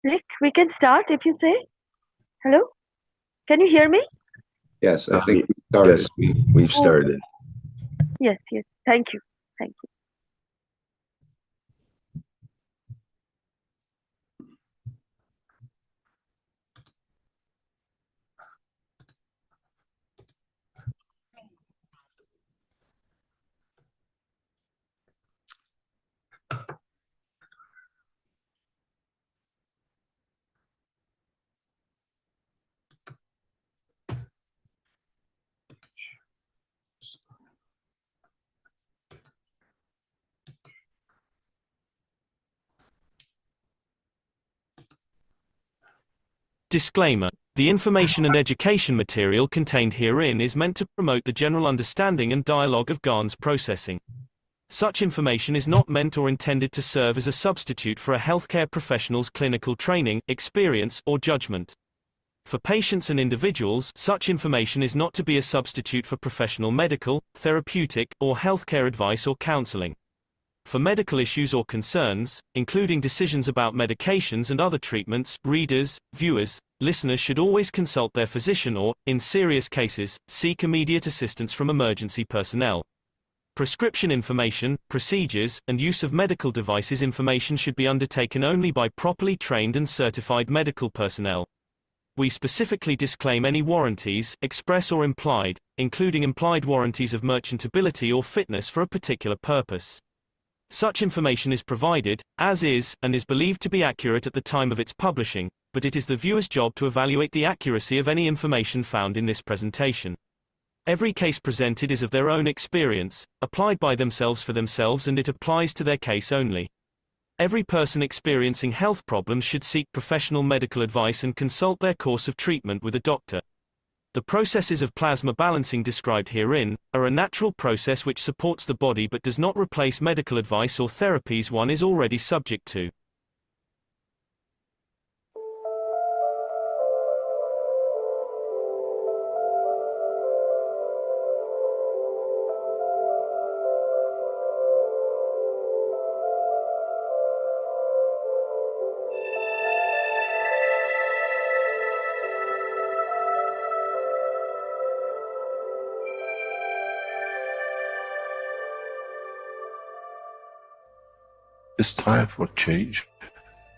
Rick, we can start if you say. Hello? Can you hear me? Yes, I think we started. Yes, we've Oh, started. yes, yes. Thank you. Thank you. Disclaimer: the information and education material contained herein is meant to promote the general understanding and dialogue of GAN's processing. Such information is not meant or intended to serve as a substitute for a healthcare professional's clinical training, experience, or judgment. For patients and individuals, such information is not to be a substitute for professional medical, therapeutic, or healthcare advice or counseling. For medical issues or concerns, including decisions about medications and other treatments, readers, viewers, listeners should always consult their physician or, in serious cases, seek immediate assistance from emergency personnel. Prescription information, procedures, and use of medical devices information should be undertaken only by properly trained and certified medical personnel. We specifically disclaim any warranties, express or implied, including implied warranties of merchantability or fitness for a particular purpose. Such information is provided, as is, and is believed to be accurate at the time of its publishing, but it is the viewer's job to evaluate the accuracy of any information found in this presentation. Every case presented is of their own experience, applied by themselves for themselves, and it applies to their case only. Every person experiencing health problems should seek professional medical advice and consult their course of treatment with a doctor. The processes of plasma balancing described herein are a natural process which supports the body but does not replace medical advice or therapies one is already subject to. It's time for change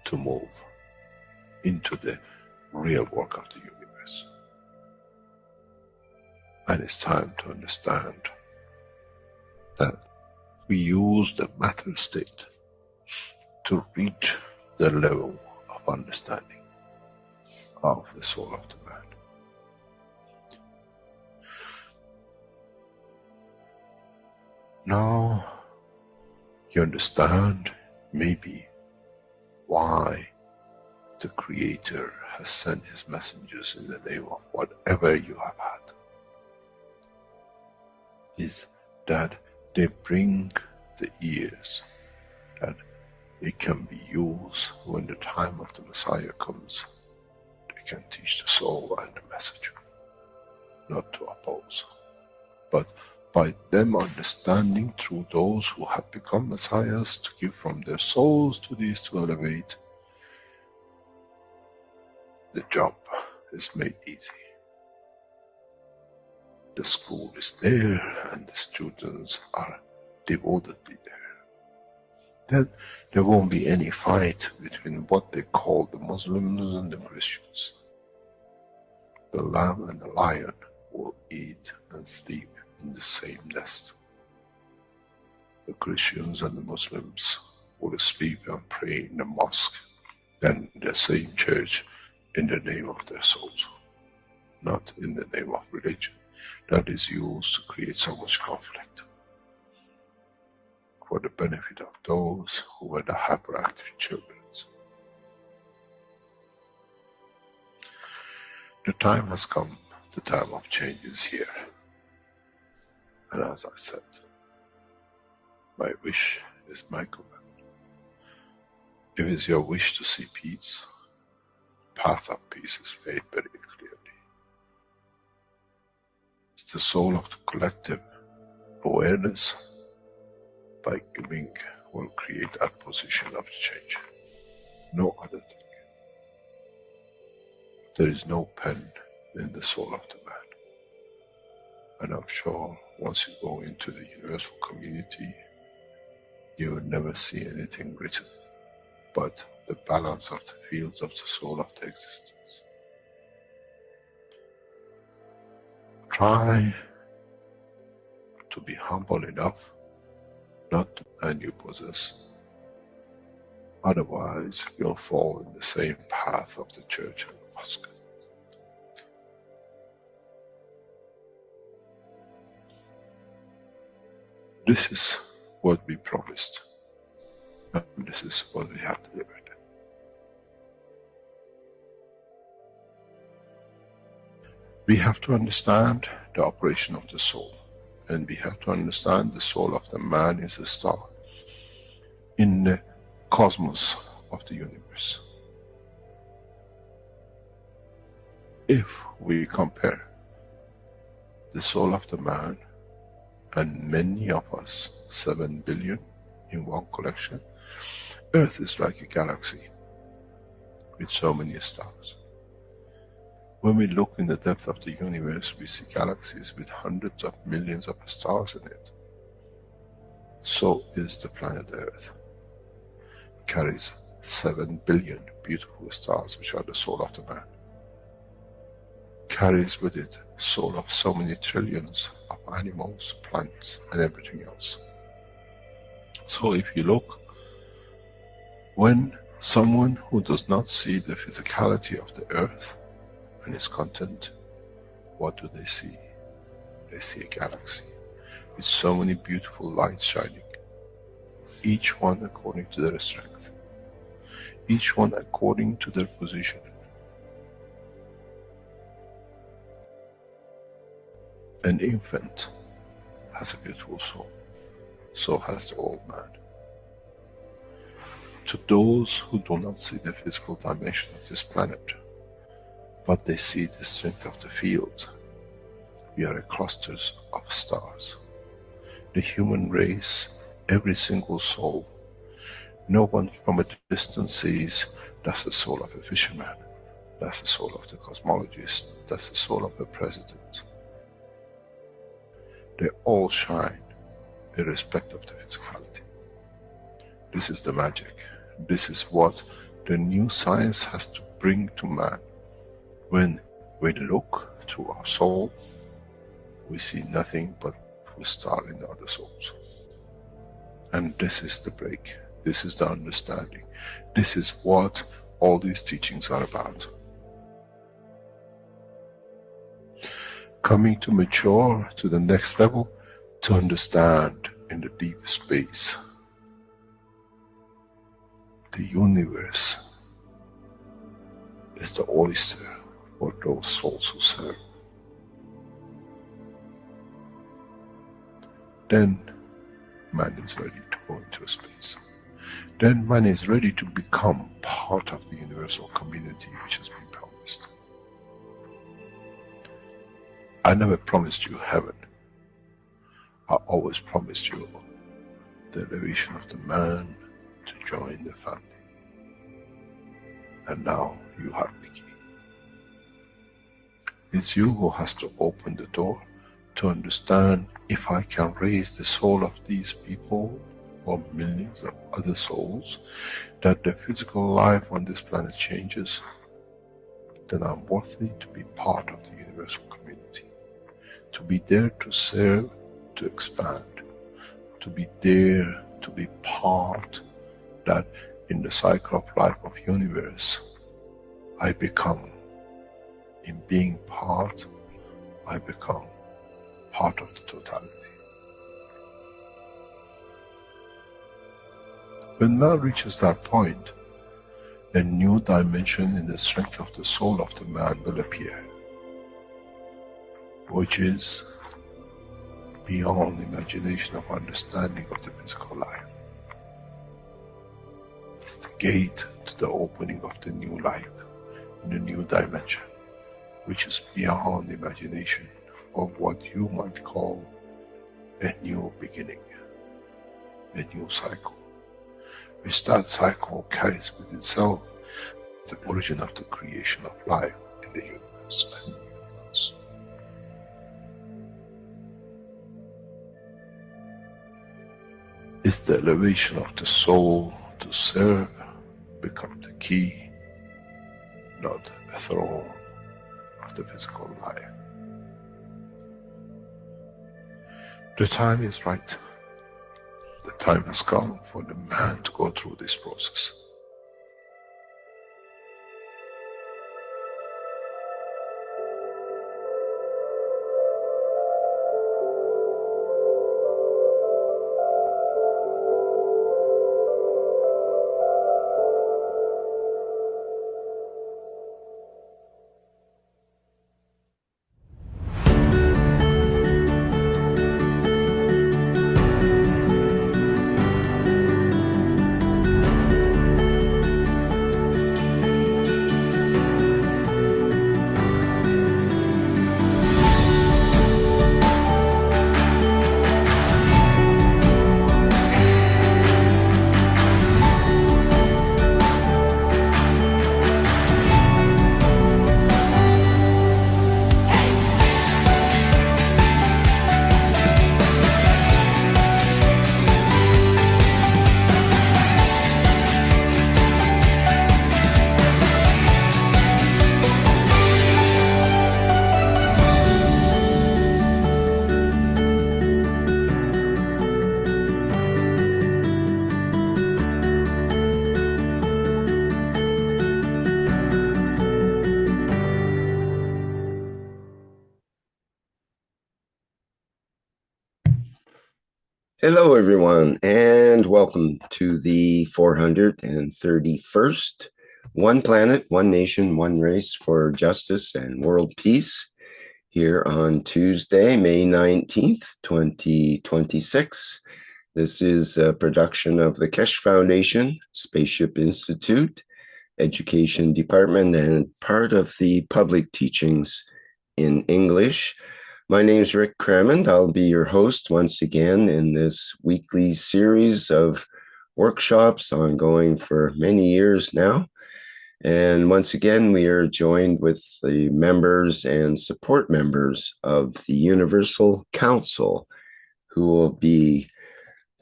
to move into the real work of the universe. And it's time to understand that we use the matter state to reach the level of understanding of the soul of the man. Now you understand maybe why the Creator has sent His messengers in the name of whatever you have had. Is that they bring the ears, that it can be used when the time of the Messiah comes. They can teach the soul and the message, not to oppose, but by them understanding through those who have become Messiahs to give from their souls to these to elevate, the job is made easy. The school is there and the students are devotedly there. Then there won't be any fight between what they call the Muslims and the Christians. The lamb and the lion will eat and sleep in the same nest. The Christians and the Muslims will sleep and pray in the mosque and in the same church in the name of their souls, not in the name of religion that is used to create so much conflict for the benefit of those who were the hyperactive children. The time has come, the time of change is here. And as I said, my wish is my command. If it's your wish to see peace, path of peace is laid very clearly. It's the soul of the collective awareness by giving will create that position of change. No other thing. There is no pen in the soul of the man. And I'm sure once you go into the universal community, you will never see anything written but the balance of the fields of the soul of the existence. Try to be humble enough not to and you possess. Otherwise, you'll fall in the same path of the church and the mosque. This is what we promised, and this is what we have delivered. We have to understand the operation of the soul, and we have to understand the soul of the man is a star in the cosmos of the universe. If we compare the soul of the man and many of us, 7 billion in one collection, Earth is like a galaxy with so many stars. When we look in the depth of the universe, we see galaxies with hundreds of millions of stars in it. So is the planet Earth. It carries 7 billion beautiful stars, which are the soul of the man. Carries with it soul of so many trillions of animals, plants, and everything else. So if you look, when someone who does not see the physicality of the earth and its content, what do they see? They see a galaxy with so many beautiful lights shining, each one according to their strength, each one according to their position. An infant has a beautiful soul, so has the old man. To those who do not see the physical dimension of this planet, but they see the strength of the field, we are clusters of stars. The human race, every single soul, no one from a distance sees that's the soul of a fisherman, that's the soul of the cosmologist, that's the soul of the president. They all shine irrespective of the physicality. This is the magic. This is what the new science has to bring to man. When we look to our soul, we see nothing but a star in the other souls. And this is the break. This is the understanding. This is what all these teachings are about. Coming to mature to the next level, to understand in the deep space, the universe is the oyster for those souls who serve. Then man is ready to go into space. Then man is ready to become part of the universal community which has been promised. I never promised you heaven. I always promised you the elevation of the man to join the family. And now you have the key. It's you who has to open the door to understand, if I can raise the soul of these people or millions of other souls, that the physical life on this planet changes, then I'm worthy to be part of the universal community. To be there to serve, to expand, to be there, to be part, that in the cycle of life of universe, I become, in being part, I become part of the totality. When man reaches that point, a new dimension in the strength of the soul of the man will appear, which is beyond imagination of understanding of the physical life. It's the gate to the opening of the new life, in a new dimension, which is beyond imagination of what you might call a new beginning, a new cycle. Which that cycle carries with itself the origin of the creation of life in in the universe and in the universe. It's the elevation of the soul to serve become the key, not a throne of the physical life. The time is right. The time has come for the man to go through this process. Hello, everyone, and welcome to the 431st One Planet, One Nation, One Race for Justice and World Peace here on Tuesday, May 19th, 2026. This is a production of the Keshe Foundation, Spaceship Institute, Education Department, and part of the public teachings in English. My name is Rick Crammond. I'll be your host once again in this weekly series of workshops ongoing for many years now. And once again, we are joined with the members and support members of the Universal Council who will be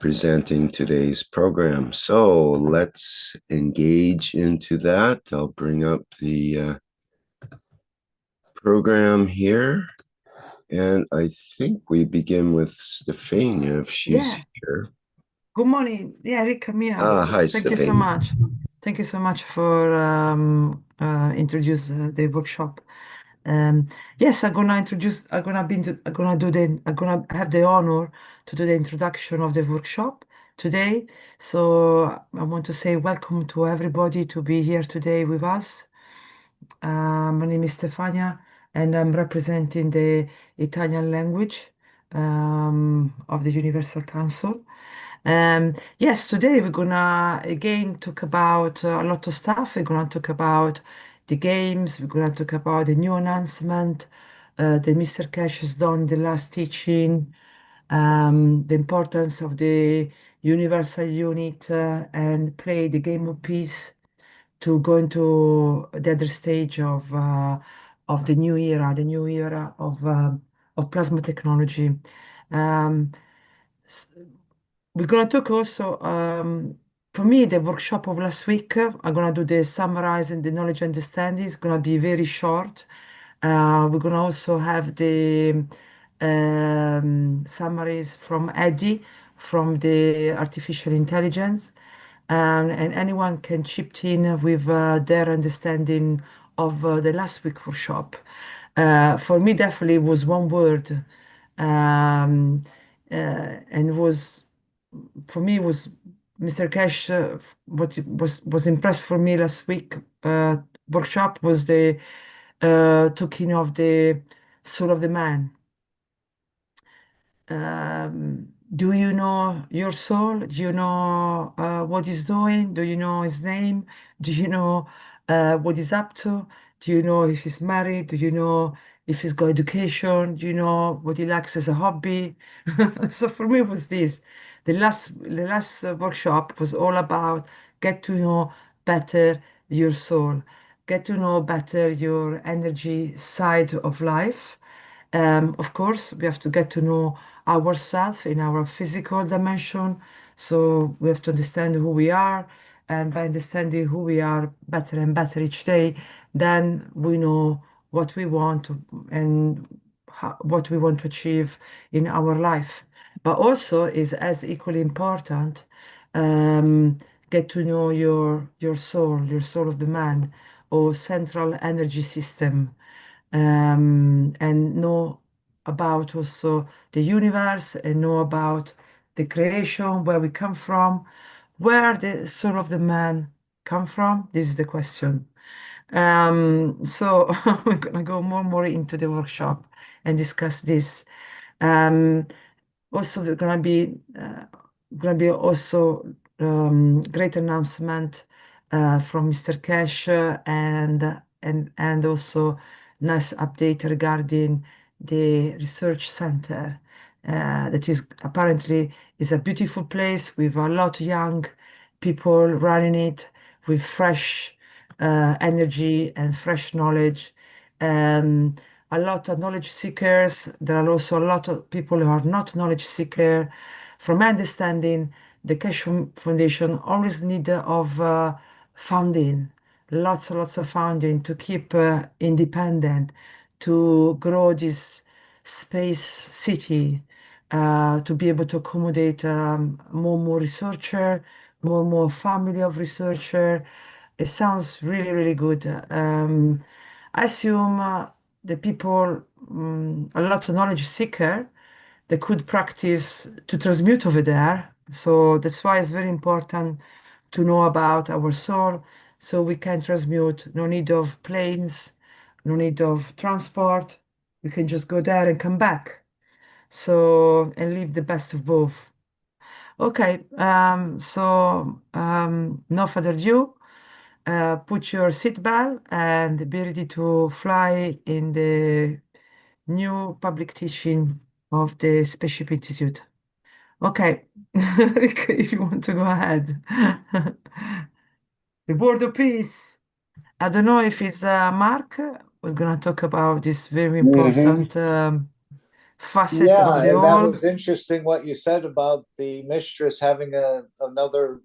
presenting today's program. So let's engage into that. I'll bring up the program here. And I think we begin with Stefania, if she's here. Good morning. Yeah, Rick, I'm here. Hi, Thank you so Stefania. much. Thank you so much for introduce the workshop. Yes, I'm gonna introduce. I'm gonna have the honor to do the introduction of the workshop today. So I want to say welcome to everybody to be here today with us. My name is Stefania, and I'm representing the Italian language of the Universal Council. Yes, today we're gonna again talk about a lot of stuff. We're gonna talk about the games. We're gonna talk about the new announcement that Mr. Keshe has done the last teaching, the importance of the universal unit and play the game of peace to go into the other stage of the new era of plasma technology. Um, s- we're gonna talk also. For me, the workshop of last week, I'm gonna do the summarizing the knowledge understanding. It's gonna be very short. We're gonna also have the summaries from Eddie from the artificial intelligence, and anyone can chip in with their understanding of the last week workshop. For me, definitely was one word, and was for me was Mr. Cash. What was impressed for me last week workshop was the talking of the soul of the man. Do you know your soul? Do you know what he's doing? Do you know his name? Do you know what he's up to? Do you know if he's married? Do you know if he's got education? Do you know what he likes as a hobby? So for me, it was this. The last workshop was all about get to know better your soul, get to know better your energy side of life. Of course, we have to get to know ourselves in our physical dimension. So we have to understand who we are. And by understanding who we are better and better each day, then we know what we want and what we want to achieve in our life. But also is as equally important, um, get to know your soul of the man or central energy system, and know about also the universe and know about the creation, where we come from, where the soul of the man come from. This is the question. So we're gonna go more and more into the workshop and discuss this. Um, Also, there's gonna be also great announcement from Mr. Keshe and also nice update regarding the research center that is apparently is a beautiful place with a lot of young people running it with fresh energy and fresh knowledge. Um, a lot of knowledge seekers. There are also a lot of people who are not knowledge seeker. From my understanding, the Keshe Foundation always need of funding, lots and lots of funding to keep independent, to grow this space city, to be able to accommodate more and more researcher, more and more family of researcher. It sounds really, really good. I assume the people, a lot of knowledge seeker, they could practice to transmute over there. So that's why it's very important to know about our soul so we can transmute. No need of planes, no need of transport. We can just go there and come back. So, and live the best of both. Okay, no further ado, put your seatbelt and be ready to fly in the new public teaching of the Spaceship Institute. Okay, Rick, if you want to go ahead. The word of peace. I don't know if it's Mark. We're gonna talk about this very important facet of the Yeah, that all. was interesting what you said about the mistress having another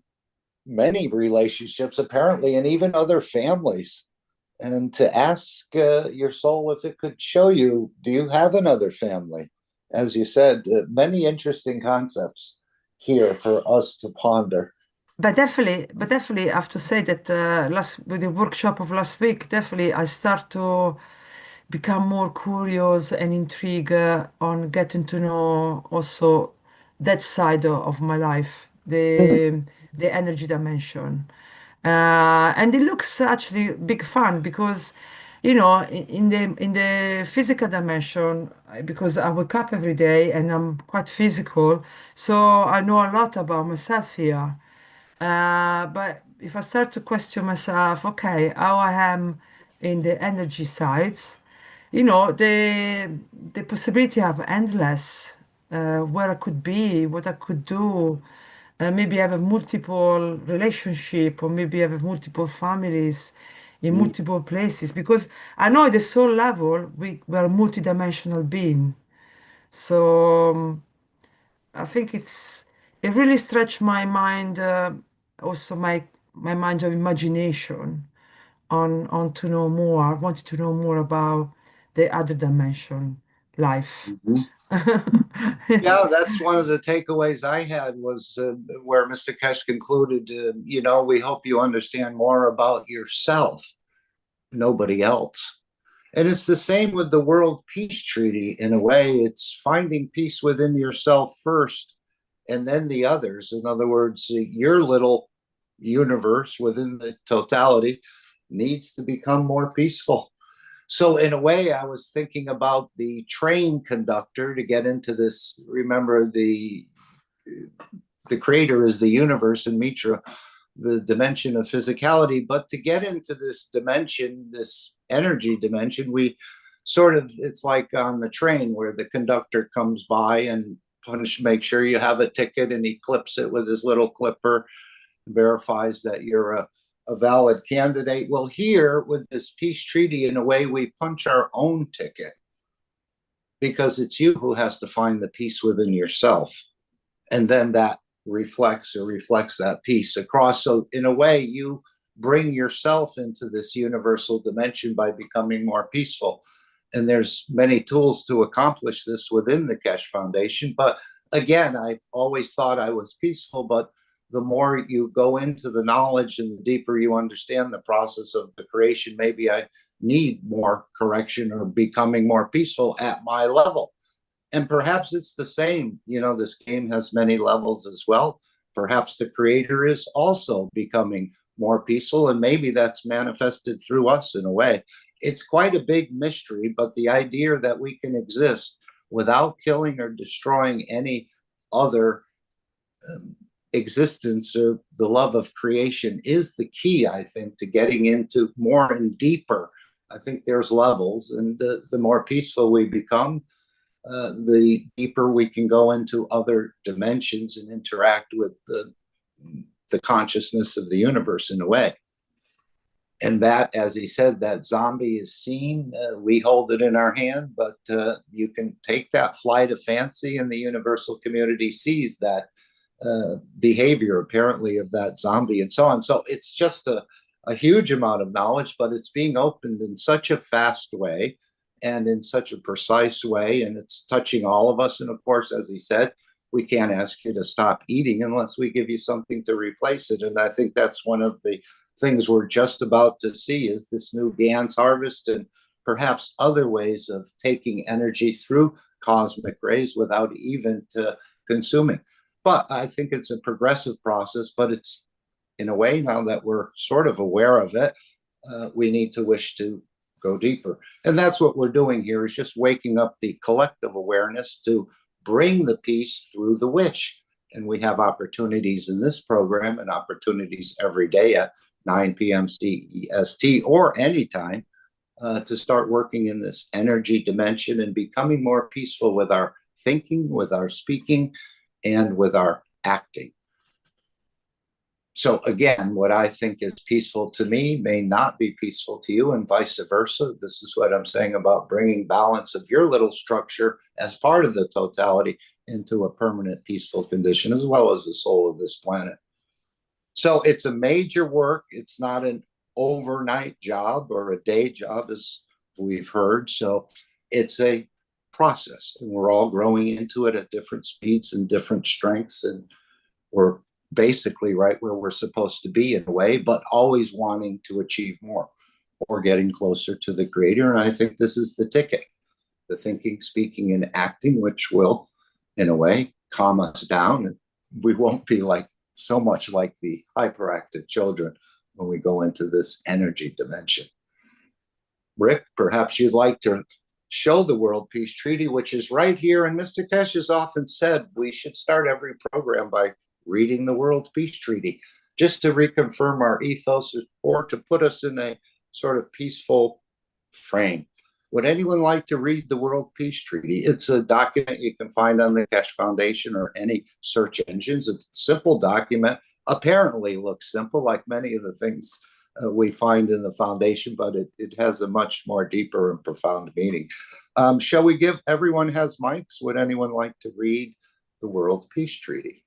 many relationships apparently, and even other families. And to ask your soul if it could show you, do you have another family? As you said, many interesting concepts here for us to ponder. But definitely, I have to say that last with the workshop of last week, definitely I start to become more curious and intrigued on getting to know also that side of my life, the energy dimension. And it looks actually big fun because, you know, in the physical dimension, because I wake up every day and I'm quite physical, so I know a lot about myself here. But if I start to question myself, okay, how I am in the energy sides, you know, the possibility of endless, where I could be, what I could do. Maybe I have a multiple relationship, or maybe I have multiple families in multiple places. Because I know at the soul level, we are a multidimensional being. So I think it really stretched my mind, also my mind of imagination on to know more. I wanted to know more about the other dimension, life. Mhm. Yeah, that's one of the takeaways I had was where Mr. Kesh concluded, we hope you understand more about yourself, nobody else. And it's the same with the World Peace Treaty in a way. It's finding peace within yourself first and then the others. In other words, your little universe within the totality needs to become more peaceful. So, in a way, I was thinking about the train conductor to get into this. Remember, the creator is the universe in Mitra, the dimension of physicality. But to get into this dimension, this energy dimension, we sort of, it's like on the train where the conductor comes by and make sure you have a ticket, and he clips it with his little clipper, verifies that you're a valid candidate. Well, here with this peace treaty, in a way, we punch our own ticket, because it's you who has to find the peace within yourself. And then that reflects that peace across. So in a way, you bring yourself into this universal dimension by becoming more peaceful. And there's many tools to accomplish this within the Keshe Foundation. But again, I've always thought I was peaceful, but the more you go into the knowledge and the deeper you understand the process of the creation, maybe I need more correction or becoming more peaceful at my level. And perhaps it's the same. You know, this game has many levels as well. Perhaps the creator is also becoming more peaceful, and maybe that's manifested through us in a way. It's quite a big mystery, but the idea that we can exist without killing or destroying any other existence or the love of creation is the key, I think, to getting into more and deeper. I think there's levels, and the more peaceful we become, the deeper we can go into other dimensions and interact with the consciousness of the universe in a way. And that, as he said, that zombie is seen. We hold it in our hand, but you can take that flight of fancy, and the universal community sees that behavior, apparently, of that zombie and so on. So it's just a huge amount of knowledge, but it's being opened in such a fast way and in such a precise way, and it's touching all of us. And of course, as he said, we can't ask you to stop eating unless we give you something to replace it. And I think that's one of the things we're just about to see, is this new GANS harvest and perhaps other ways of taking energy through cosmic rays without even consuming. But I think it's a progressive process, but it's, in a way, now that we're sort of aware of it, we need to wish to go deeper. And that's what we're doing here, is just waking up the collective awareness to bring the peace through the wish. And we have opportunities in this program and opportunities every day at 9 p.m. CEST or anytime to start working in this energy dimension and becoming more peaceful with our thinking, with our speaking, and with our acting. So again, what I think is peaceful to me may not be peaceful to you, and vice versa. This is what I'm saying about bringing balance of your little structure as part of the totality into a permanent peaceful condition, as well as the soul of this planet. So it's a major work. It's not an overnight job or a day job, as we've heard. So it's a process, and we're all growing into it at different speeds and different strengths, and we're basically right where we're supposed to be in a way, but always wanting to achieve more or getting closer to the creator. And I think this is the ticket, the thinking, speaking, and acting, which will, in a way, calm us down, and we won't be like so much like the hyperactive children when we go into this energy dimension. Rick, perhaps you'd like to show the World Peace Treaty, which is right here. And Mr. Keshe has often said we should start every program by reading the World Peace Treaty, just to reconfirm our ethos or to put us in a sort of peaceful frame. Would anyone like to read the World Peace Treaty? It's a document you can find on the Keshe Foundation or any search engines. It's a simple document, apparently looks simple, like many of the things we find in the foundation, but it has a much more deeper and profound meaning. Shall we give, everyone has mics, would anyone like to read the World Peace Treaty?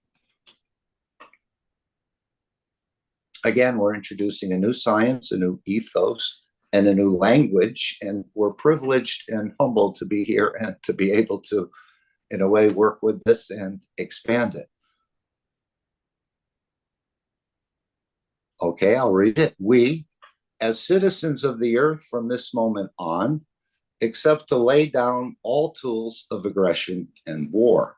Again, we're introducing a new science, a new ethos, and a new language, and we're privileged and humbled to be here and to be able to, in a way, work with this and expand it. Okay, I'll read it. We, as citizens of the earth from this moment on, accept to lay down all tools of aggression and war.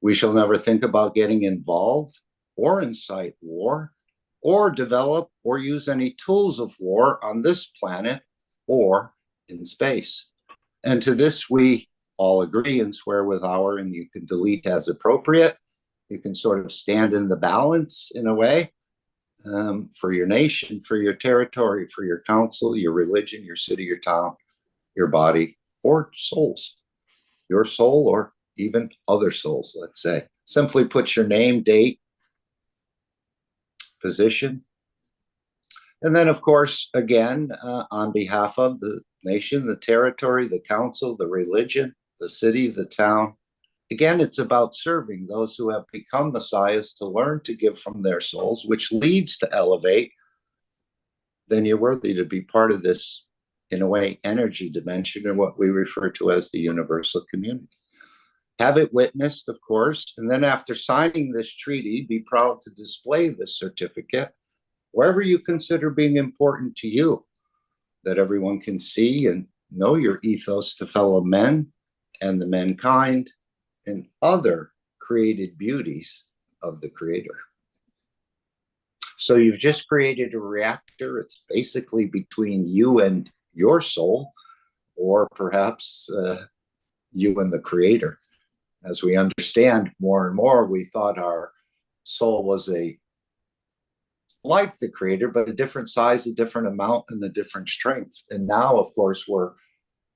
We shall never think about getting involved or incite war, or develop or use any tools of war on this planet or in space. And to this we all agree and swear with our, and you can delete as appropriate. You can sort of stand in the balance in a way, for your nation, for your territory, for your council, your religion, your city, your town, your body, or souls. Your soul or even other souls, let's say. Simply put your name, date, position, And then, of course, again, on behalf of the nation, the territory, the council, the religion, the city, the town, again, it's about serving those who have become messiahs to learn to give from their souls, which leads to elevate. Then you're worthy to be part of this, in a way, energy dimension, or what we refer to as the universal community. Have it witnessed, of course, and then after signing this treaty, be proud to display this certificate wherever you consider being important to you, that everyone can see and know your ethos to fellow men and the mankind and other created beauties of the Creator. So you've just created a reactor. It's basically between you and your soul, or perhaps you and the Creator. As we understand more and more, we thought our soul was like the Creator, but a different size, a different amount, and a different strength. And now, of course, we're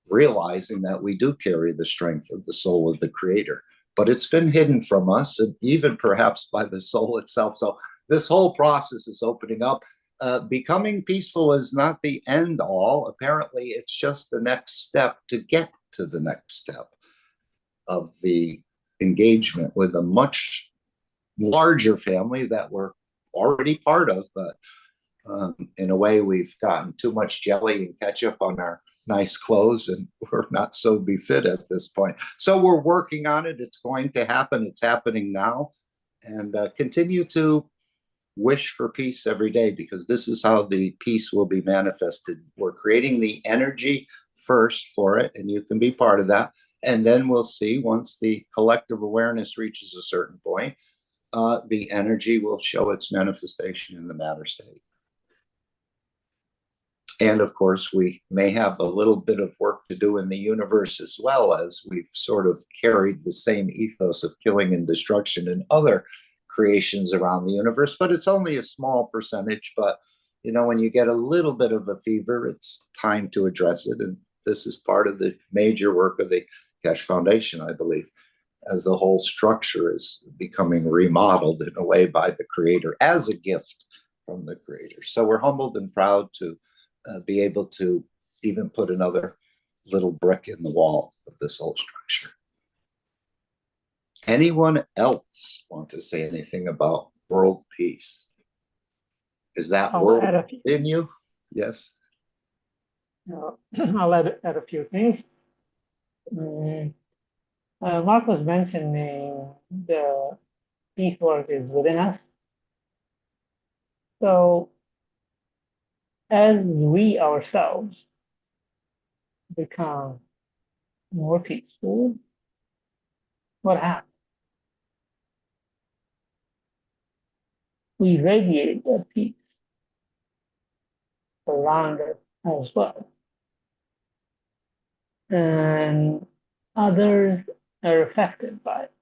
realizing that we do carry the strength of the soul of the Creator, but it's been hidden from us, and even perhaps by the soul itself. So this whole process is opening up. Becoming peaceful is not the end all. Apparently, it's just the next step to get to the next step of the engagement with a much larger family that we're already part of, but in a way we've gotten too much jelly and ketchup on our nice clothes, and we're not so befit at this point. So we're working on it. It's going to happen. It's happening now. And continue to wish for peace every day, because this is how the peace will be manifested. We're creating the energy first for it, and you can be part of that. And then we'll see, once the collective awareness reaches a certain point, the energy will show its manifestation in the matter state. And of course, we may have a little bit of work to do in the universe as well, as we've sort of carried the same ethos of killing and destruction in other creations around the universe, but it's only a small percentage. But, you know, when you get a little bit of a fever, it's time to address it. And this is part of the major work of the Keshe Foundation, I believe, as the whole structure is becoming remodeled in a way by the Creator as a gift from the Creator. So we're humbled and proud to be able to even put another little brick in the wall of this whole structure. Anyone else want to say anything about world peace? Is that world in you? Yes. I'll add a few things. Mark was mentioning the peace work is within us. So as we ourselves become more peaceful, what happens? We radiate that peace around us as well. And others are affected by it.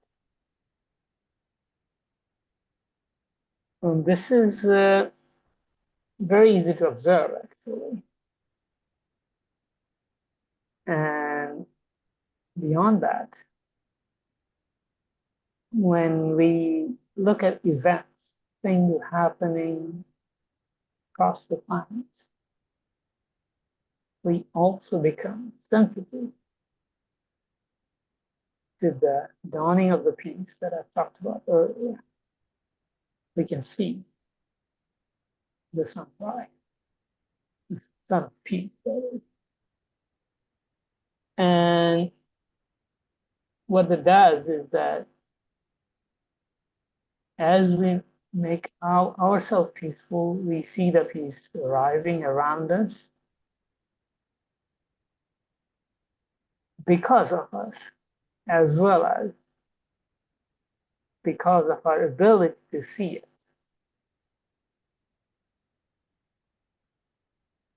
And this is very easy to observe, actually. And beyond that, when we look at events, things happening across the planet, we also become sensitive to the dawning of the peace that I've talked about earlier. We can see the sunrise, the sun of peace, that is. And what it does is that as we make ourselves peaceful, we see the peace arriving around us because of us, as well as because of our ability to see it.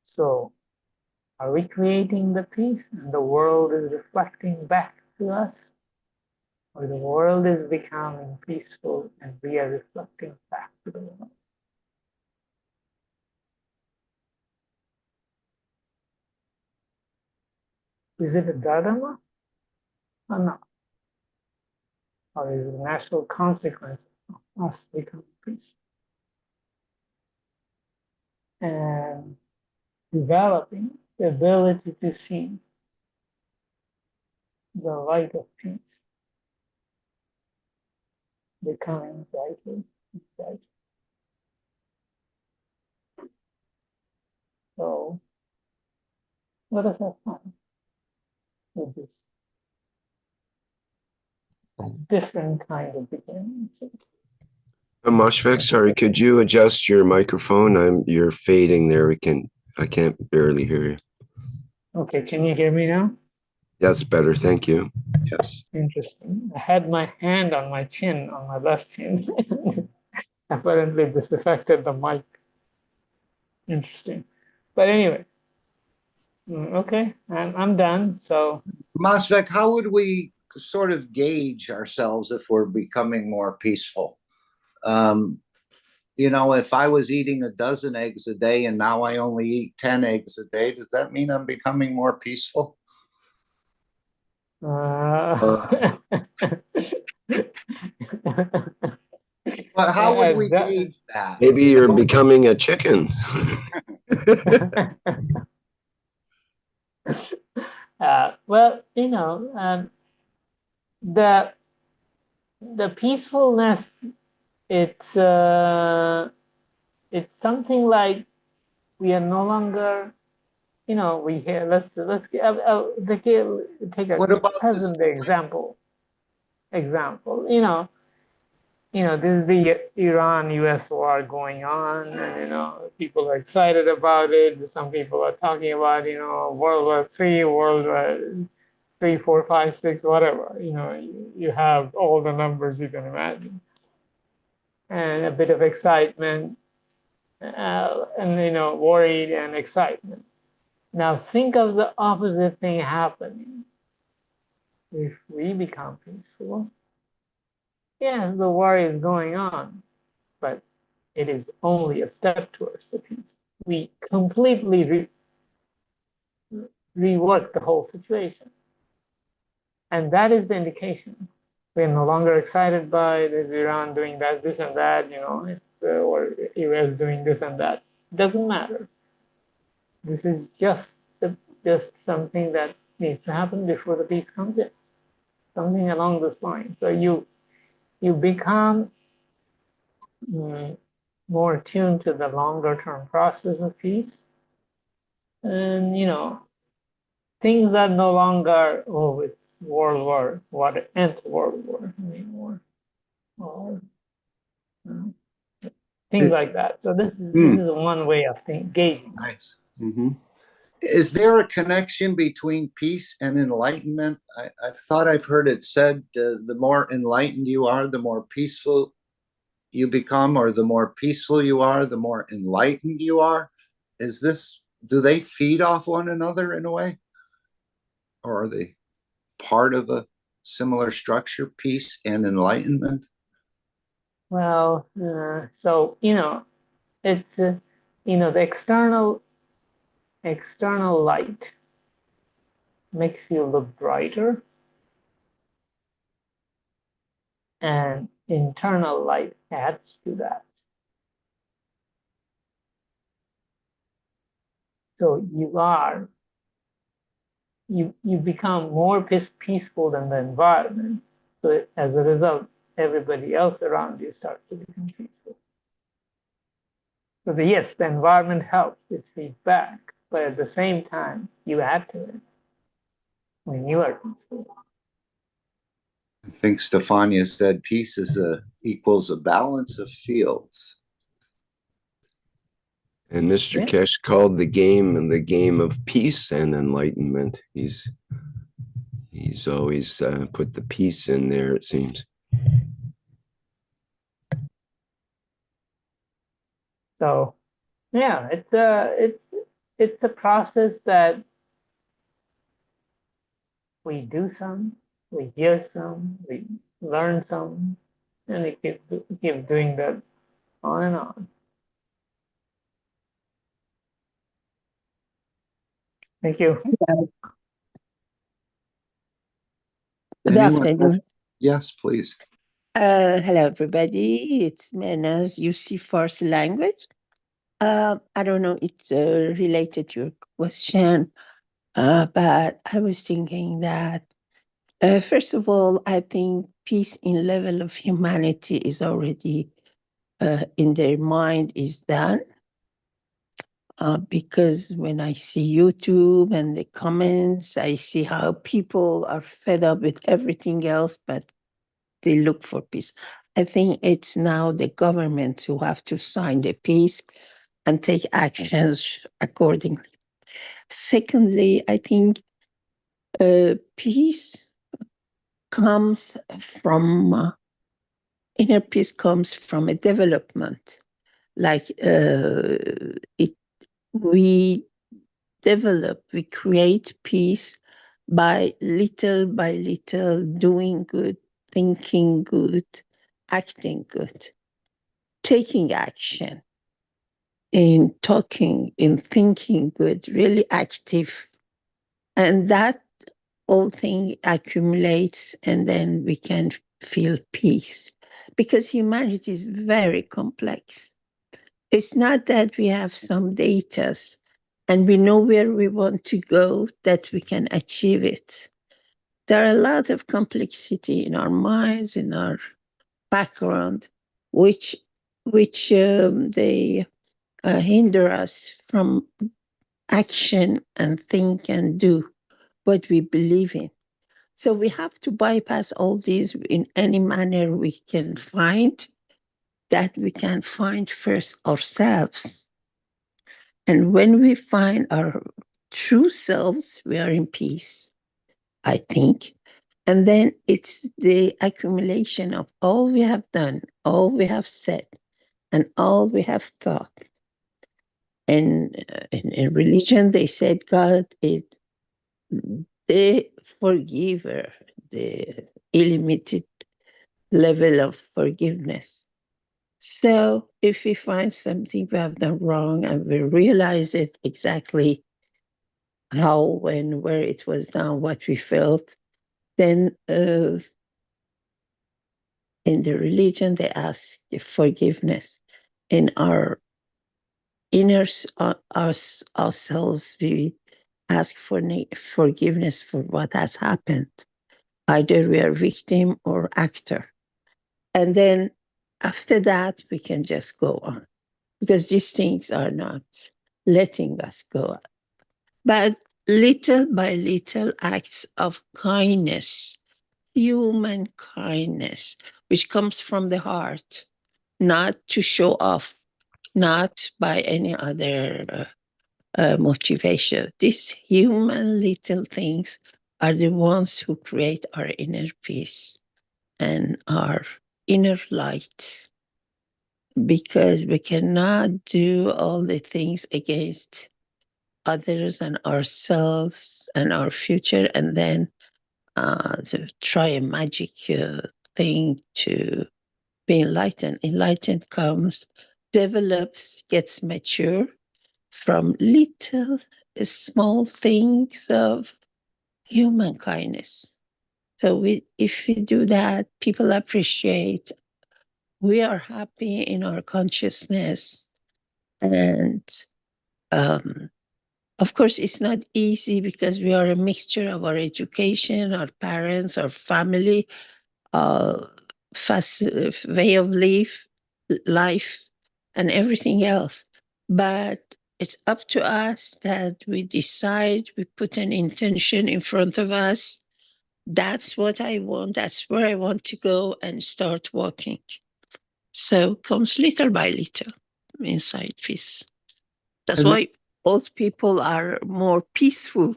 So, are we creating the peace and the world is reflecting back to us? Or the world is becoming peaceful and we are reflecting back to the world? Is it a dharma or not? Or is it a natural consequence of us becoming peaceful? and developing the ability to see the light of peace becoming brighter and brighter. So let us have fun with this different kind of beginning. Mushfiq, sorry, could you adjust your microphone? You're fading there. I can't barely hear you. Okay, can you hear me now? That's better, thank you. Yes. Interesting. I had my hand on my chin, on my left chin. Apparently this affected the mic. Interesting. But anyway, okay, I'm done. So Masvek, how would we sort of gauge ourselves if we're becoming more peaceful? You know, if I was eating a dozen eggs a day and now I only eat 10 eggs a day, does that mean I'm becoming more peaceful? But how would we gauge that? Maybe you're becoming a chicken. Well, you know, the peacefulness, it's something like we are no longer, you know, we hear. Let's take a present example. You know, this is the Iran-US war going on, and you know, people are excited about it. Some people are talking about, you know, World War III, World War 3, 4, 5, 6, whatever. You know, you have all the numbers you can imagine, and a bit of excitement, and you know, worried and excitement. Now think of the opposite thing happening. If we become peaceful, yeah, the war is going on, but it is only a step towards the peace. We completely rework the whole situation. And that is the indication. We're no longer excited by Iran doing that, this and that, you know, or US doing this and that. It doesn't matter. This is just something that needs to happen before the peace comes in. Something along this line. So you become more attuned to the longer term process of peace. And, you know, things are no longer, oh, it's World War, what Nth World War anymore. Or, things like that. So this is one way of gauging. Nice. Is there a connection between peace and enlightenment? I thought I've heard it said the more enlightened you are, the more peaceful you become, or the more peaceful you are, the more enlightened you are. Do they feed off one another in a way? Or are they part of a similar structure, peace and enlightenment? Well, so, you know, it's, you know, the external light makes you look brighter, and internal light adds to that. So you become more peaceful than the environment. So as a result, everybody else around you starts to become peaceful. So yes, the environment helps, it feeds back, but at the same time, you add to it when you are peaceful. I think Stefania said peace equals a balance of fields. And Mr. Keshe called the game of peace and enlightenment. He's always put the peace in there, it seems. So yeah, it's a process that we do some, we hear some, we learn some, and we keep doing that on and on. Thank you. Good afternoon. Yes, please. Hello, everybody. It's Mehran's UC First Language. I don't know, it's related to your question, but I was thinking that, first of all, I think peace in level of humanity is already in their mind is done. Because when I see YouTube and the comments, I see how people are fed up with everything else, but they look for peace. I think it's now the government who have to sign the peace and take actions accordingly. Secondly, I think peace comes from inner peace comes from a development. Like we develop, we create peace by little doing good, thinking good, acting good, taking action, in talking, in thinking good, really active. And that whole thing accumulates, and then we can feel peace. Because humanity is very complex. It's not that we have some data and we know where we want to go that we can achieve it. There are a lot of complexity in our minds, in our background, which they hinder us from action and think and do what we believe in. So we have to bypass all these in any manner we can find, that we can find first ourselves. And when we find our true selves, we are in peace, I think. And then it's the accumulation of all we have done, all we have said, and all we have thought. And in religion, they said God is the forgiver, the illimited level of forgiveness. So if we find something we have done wrong and we realize it exactly how, when, where it was done, what we felt, then in the religion, they ask forgiveness. In our inner ourselves, we ask for forgiveness for what has happened. Either we are victim or actor. And then after that, we can just go on, because these things are not letting us go. But little by little acts of kindness, human kindness, which comes from the heart, not to show off, not by any other motivation. These human little things are the ones who create our inner peace and our inner light, because we cannot do all the things against others and ourselves and our future, and then to try a magic thing to be enlightened. Enlightened comes, develops, gets mature from little small things of human kindness. So if we do that, people appreciate. We are happy in our consciousness. And of course, it's not easy because we are a mixture of our education, our parents, our family, fast way of life, and everything else. But it's up to us that we decide, we put an intention in front of us. That's what I want. That's where I want to go, and start walking. So comes little by little inside peace. That's why both people are more peaceful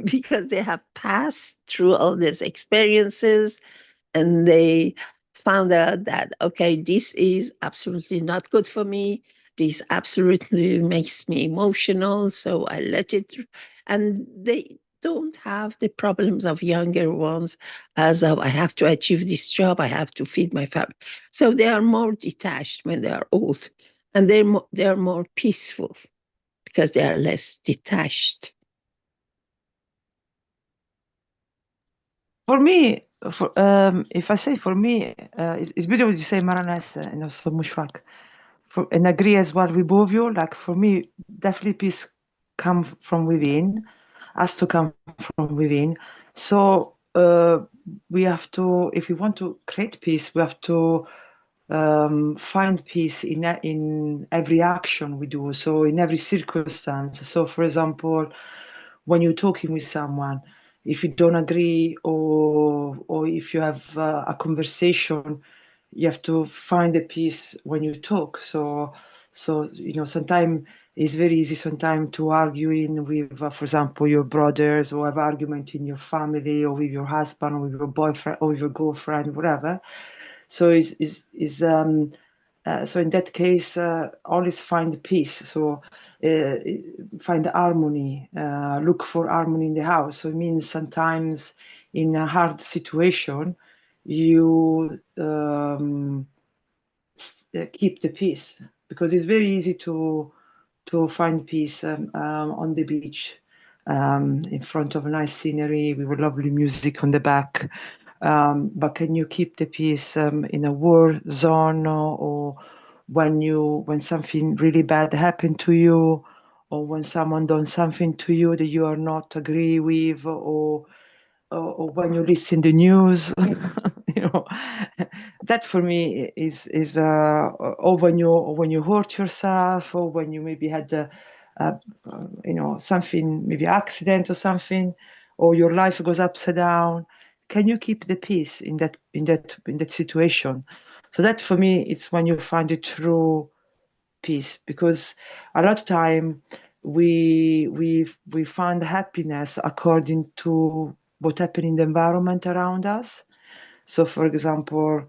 because they have passed through all these experiences, and they found out that, okay, this is absolutely not good for me. This absolutely makes me emotional. So I let it, and they don't have the problems of younger ones, as of I have to achieve this job, I have to feed my family. So they are more detached when they are old, and they are more peaceful because they are less detached. For me, if I say for me, it's beautiful you say Mehran, so مش فاك. and agree as well with both of you. Like for me, definitely peace come from within, has to come from within. So we have to, if we want to create peace, we have to find peace in every action we do. So in every circumstance. So for example, when you're talking with someone, if you don't agree or if you have a conversation, you have to find a peace when you talk. So sometimes it's very easy sometimes to arguing with, for example, your brothers, or have argument in your family, or with your husband, or with your boyfriend, or with your girlfriend, whatever. So so in that case, always find peace. So find harmony, look for harmony in the house. So it means sometimes in a hard situation, you keep the peace, because it's very easy to find peace on the beach, in front of a nice scenery with lovely music on the back. But can you keep the peace in a war zone, or when something really bad happened to you, or when someone done something to you that you are not agree with, or when you listen the news, you know, that for me is or when you hurt yourself, or when you maybe had a something, maybe accident or something, or your life goes upside down. Can you keep the peace in that situation? So that for me, it's when you find the true peace, because a lot of time we find happiness according to what happened in the environment around us. So for example,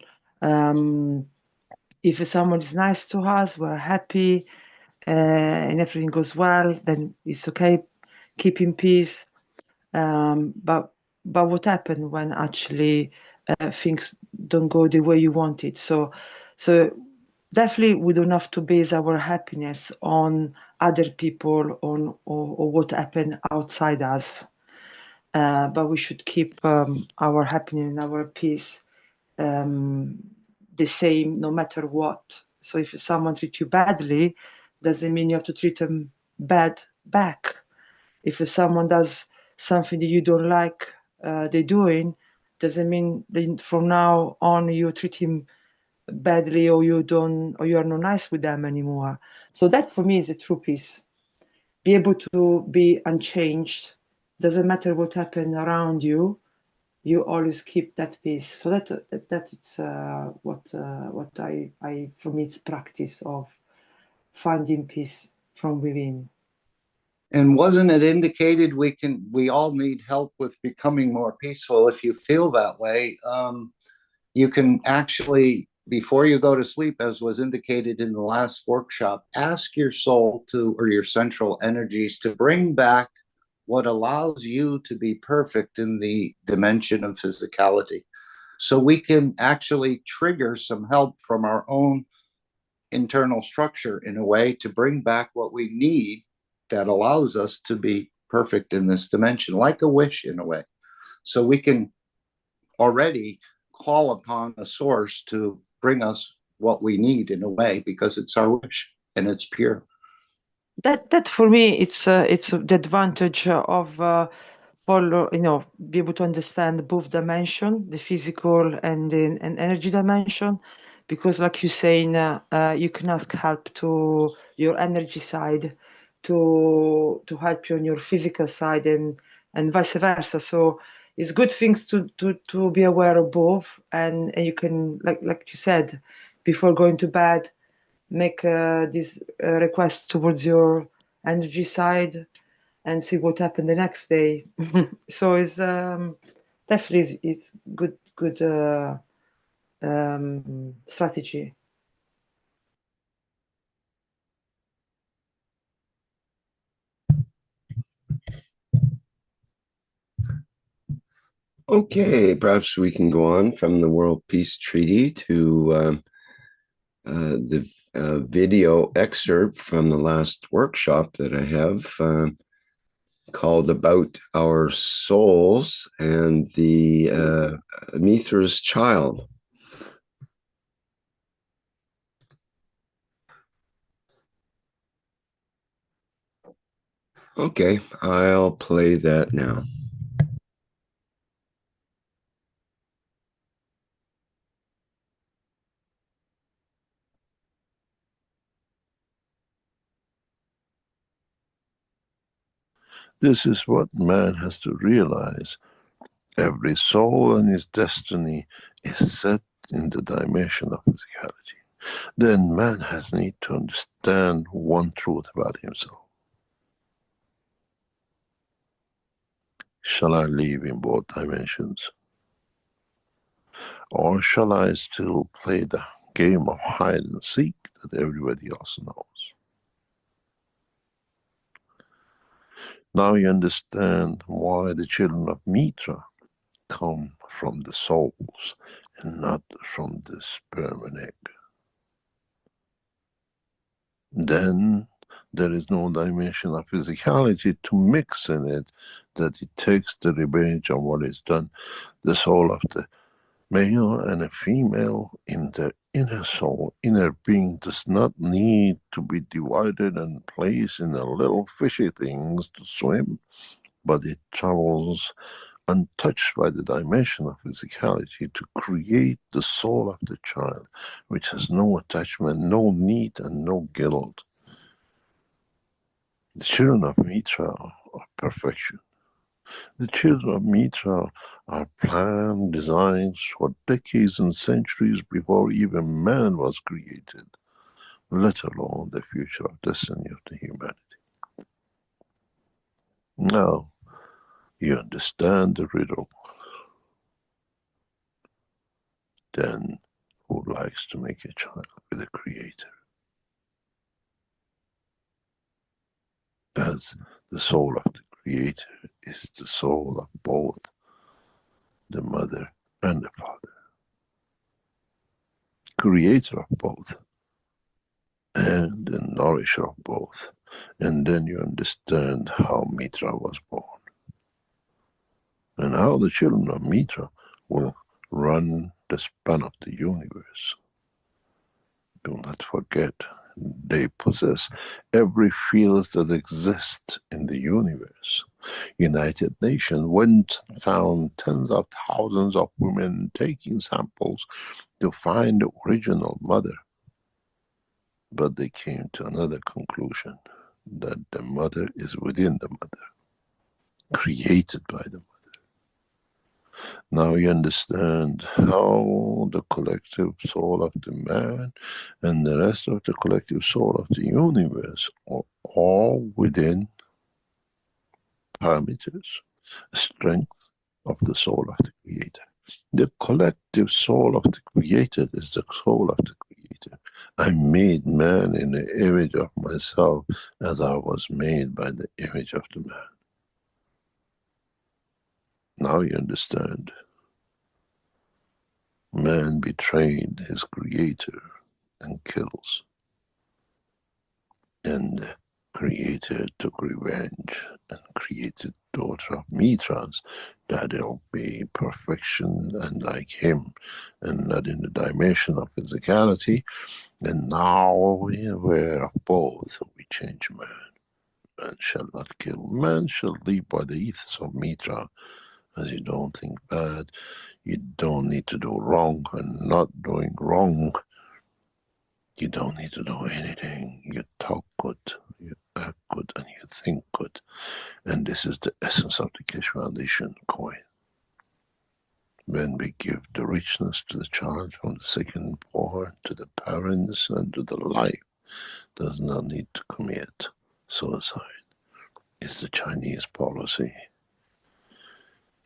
if someone is nice to us, we're happy, and everything goes well, then it's okay, keep in peace. But what happened when actually things don't go the way you want it? So definitely we don't have to base our happiness on other people, or what happened outside us. But we should keep our happiness and our peace the same no matter what. So if someone treats you badly, doesn't mean you have to treat them bad back. If someone does something that you don't like they're doing, doesn't mean that from now on you treat him badly, or you don't, or you are not nice with them anymore. So that for me is a true peace. Be able to be unchanged. Doesn't matter what happened around you. You always keep that peace. So that it's what I for me it's practice of finding peace from within. And wasn't it indicated we all need help with becoming more peaceful? If you feel that way, you can actually, before you go to sleep, as was indicated in the last workshop, ask your soul to, or your central energies, to bring back what allows you to be perfect in the dimension of physicality. So we can actually trigger some help from our own internal structure in a way to bring back what we need that allows us to be perfect in this dimension, like a wish in a way. So we can already call upon a source to bring us what we need in a way, because it's our wish and it's pure. That for me, it's the advantage of follow, be able to understand both dimension, the physical and the energy dimension, because like you're saying, you can ask help to your energy side to help you on your physical side, and vice versa. So it's good things to be aware of both, and you can, like you said, before going to bed, make this request towards your energy side, and see what happened the next day. So it's definitely it's good strategy. Okay, perhaps we can go on from the World Peace Treaty to the video excerpt from the last workshop that I have called About Our Souls and the Mithra's Child. Okay, I'll play that now. This is what man has to realize. Every soul and his destiny is set in the dimension of physicality. Then man has need to understand one truth about himself. Shall I live in both dimensions? Or shall I still play the game of hide and seek that everybody else knows? Now you understand why the children of Mitra come from the souls and not from the sperm and egg. Then there is no dimension of physicality to mix in it, that it takes the revenge on what is done. The soul of the male and a female in their inner soul, inner being, does not need to be divided and placed in the little fishy things to swim, but it travels untouched by the dimension of physicality to create the soul of the child, which has no attachment, no need, and no guilt. The children of Mitra are perfection. The children of Mitra are planned designs for decades and centuries before even man was created, let alone the future destiny of the humanity. Now, you understand the riddle. Then, who likes to make a child with a creator? As the soul of the creator is the soul of both the mother and the father. Creator of both and the nourisher of both. And then you understand how Mitra was born and how the children of Mitra will run the span of the universe. Do not forget, they possess every field that exists in the universe. United Nations went and found tens of thousands of women taking samples to find the original mother. But they came to another conclusion, that the mother is within the mother, created by the mother. Now you understand how the collective soul of the man and the rest of the collective soul of the universe are all within parameters, strength of the soul of the creator. The collective soul of the creator is the soul of the creator. I made man in the image of myself as I was made by the image of the man. Now you understand. Man betrayed his creator and kills. And the creator took revenge and created daughter of Mitras, that it'll be perfection and like him, and not in the dimension of physicality. And now we are aware of both. We change man. Man shall not kill. Man shall live by the ethos of Mitra. As you don't think bad, you don't need to do wrong, and not doing wrong, you don't need to do anything. You talk good, you act good, and you think good. And this is the essence of the Keshe Foundation coin. When we give the richness to the child from the second born to the parents and to the life, does not need to commit suicide. It's the Chinese policy.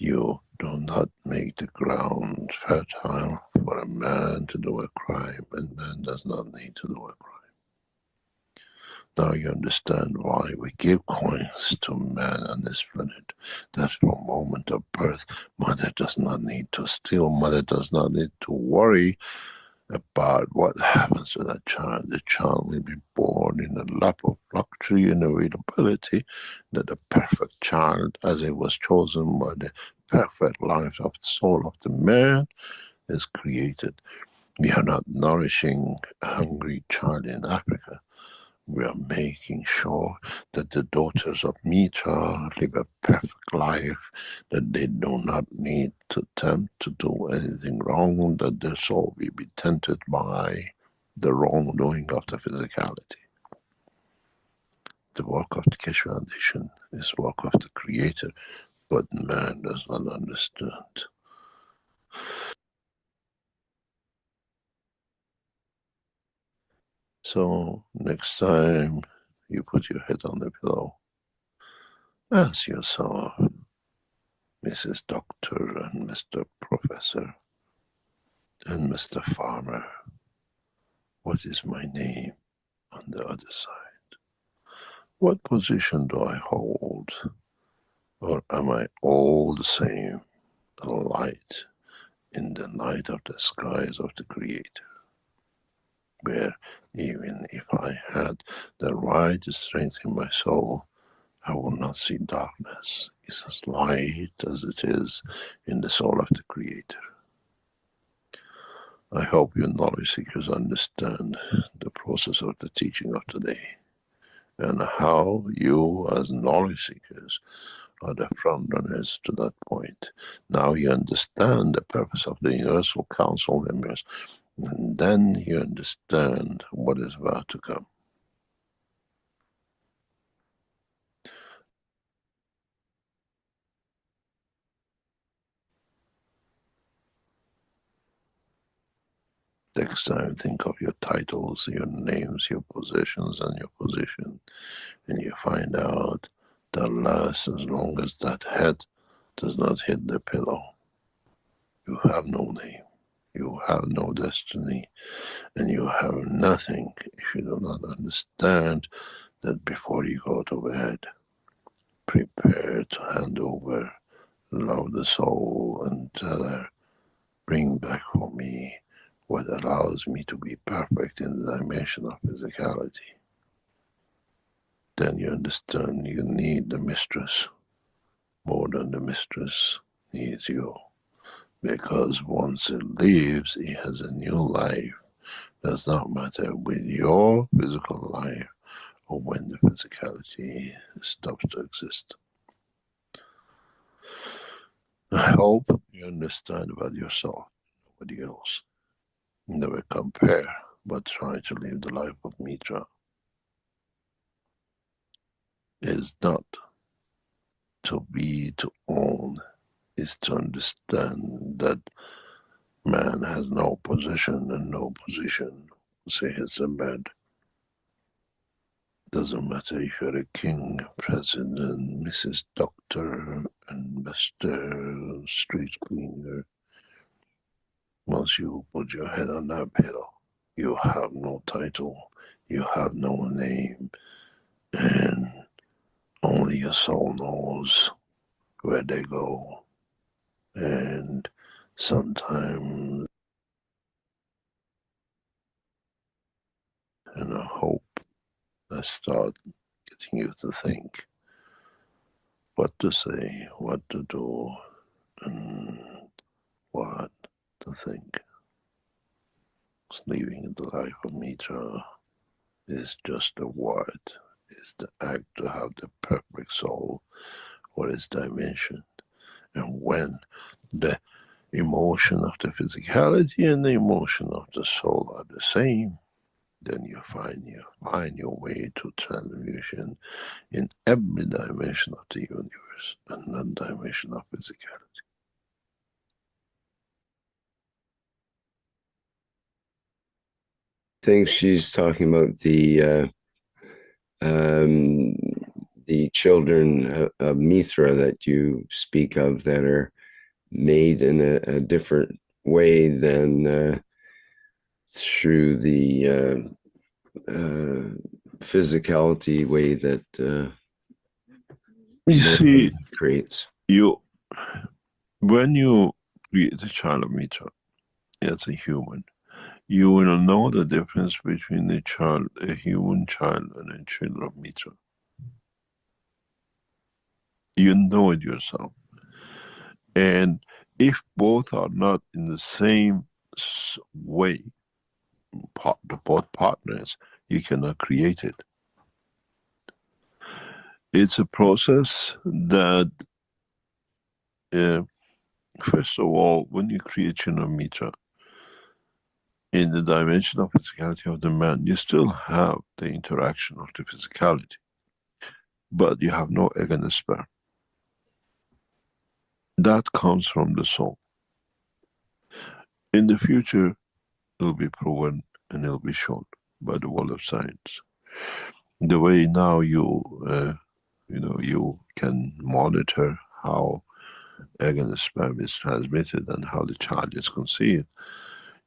You do not make the ground fertile for a man to do a crime, and man does not need to do a crime. Now you understand why we give coins to man on this planet. That from moment of birth, mother does not need to steal, mother does not need to worry about what happens to that child. The child will be born in a lap of luxury and availability, that the perfect child, as it was chosen by the perfect life of the soul of the man, is created. We are not nourishing a hungry child in Africa, We are making sure that the daughters of Mitra live a perfect life, that they do not need to attempt to do anything wrong, that their soul will be tainted by the wrongdoing of the physicality. The work of the Keshe Foundation is work of the Creator, but man does not understand. So next time you put your head on the pillow, ask yourself, Mrs. Doctor and Mr. Professor and Mr. Farmer, what is my name on the other side? What position do I hold? Or am I all the same, a light in the night of the skies of the Creator, where even if I had the right strength in my soul, I will not see darkness. It's as light as it is in the soul of the Creator. I hope you knowledge seekers understand the process of the teaching of today, and how you as knowledge seekers are the front runners to that point. Now you understand the purpose of the Universal Council members, and then you understand what is about to come. Next time, think of your titles, your names, your possessions, and your position, and you find out that lasts as long as that head does not hit the pillow. You have no name, you have no destiny, and you have nothing if you do not understand that before you go to bed, prepare to hand over, love the soul, and tell her, bring back for me what allows me to be perfect in the dimension of physicality. Then you understand you need the mistress more than the mistress needs you. Because once it leaves, it has a new life. Does not matter with your physical life or when the physicality stops to exist. I hope you understand about yourself, nobody else. Never compare, but try to live the life of Mitra. Is not to be, to own, is to understand that man has no possession and no position. Say it's a bed. Doesn't matter if you're a king, president, Mrs. Doctor, and Mr. Street Cleaner. Once you put your head on that pillow, you have no title, you have no name, and only your soul knows where they go. And sometimes, and I hope I start getting you to think what to say, what to do, and what to think. Living the life of Mitra is just a word, is the act to have the perfect soul or its dimension. And when the emotion of the physicality and the emotion of the soul are the same, then you find your way to transmutation in every dimension of the universe, and not dimension of physicality. I think she's talking about the children of Mithra that you speak of that are made in a different way than through the physicality way that you see creates. When you create a child of Mitra as a human, you will know the difference between a human child and a child of Mitra. You know it yourself. And if both are not in the same way, both partners, you cannot create it. It's a process that, first of all, when you create nano-meter, in the dimension of physicality of the man, you still have the interaction of the physicality, but you have no egg and sperm. That comes from the soul. In the future, it will be proven and it will be shown by the world of science. The way now you can monitor how egg and sperm is transmitted and how the child is conceived,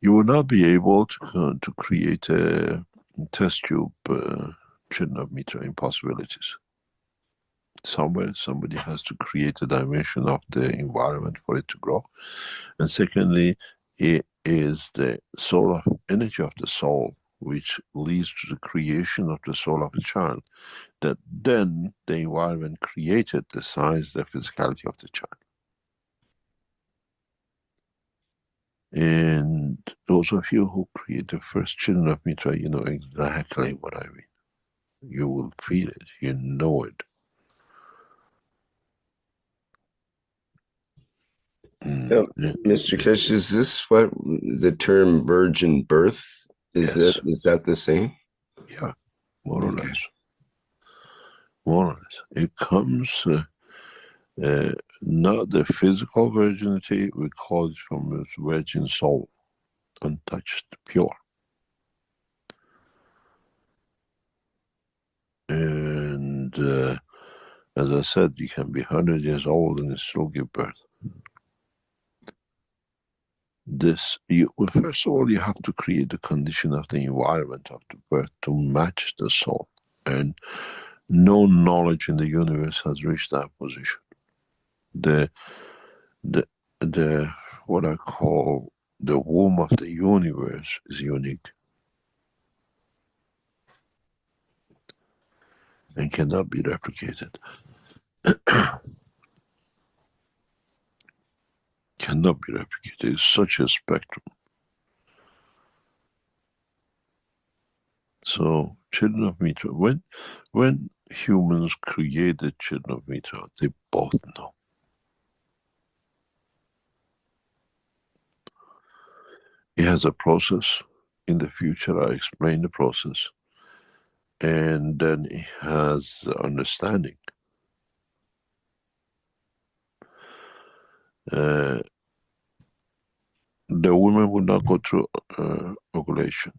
you will not be able to create a test tube nano-meter impossibilities. Somewhere somebody has to create a dimension of the environment for it to grow. And secondly, it is the soul of energy of the soul which leads to the creation of the soul of the child, that then the environment created the size, the physicality of the child. And those of you who create the first children of Mitra, you know exactly what I mean. You will feel it, you know it. So, Mr. Keshe, is this what the term virgin birth, is that the same? Yeah, more or less. More or less. It comes, not the physical virginity, we call it from its virgin soul, untouched, pure. And as I said, you can be 100 years old and still give birth. Well, first of all, you have to create the condition of the environment of the birth to match the soul. And no knowledge in the universe has reached that position. The what I call the womb of the universe is unique and cannot be replicated. Cannot be replicated. It's such a spectrum. So, children of Mitra, when humans created children of Mitra, they both know. It has a process. In the future, I explain the process. And then it has understanding. The woman will not go through ovulation.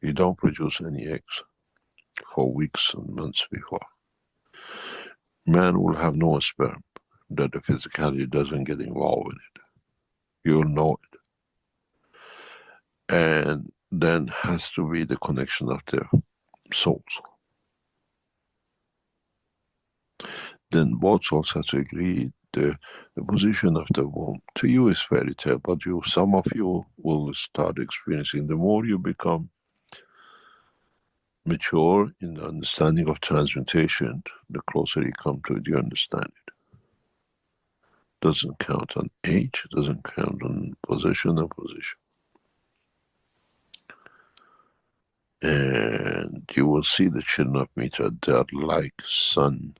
You don't produce any eggs for weeks and months before. Man will have no sperm, that the physicality doesn't get involved in it. You'll know it. And then has to be the connection of their souls. Then both souls have to agree the position of the womb. To you is fairy tale, but some of you will start experiencing. The more you become mature in the understanding of transmutation, the closer you come to it, you understand it. Doesn't count on age, doesn't count on position or position. And you will see the children of Mitra, they are like sun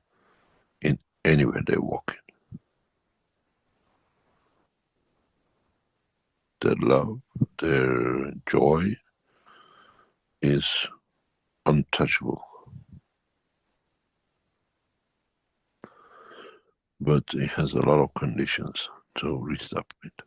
in anywhere they walk in. Their love, their joy is untouchable. But it has a lot of conditions to reach that point.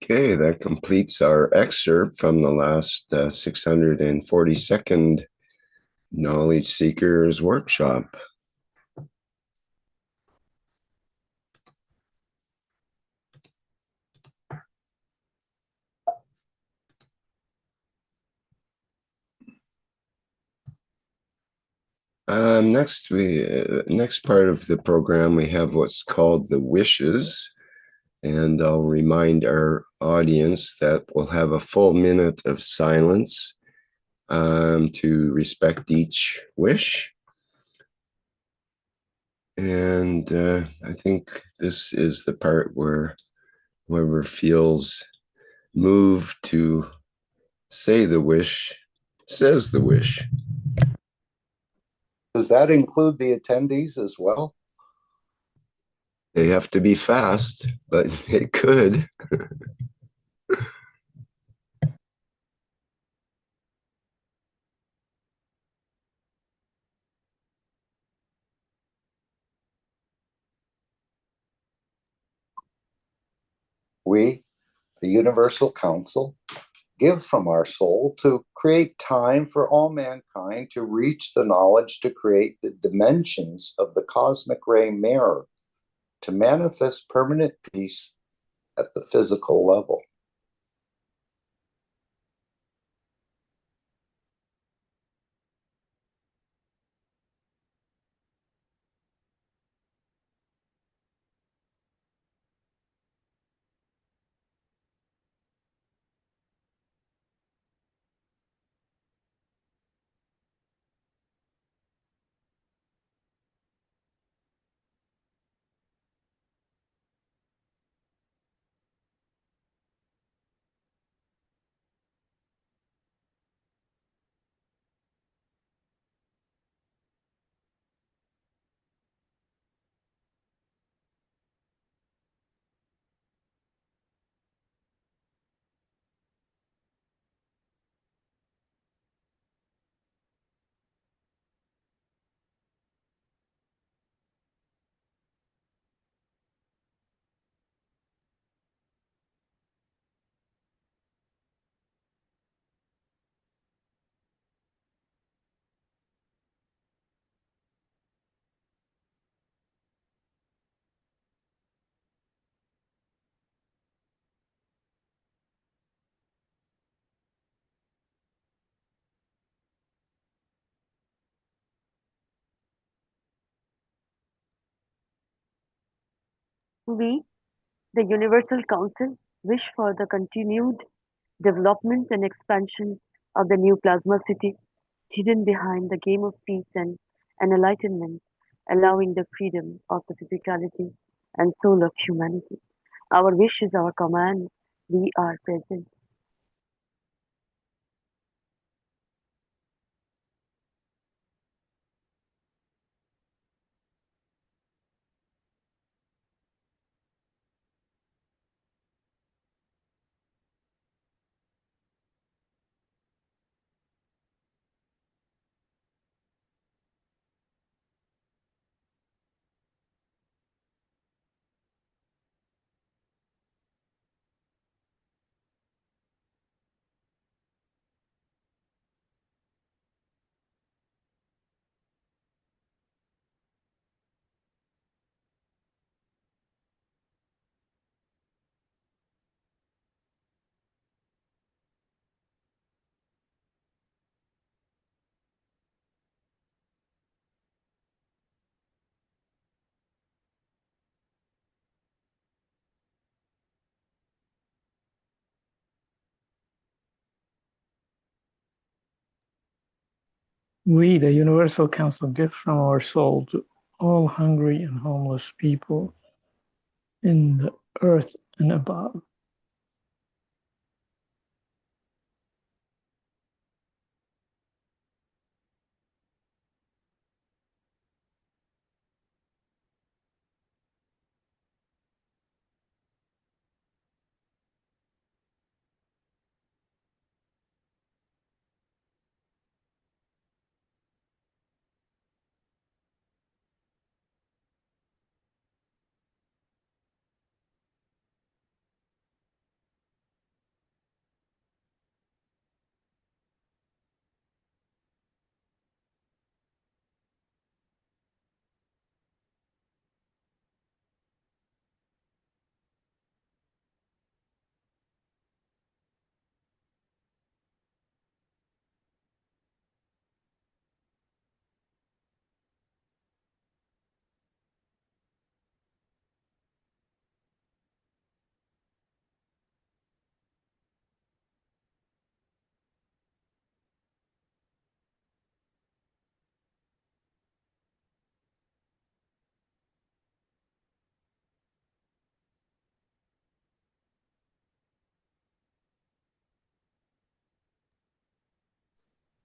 Okay, that completes our excerpt from the last 642nd Knowledge Seekers Workshop. Next part of the program, we have what's called the wishes. And I'll remind our audience that we'll have a full minute of silence to respect each wish. And I think this is the part where whoever feels moved to say the wish says the wish. Does that include the attendees as well? They have to be fast, but it could. We, the Universal Council, give from our soul to create time for all mankind to reach the knowledge to create the dimensions of the cosmic ray mirror, to manifest permanent peace at the physical level. We, the Universal Council, wish for the continued development and expansion of the new plasma city, hidden behind the game of peace and enlightenment, allowing the freedom of the physicality and soul of humanity. Our wish is our command. We are present. We, the Universal Council, give from our soul to all hungry and homeless people in the earth and above.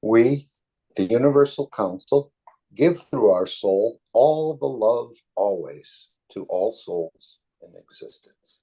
We, the Universal Council, give through our soul all the love always to all souls in existence.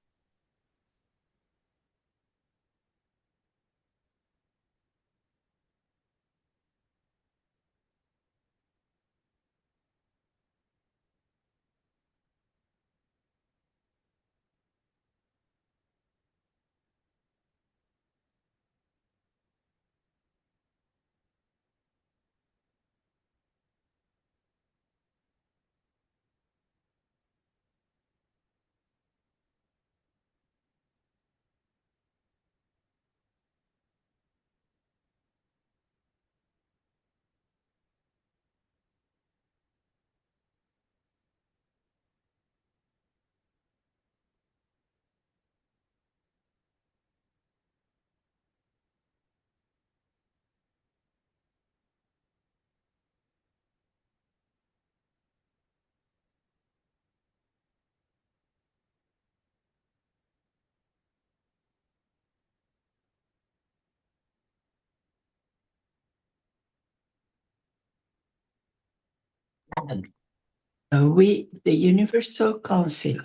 We, the Universal Council,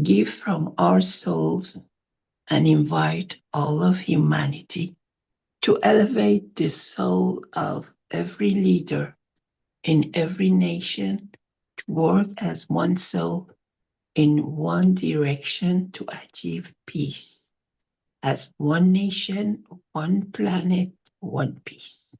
give from our souls and invite all of humanity to elevate the soul of every leader in every nation to work as one soul in one direction to achieve peace. As one nation, one planet, one peace.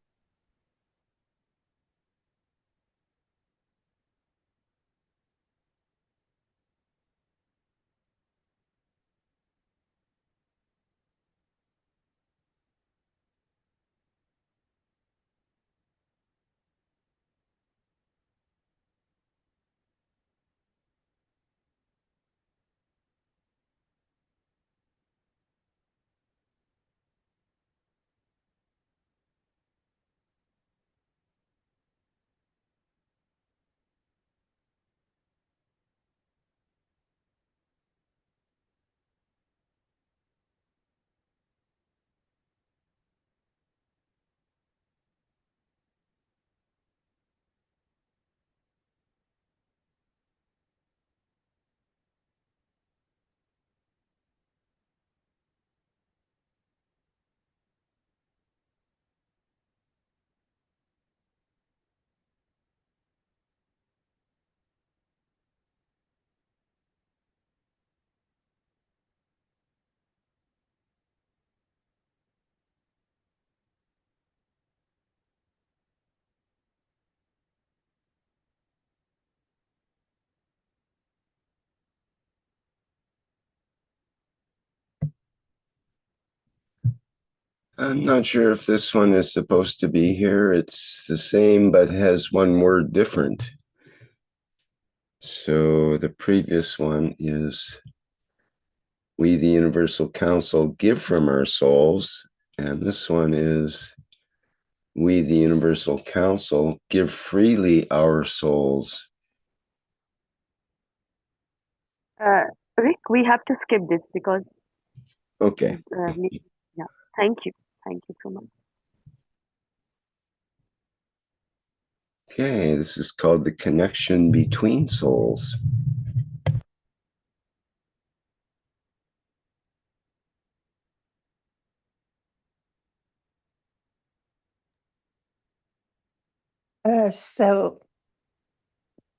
I'm not sure if this one is supposed to be here. It's the same, but has one word different. So the previous one is, we, the Universal Council, give from our souls. And this one is, we, the Universal Council, give freely our souls. Rick, we have to skip this because Okay. yeah. Thank you. Thank you so much. Okay, this is called the connection between souls. So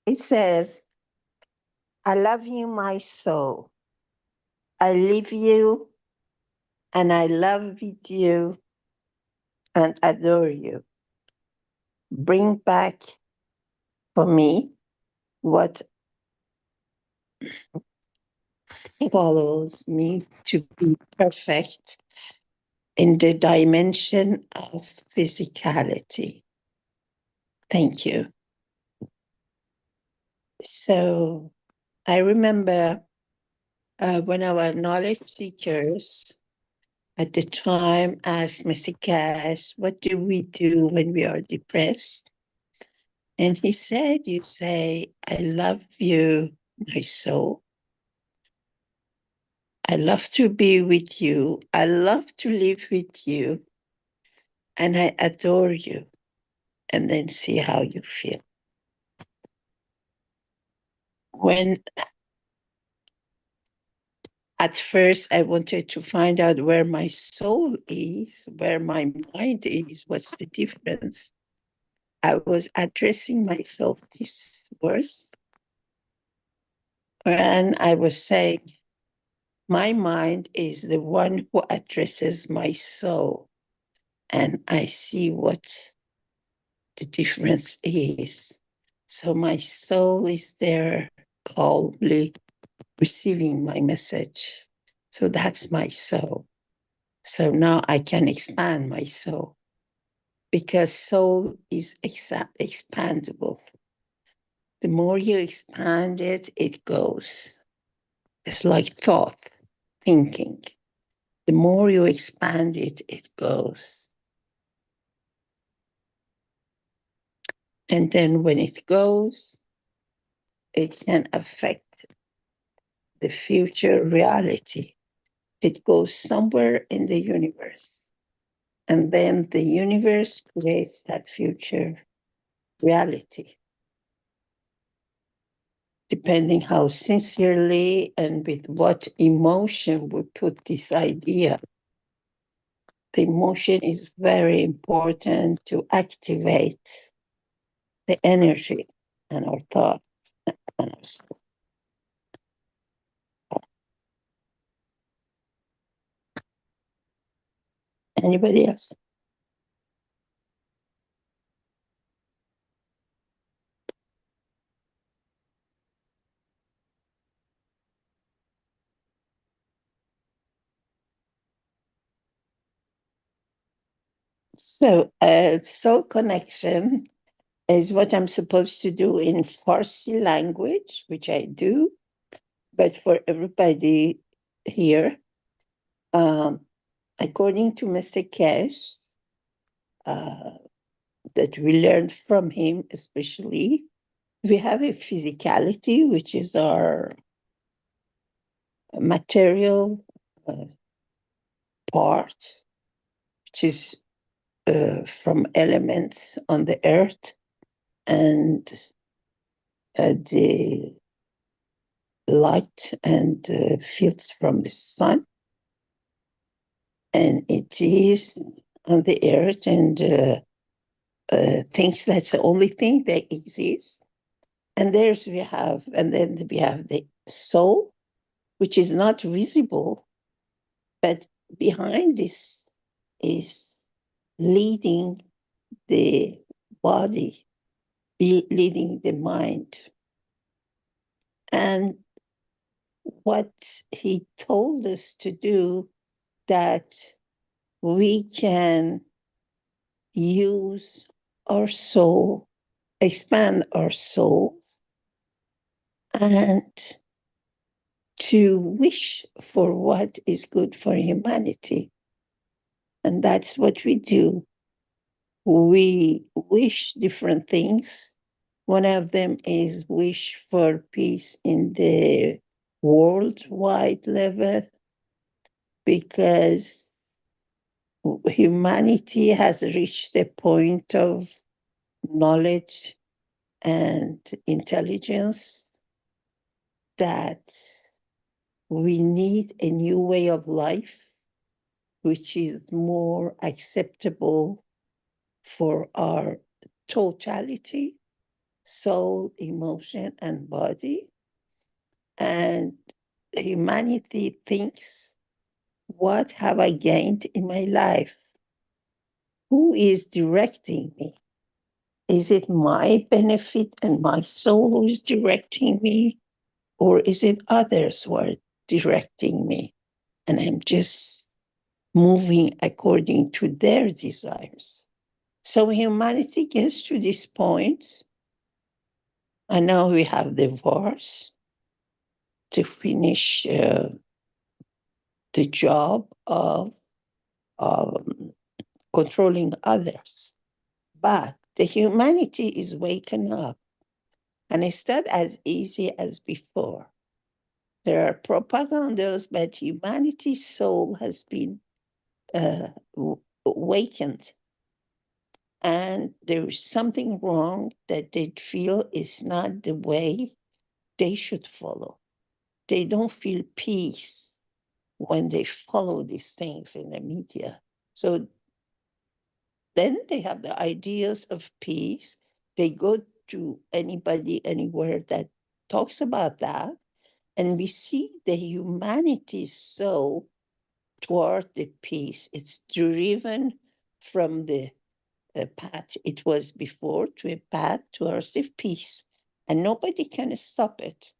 it says, I love you, my soul. I live you and I love with you and adore you. Bring back for me what follows me to be perfect in the dimension of physicality. Thank you. So I remember when our knowledge seekers at the time asked Mr. Cash, what do we do when we are depressed? And he said, you say, I love you, my soul. I love to be with you. I love to live with you. and I adore you, and then see how you feel. When at first I wanted to find out where my soul is, where my mind is, what's the difference, I was addressing myself these words, and I was saying, my mind is the one who addresses my soul, and I see what the difference is. So my soul is there calmly receiving my message. So that's my soul. So now I can expand my soul, because soul is expandable. The more you expand it, it goes. It's like thought, thinking. The more you expand it, it goes. And then when it goes, it can affect the future reality. It goes somewhere in the universe. And then the universe creates that future reality, depending how sincerely and with what emotion we put this idea. The emotion is very important to activate the energy and our thoughts and our soul. Anybody else? So, soul connection is what I'm supposed to do in Farsi language, which I do. But for everybody here, according to Mr. Keshe, that we learned from him, especially, we have a physicality, which is our material part, which is from elements on the earth, and the light and fields from the sun. And it is on the earth and thinks that's the only thing that exists. And then we have the soul, which is not visible, but behind this is leading the body, leading the mind. And what he told us to do, that we can use our soul, expand our souls, and to wish for what is good for humanity. And that's what we do. We wish different things. One of them is wish for peace in the worldwide level, because humanity has reached a point of knowledge and intelligence that we need a new way of life, which is more acceptable for our totality, soul, emotion, and body. And humanity thinks, what have I gained in my life? Who is directing me? Is it my benefit and my soul who is directing me? Or is it others who are directing me? And I'm just moving according to their desires. So humanity gets to this point, and now we have the wars to finish the job of controlling others. But the humanity is waking up, and it's not as easy as before. There are propagandas, but humanity's soul has been awakened, and there is something wrong that they feel is not the way they should follow. They don't feel peace when they follow these things in the media. So then they have the ideas of peace. They go to anybody, anywhere that talks about that. And we see the humanity's soul toward the peace. It's driven from the path it was before to a path towards the peace. And nobody can stop it.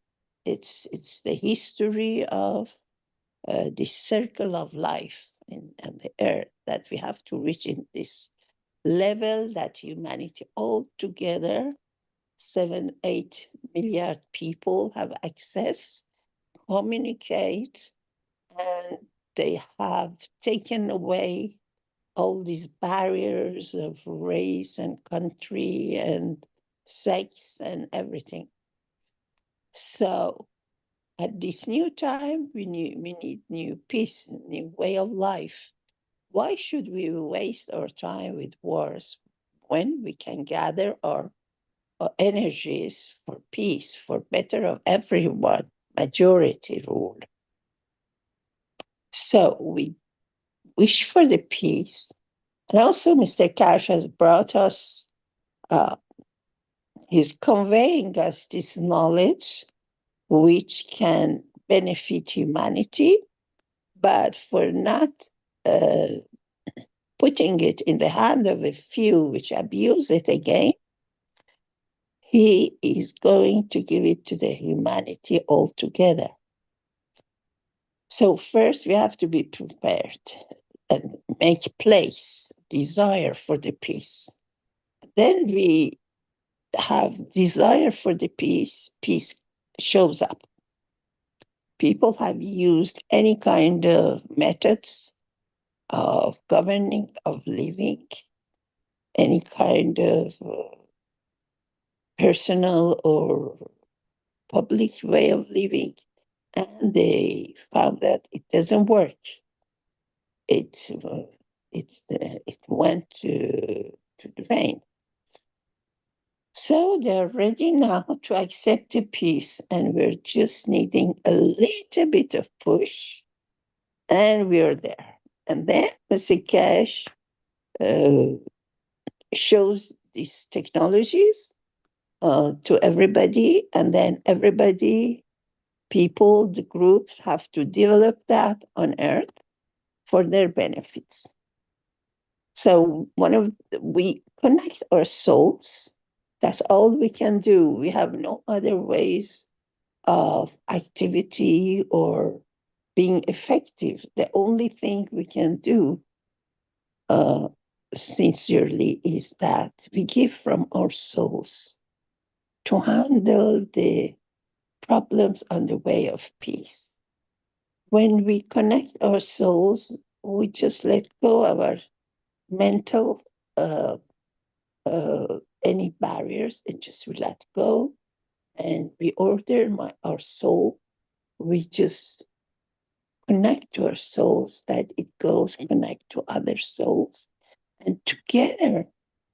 It's the history of this circle of life and the earth that we have to reach in this level that humanity all together, 7-8 milliard people have access, communicate, and they have taken away all these barriers of race and country and sex and everything. So at this new time, we need new peace, new way of life. Why should we waste our time with wars when we can gather our energies for peace, for better of everyone, majority rule? So we wish for the peace. And also, Mr. Cash has brought us, he's conveying us this knowledge which can benefit humanity, but for not putting it in the hand of a few which abuse it again, he is going to give it to the humanity altogether. So first we have to be prepared and make place, desire for the peace. Then we have desire for the peace, peace shows up. People have used any kind of methods of governing, of living, any kind of personal or public way of living, and they found that it doesn't work. It went to drain. So they're ready now to accept the peace, and we're just needing a little bit of push, and we're there. And then Mr. Cash shows these technologies to everybody, and then everybody, people, the groups have to develop that on Earth for their benefits. So we connect our souls. That's all we can do. We have no other ways of activity or being effective. The only thing we can do sincerely is that we give from our souls to handle the problems on the way of peace. When we connect our souls, we just let go of our mental any barriers, and just we let go, and we order our soul. We just connect to our souls that it goes connect to other souls, and together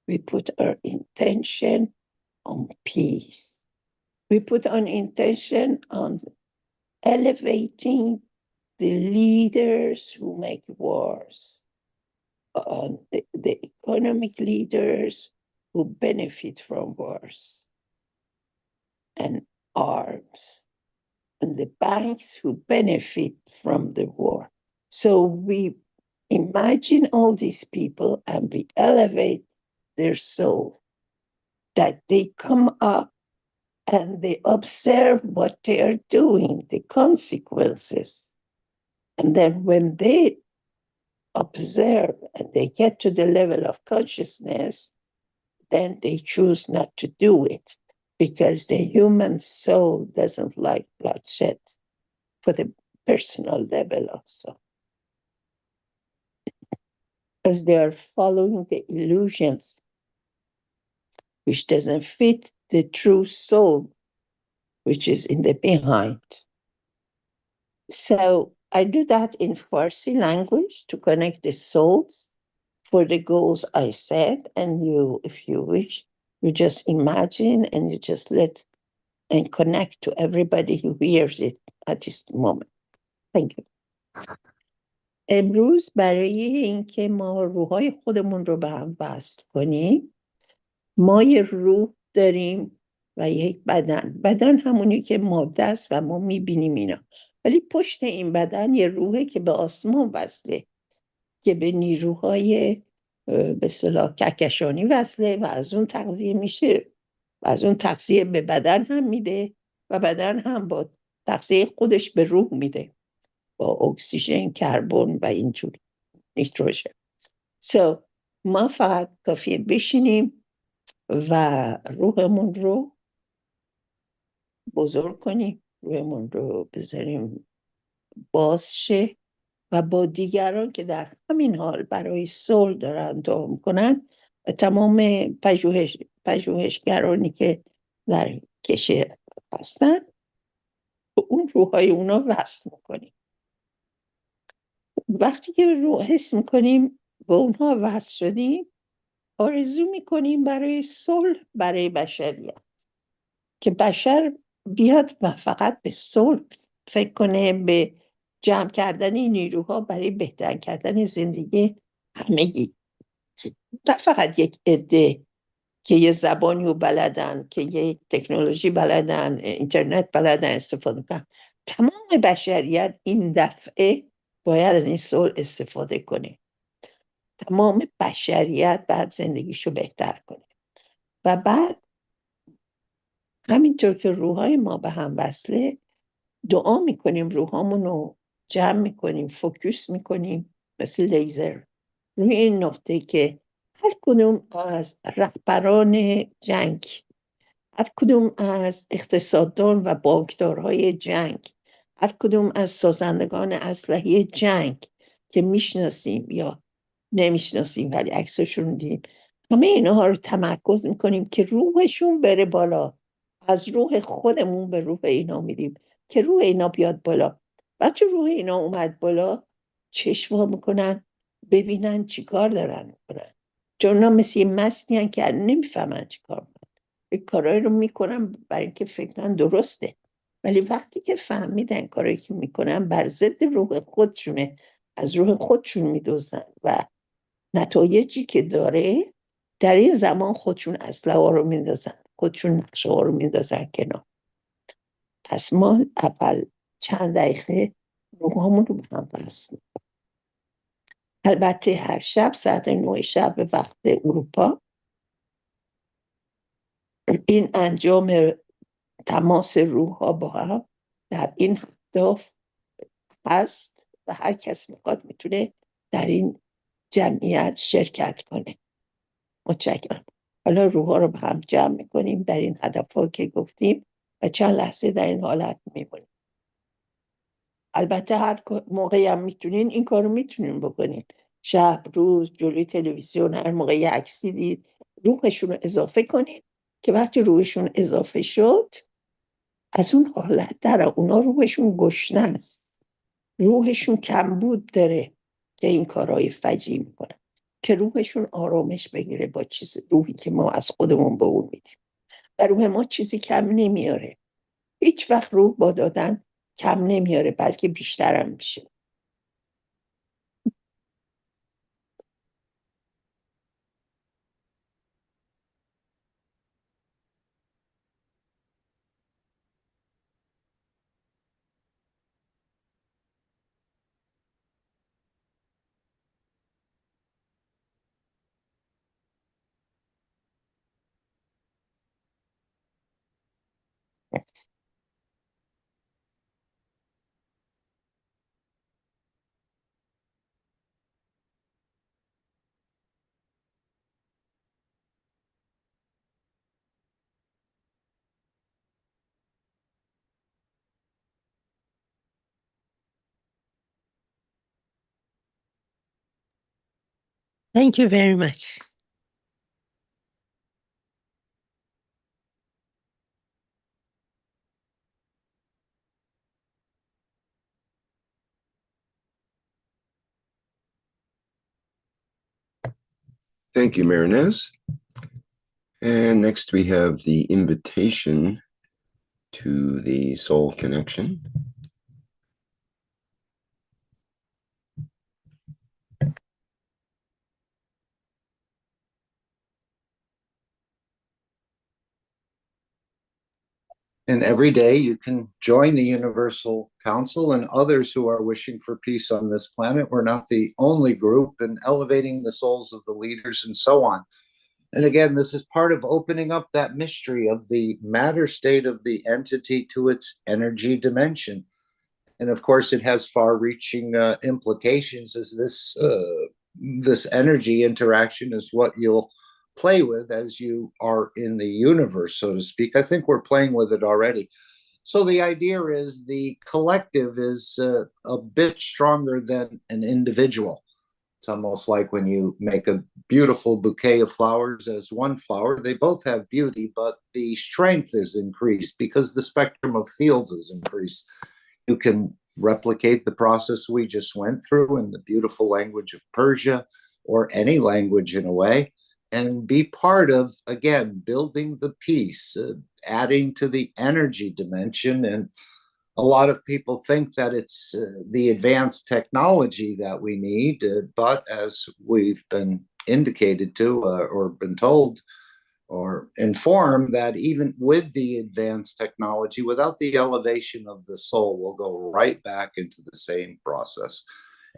we put our intention on peace. We put an intention on elevating the leaders who make wars, on the economic leaders who benefit from wars and arms, and the banks who benefit from the war. So we imagine all these people and we elevate their soul, that they come up and they observe what they are doing, the consequences. And then when they observe and they get to the level of consciousness, then they choose not to do it, because the human soul doesn't like bloodshed, for the personal level also. Because they are following the illusions, which doesn't fit the true soul, which is in the behind. So I do that in Farsi language to connect the souls for the goals I set. And you, if you wish, you just imagine and you just let and connect to everybody who hears it at this moment. Thank you. امروز برای اینکه ما روحای خودمون رو به هم وصل کنیم، ما یه روح داریم و یک بدن همونی که ماده است و ما میبینیم اینا، ولی پشت این بدن یه روحه که به آسمان وصله، که به نیروهای به اصطلاح کهکشانی وصله و از اون تغذیه میشه و از اون تغذیه به بدن هم میده و بدن هم با تغذیه خودش به روح میده با اکسیژن، کربن و اینجور نیتروژن. ما فقط کافیه بشینیم و روحمون رو بزرگ کنیم، روحمون رو بذاریم باز شه و با دیگران که در همین حال برای صلح دارن دعا میکنن و تمام پژوهشگرانی که در کشه هستن به اون روحای اونا وصل میکنیم. وقتی که روح حس میکنیم به اونها وصل شدیم، آرزو میکنیم برای صلح برای بشریت، که بشر بیاد و فقط به صلح فکر کنه، به جمع کردن این نیروها برای بهتر کردن زندگی همگی، نه فقط یک عده که یه زبانی رو بلدن، که یک تکنولوژی بلدن، اینترنت بلدن استفاده کنن. تمام بشریت این دفعه باید از این صلح استفاده کنه. تمام بشریت بعد زندگیشو بهتر کنه و بعد همینطور که روحای ما به هم وصله، دعا میکنیم، روحامون رو جمع میکنیم، فوکوس میکنیم مثل لیزر روی این نقطه که هر کدوم از رهبران جنگ، هر کدوم از اقتصاددان و بانکدارهای جنگ، هر کدوم از سازندگان اسلحه جنگ که میشناسیم یا نمیشناسیم ولی عکسشون دیدیم، همه اینها رو تمرکز میکنیم که روحشون بره بالا. از روح خودمون به روح اینا میدیم که روح اینا بیاد بالا. وقتی روح اینا اومد بالا، چشم میکنن ببینن چی کار دارن میکنن، چون اونا مثل یه مستی هن که نمیفهمن چی کار میکنن، یک کارایی رو میکنن برای اینکه فکر کنن درسته، ولی وقتی که فهمیدن کارایی که میکنن بر ضد روح خودشونه، از روح خودشون میدوزن و نتایجی که داره، در این زمان خودشون اسلحه ها رو میندازن، خودشون نقشه ها رو میندازن کنار. پس ما اول چند دقیقه روحامون رو به هم وصل. البته هر شب ساعت 9 شب به وقت اروپا این انجام تماس روح ها با هم در این هدف هست و هر کس میخواد میتونه در این جمعیت شرکت کنه. متشکرم. حالا روح ها رو به هم جمع میکنیم در این هدف ها که گفتیم و چند لحظه در این حالت میمونیم. البته هر موقعی هم میتونین این کار رو میتونین بکنین، شب، روز، جلوی تلویزیون، هر موقع یه عکسی دید روحشون رو اضافه کنین که وقتی روحشون اضافه شد از اون حالت در اونا روحشون گشنه است، روحشون کمبود داره که این کارهای فجیع میکنن، که روحشون آرامش بگیره با روحی که ما از خودمون به اون میدیم و روح ما چیزی کم نمیاره. هیچ وقت روح با دادن کم نمیاره بلکه بیشتر هم میشه. Thank you very much. Thank you, Marinez. And next we have the invitation to the soul connection. And every day you can join the Universal Council and others who are wishing for peace on this planet. We're not the only group in elevating the souls of the leaders and so on. And again, this is part of opening up that mystery of the matter state of the entity to its energy dimension. And of course, it has far-reaching implications, as this energy interaction is what you'll play with as you are in the universe, so to speak. I think we're playing with it already. So the idea is the collective is a bit stronger than an individual. It's almost like when you make a beautiful bouquet of flowers as one flower, they both have beauty, but the strength is increased because the spectrum of fields is increased. You can replicate the process we just went through in the beautiful language of Persia or any language in a way, and be part of, again, building the peace, adding to the energy dimension. And a lot of people think that it's the advanced technology that we need, but as we've been indicated to or been told or informed, that even with the advanced technology, without the elevation of the soul, we'll go right back into the same process.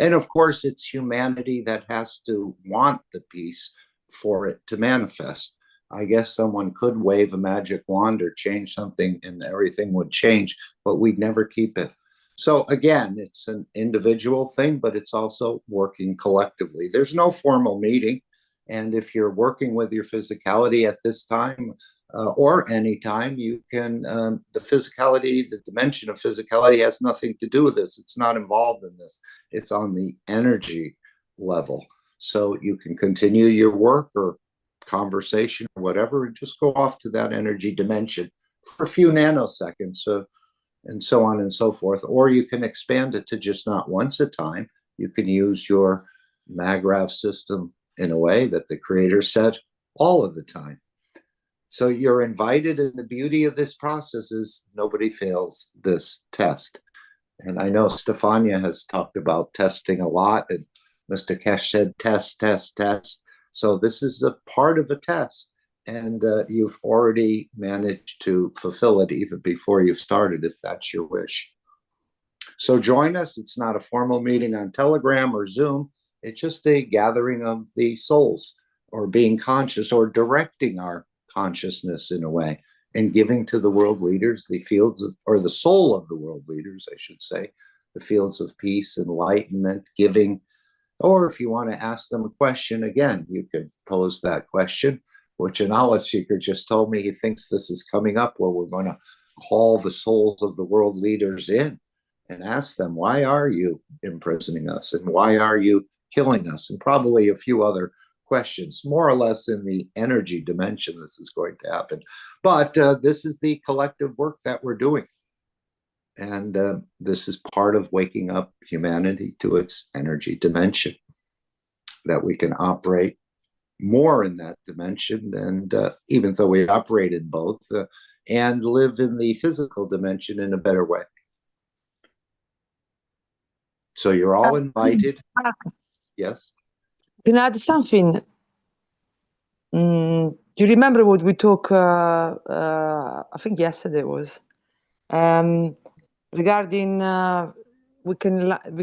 And of course, it's humanity that has to want the peace for it to manifest. I guess someone could wave a magic wand or change something and everything would change, but we'd never keep it. So again, it's an individual thing, but it's also working collectively. There's no formal meeting. And if you're working with your physicality at this time or any time, you can, the physicality, the dimension of physicality has nothing to do with this. It's not involved in this. It's on the energy level. So you can continue your work or conversation or whatever and just go off to that energy dimension for a few nanoseconds and so on and so forth. Or you can expand it to just not once a time. You can use your MAGRAPH system in a way that the creator said all of the time. So you're invited, and the beauty of this process is nobody fails this test. And I know Stefania has talked about testing a lot, and Mr. Keshe said test, test, test. So this is a part of a test, and you've already managed to fulfill it even before you've started, if that's your wish. So join us. It's not a formal meeting on Telegram or Zoom. It's just a gathering of the souls, or being conscious, or directing our consciousness in a way, and giving to the world leaders the fields of, or the soul of the world leaders, I should say, the fields of peace, enlightenment, giving. Or if you want to ask them a question, again, you could pose that question, which a knowledge seeker just told me he thinks this is coming up, where we're going to call the souls of the world leaders in and ask them, why are you imprisoning us? And why are you killing us? And probably a few other questions, more or less in the energy dimension this is going to happen. But this is the collective work that we're doing. And this is part of waking up humanity to its energy dimension, that we can operate more in that dimension. And even though we operate in both, and live in the physical dimension in a better way. So you're all invited. Yes? Can I add something? Do you remember what we talked, I think yesterday was, regarding we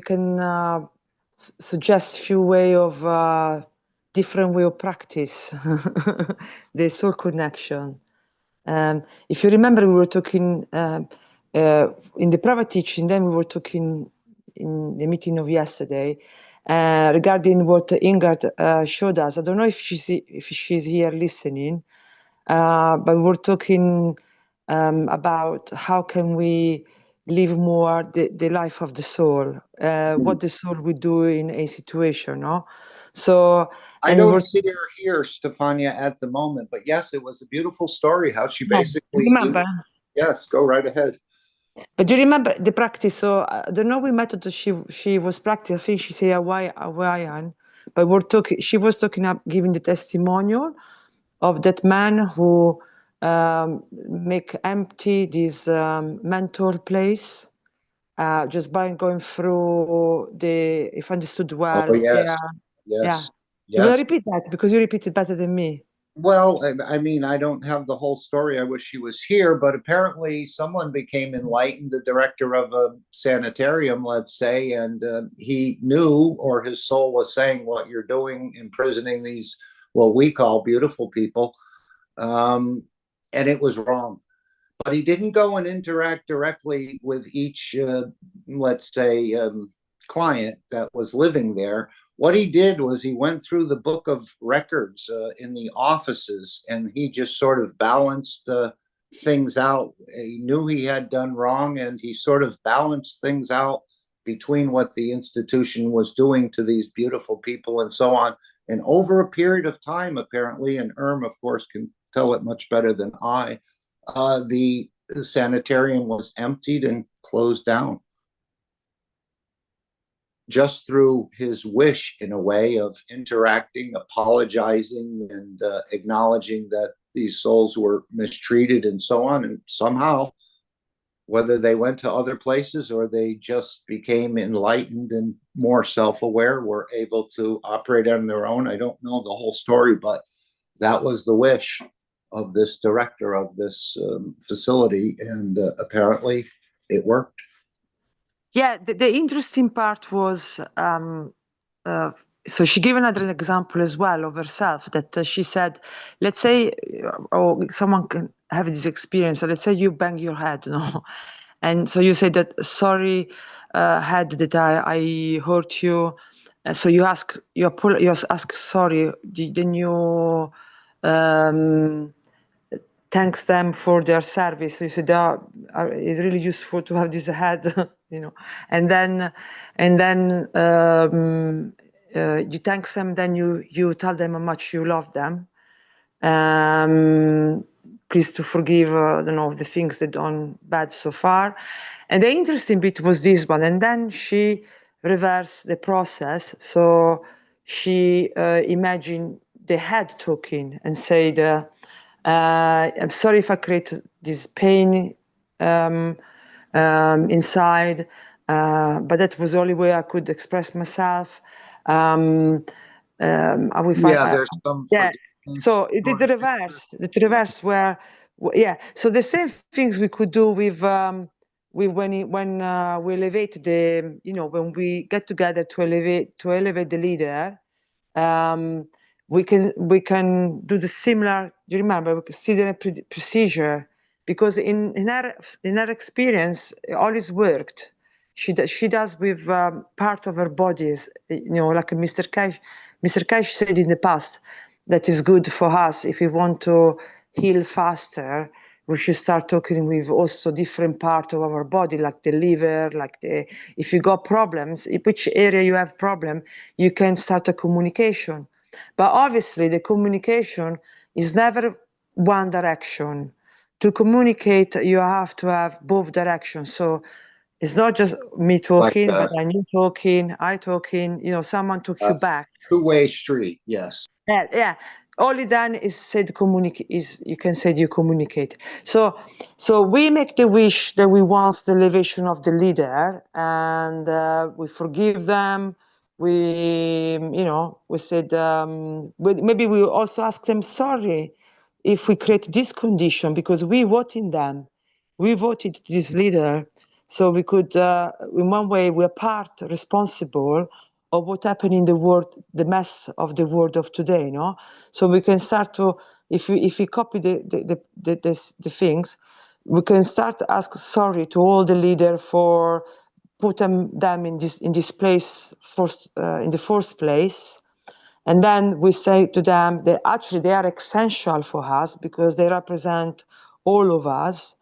can suggest few way of different way of practice the soul connection. If you remember, we were talking in the private teaching, then we were talking in the meeting of yesterday regarding what Ingrid showed us. I don't know if she's here listening, but we were talking about how can we live more the life of the soul, what the soul would do in a situation, no? So I don't see her here, Stefania, at the moment, but yes, it was a beautiful story how she basically yes, go right ahead. But do you remember the practice? So I don't know what method she was practicing. I think she said Hawaiian, but she was talking up, giving the testimonial of that man who make empty this mental place just by going through the, if I understood well. Oh, yes. Yeah. Yes. You want Yes. to repeat that because you repeat it better than me. Well, I mean, I don't have the whole story. I wish he was here, but apparently someone became enlightened, the director of a sanitarium, let's say, and he knew, or his soul was saying, what you're doing, imprisoning these, what we call beautiful people, and it was wrong. But he didn't go and interact directly with each, let's say, client that was living there. What he did was he went through the book of records in the offices, and he just sort of balanced things out. He knew he had done wrong, and he sort of balanced things out between what the institution was doing to these beautiful people and so on. And over a period of time, apparently, and of course, can tell it much better than I, the sanitarium was emptied and closed down, just through his wish, in a way, of interacting, apologizing, and acknowledging that these souls were mistreated and so on. And somehow, whether they went to other places or they just became enlightened and more self-aware, were able to operate on their own. I don't know the whole story, but that was the wish of this director of this facility, and apparently it worked. Yeah, the interesting part was, so she gave another example as well of herself, that she said, let's say, or someone can have this experience, so let's say you bang your head, no? And so you say that, sorry, head, that I hurt you. And so you ask sorry, then you thanks them for their service. So you said, it's really useful to have this head, you know, and then you thank them, then you tell them how much you love them. Please to forgive, the things that done bad so far. And the interesting bit was this one, and then she reversed the process. So she imagined the head talking and said, I'm sorry if I create this pain inside, but that was the only way I could express myself. I will find, There's some yeah. So it did the reverse where, yeah. So the same things we could do with when we elevate the, when we get together to elevate the leader. We can do the similar. You remember, we consider a procedure, because in her experience, it always worked. She does with part of her bodies, like Mr. Keshe said in the past, that is good for us if we want to heal faster. We should start talking with also different part of our body, like the liver, if you got problems, in which area you have problem, you can start a communication. But obviously the communication is never one direction. To communicate, you have to have both directions. So it's not just me talking, but then you talking, I talking, someone took you back. Two-way street, yes. Yeah. Only then is said you can say you communicate. So we make the wish that we want the elevation of the leader, and we forgive them. We said, maybe we also ask them sorry if we create this condition, because we voted them. We voted this leader, so we could, in one way, we're part responsible of what happened in the world, the mess of the world of today, no? So we can start to, if we copy the things, we can start to ask sorry to all the leader for putting them in this place first, in the first place. And then we say to them that actually they are essential for us because they represent all of us.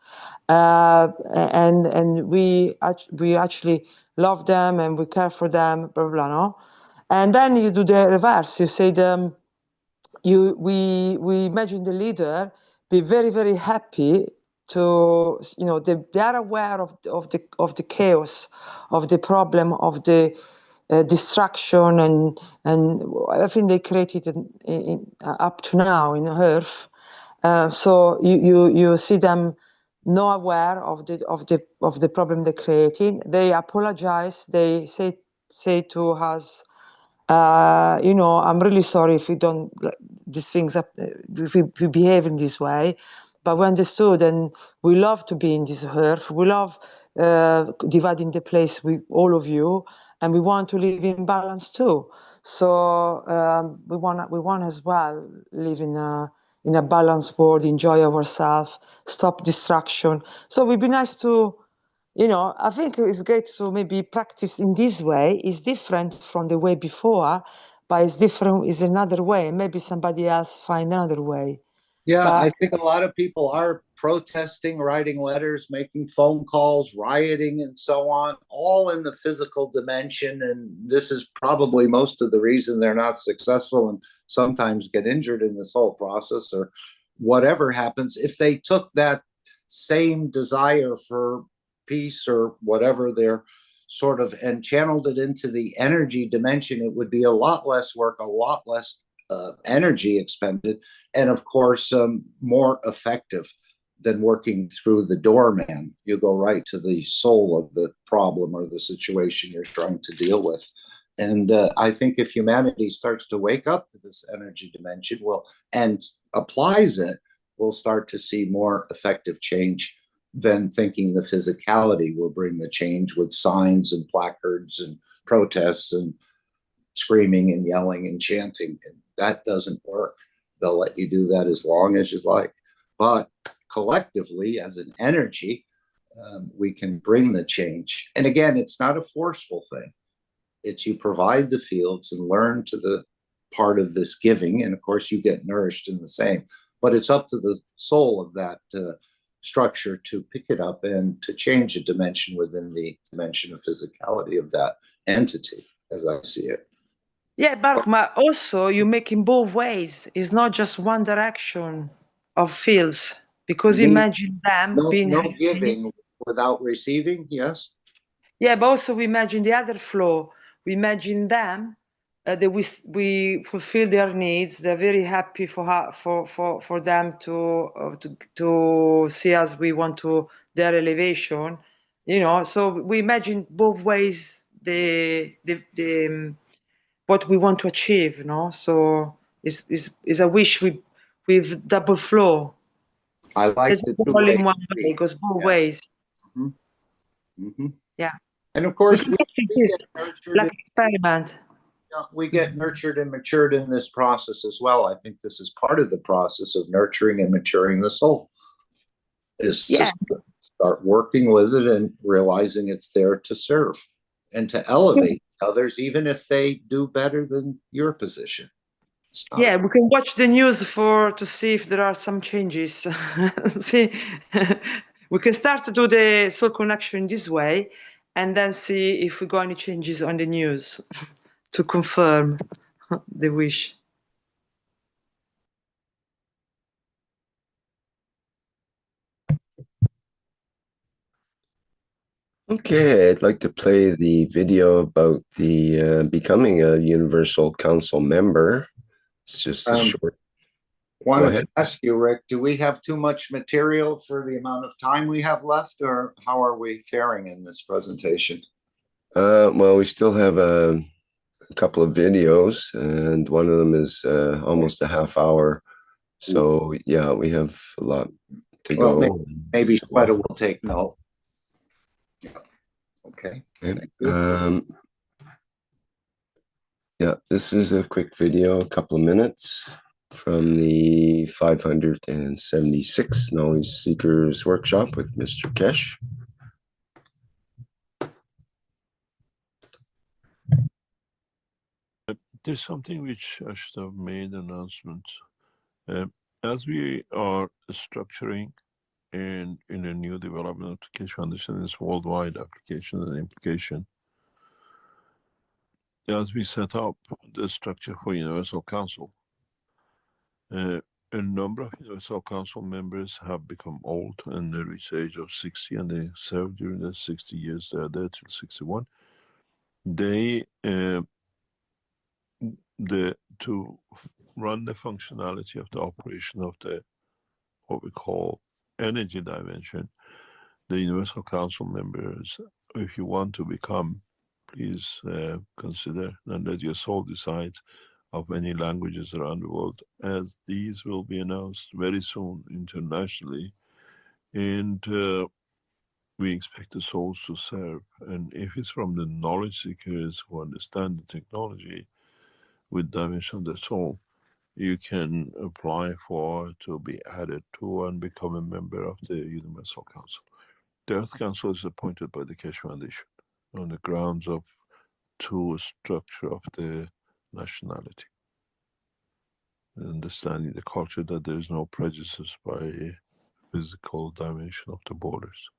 And we actually love them and we care for them, blah, blah, no? And then you do the reverse. You say we imagine the leader be very, very happy to, they are aware of the chaos, of the problem, of the distraction and I think they created up to now in Earth. So you see them not aware of the problem they created. They apologize. They say to us, you know, I'm really sorry if we don't these things up, if we behave in this way, but we understood and we love to be in this Earth. We love dividing the place with all of you, and we want to live in balance too. So we want as well live in a balanced world, enjoy ourselves, stop distraction. So it would be nice to, you know, I think it's great to maybe practice in this way. It's different from the way before, but it's different, is another way. Maybe somebody else find another way. Yeah, But I think a lot of people are protesting, writing letters, making phone calls, rioting, and so on, all in the physical dimension. And this is probably most of the reason they're not successful and sometimes get injured in this whole process or whatever happens. If they took that same desire for peace or whatever they're sort of and channeled it into the energy dimension, it would be a lot less work, a lot less energy expended, and of course more effective than working through the doorman. You go right to the soul of the problem or the situation you're trying to deal with. And I think if humanity starts to wake up to this energy dimension, and applies it, we'll start to see more effective change than thinking the physicality will bring the change with signs and placards and protests and screaming and yelling and chanting. And that doesn't work. They'll let you do that as long as you like. But collectively, as an energy, we can bring the change. And again, it's not a forceful thing. It's you provide the fields and learn to the part of this giving. And of course, you get nourished in the same. But it's up to the soul of that structure to pick it up and to change a dimension within the dimension of physicality of that entity, as I see it. yeah, but also you make in both ways. It's not just one direction of fields, because imagine them being no happy. giving without receiving. Yes. Yeah, but also we imagine the other flow. We imagine them that we fulfill their needs. They're very happy for them to see us. We want to their elevation, you know. So we imagine both ways the what we want to achieve, you know. So is a wish with double flow. I like It's the not all two-way in one way. street. It goes both Yes. ways. Mm-hmm. Yeah. And of We course, can we practice get this nurtured. like experiment. We get nurtured and matured in this process as well. I think this is part of the process of nurturing and maturing the soul. Is to start working with it and realizing it's there to serve and to elevate others, even if they do better than your position. Yeah, we can watch the news to see if there are some changes. See, we can start to do the soul connection this way, and then see if we got any changes on the news to confirm the wish. Okay, I'd like to play the video about the becoming a Universal Council member. It's just a short. Wanted to ask you, Rick, do we have too much material for the amount of time we have left, or how are we faring in this presentation? Well, we still have a couple of videos, and one of them is almost a half hour. So yeah, we have a lot to go. Maybe Shweta will take note. Yeah. Okay. Thank you. Yeah, this is a quick video, a couple of minutes from the 576 Knowledge Seekers Workshop with Mr. Keshe. There's something which I should have made an announcement. As we are structuring in a new development of Keshe Foundation, is worldwide application and implication. As we set up the structure for Universal Council, a number of Universal Council members have become old and they reach the age of 60, and they serve during the 60 years. They are there till 61. They to run the functionality of the operation of the what we call energy dimension, the Universal Council members, if you want to become, please consider and let your soul decide of any languages around the world, as these will be announced very soon internationally. And we expect the souls to serve. And if it's from the knowledge seekers who understand the technology with dimension of the soul, you can apply for to be added to and become a member of the Universal Council. The Earth Council is appointed by the Keshe Foundation on the grounds of true structure of the nationality, understanding the culture that there is no prejudice by physical dimension of the borders.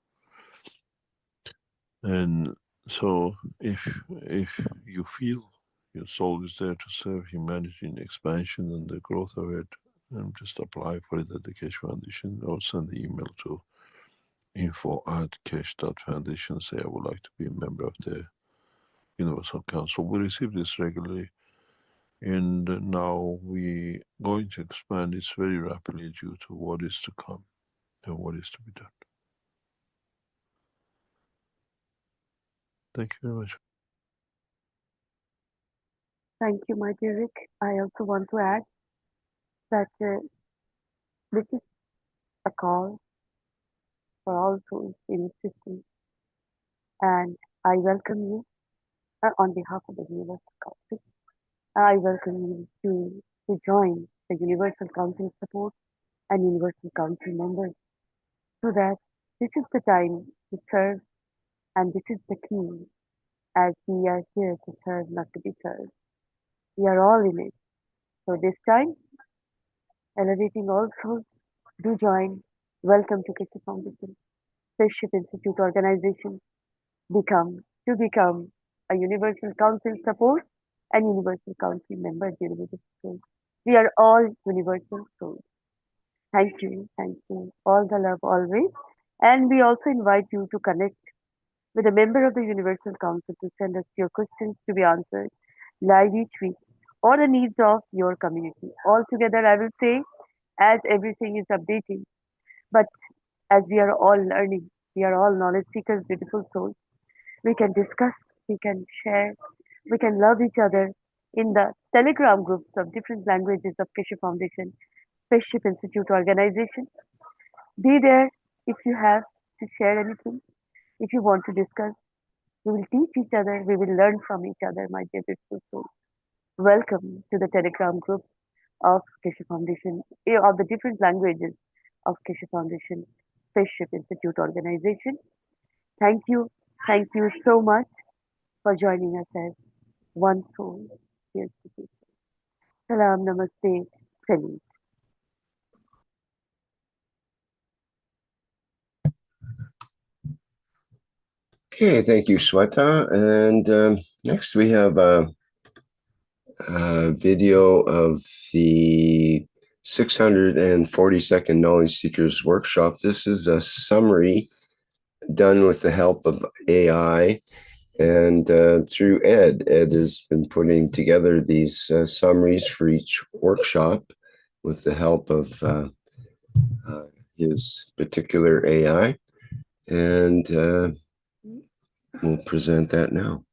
And so if you feel your soul is there to serve humanity in expansion and the growth of it, just apply for it at the Keshe Foundation or send the email to info@keshe.foundation, say I would like to be a member of the Universal Council. We receive this regularly, and now we're going to expand this very rapidly due to what is to come and what is to be done. Thank you very much. Thank you, my dear Rick. I also want to add that this is a call for all souls in existence, and I welcome you on behalf of the Universal Council. I welcome you to join the Universal Council support and Universal Council members, so that this is the time to serve, and this is the key, as we are here to serve, not to be served. We are all in it. So this time, elevating all souls, do join. Welcome to Keshe Foundation, Spaceship Institute organization. To become a Universal Council support and Universal Council member at Universal Souls. We are all Universal Souls. Thank you. All the love always. And we also invite you to connect with a member of the Universal Council to send us your questions to be answered live each week or the needs of your community. Altogether, I will say, as everything is updating, but as we are all learning, we are all knowledge seekers, beautiful souls. We can discuss, we can share, we can love each other in the Telegram groups of different languages of Keshe Foundation, Spaceship Institute organization. Be there if you have to share anything, if you want to discuss. We will teach each other, we will learn from each other, my dear beautiful souls. Welcome to the Telegram group of Keshe Foundation, of the different languages of Keshe Foundation, Spaceship Institute organization. Thank you so much for joining us as one soul. Here's to you. Salam, namaste, salut. Okay, thank you, Sweta. And next we have a video of the 642nd Knowledge Seekers Workshop. This is a summary done with the help of AI and through Ed. Ed has been putting together these summaries for each workshop with the help of his particular AI. And we'll present that now.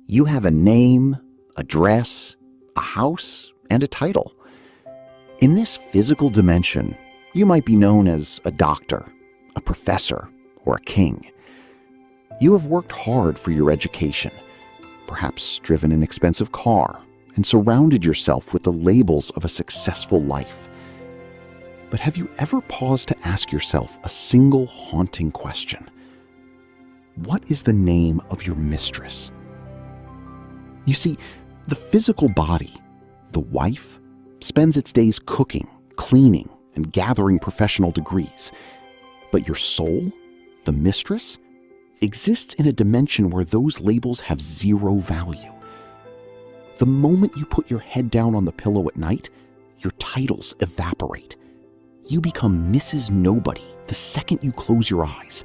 You have a name, address, a house, and a title. In this physical dimension, you might be known as a doctor, a professor, or a king. You have worked hard for your education, perhaps driven an expensive car, and surrounded yourself with the labels of a successful life. But have you ever paused to ask yourself a single haunting question? What is the name of your mistress? You see, the physical body, the wife, spends its days cooking, cleaning, and gathering professional degrees. But your soul, the mistress, exists in a dimension where those labels have zero value. The moment you put your head down on the pillow at night, your titles evaporate. You become Mrs. Nobody the second you close your eyes.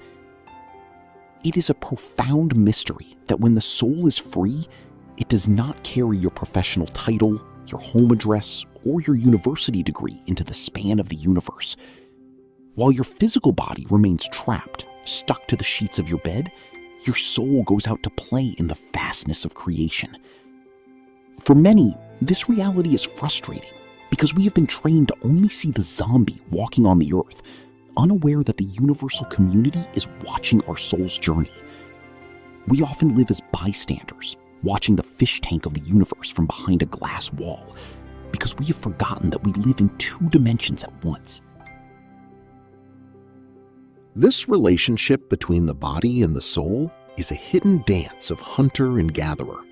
It is a profound mystery that when the soul is free, it does not carry your professional title, your home address, or your university degree into the span of the universe. While your physical body remains trapped, stuck to the sheets of your bed, your soul goes out to play in the vastness of creation. For many, this reality is frustrating because we have been trained to only see the zombie walking on the earth, unaware that the universal community is watching our soul's journey. We often live as bystanders, watching the fish tank of the universe from behind a glass wall, because we have forgotten that we live in two dimensions at once. This relationship between the body and the soul is a hidden dance of hunter and gatherer.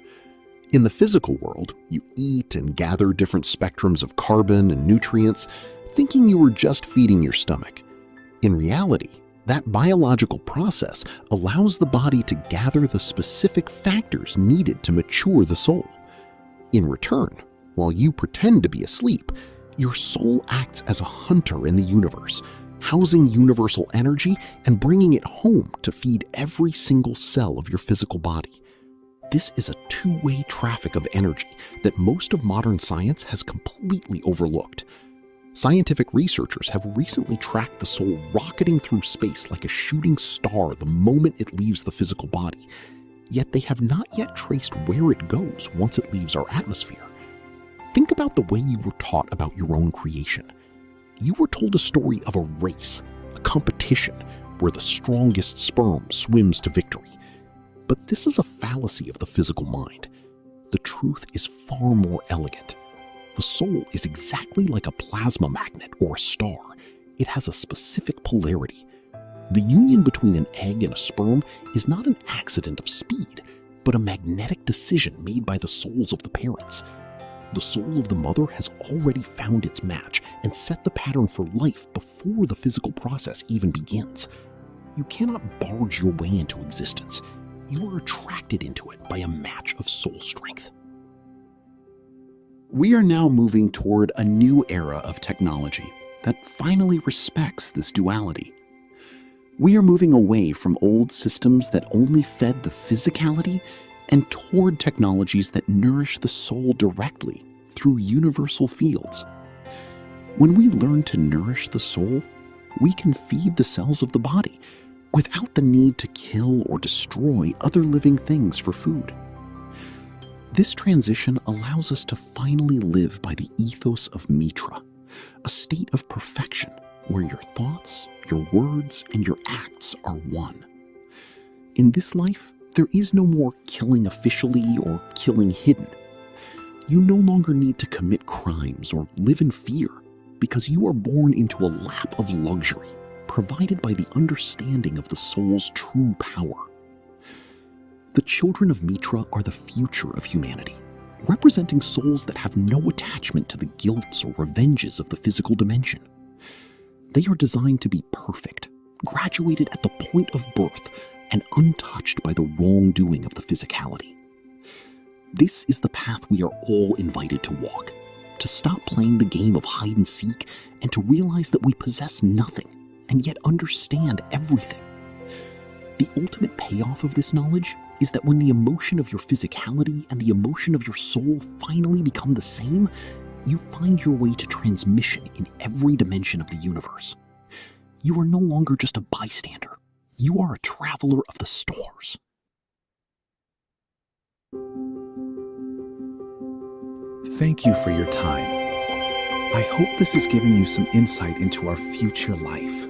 In the physical world, you eat and gather different spectrums of carbon and nutrients, thinking you were just feeding your stomach. In reality, that biological process allows the body to gather the specific factors needed to mature the soul. In return, while you pretend to be asleep, your soul acts as a hunter in the universe, housing universal energy and bringing it home to feed every single cell of your physical body. This is a two-way traffic of energy that most of modern science has completely overlooked. Scientific researchers have recently tracked the soul rocketing through space like a shooting star the moment it leaves the physical body, yet they have not yet traced where it goes once it leaves our atmosphere. Think about the way you were taught about your own creation. You were told a story of a race, a competition, where the strongest sperm swims to victory. But this is a fallacy of the physical mind. The truth is far more elegant. The soul is exactly like a plasma magnet or a star. It has a specific polarity. The union between an egg and a sperm is not an accident of speed, but a magnetic decision made by the souls of the parents. The soul of the mother has already found its match and set the pattern for life before the physical process even begins. You cannot barge your way into existence. You are attracted into it by a match of soul strength. We are now moving toward a new era of technology that finally respects this duality. We are moving away from old systems that only fed the physicality and toward technologies that nourish the soul directly through universal fields. When we learn to nourish the soul, we can feed the cells of the body without the need to kill or destroy other living things for food. This transition allows us to finally live by the ethos of Mitra, a state of perfection where your thoughts, your words, and your acts are one. In this life, there is no more killing officially or killing hidden. You no longer need to commit crimes or live in fear because you are born into a lap of luxury provided by the understanding of the soul's true power. The children of Mitra are the future of humanity, representing souls that have no attachment to the guilts or revenges of the physical dimension. They are designed to be perfect, graduated at the point of birth, and untouched by the wrongdoing of the physicality. This is the path we are all invited to walk, to stop playing the game of hide and seek and to realize that we possess nothing and yet understand everything. The ultimate payoff of this knowledge is that when the emotion of your physicality and the emotion of your soul finally become the same, you find your way to transmission in every dimension of the universe. You are no longer just a bystander. You are a traveler of the stars. Thank you for your time. I hope this has given you some insight into our future life.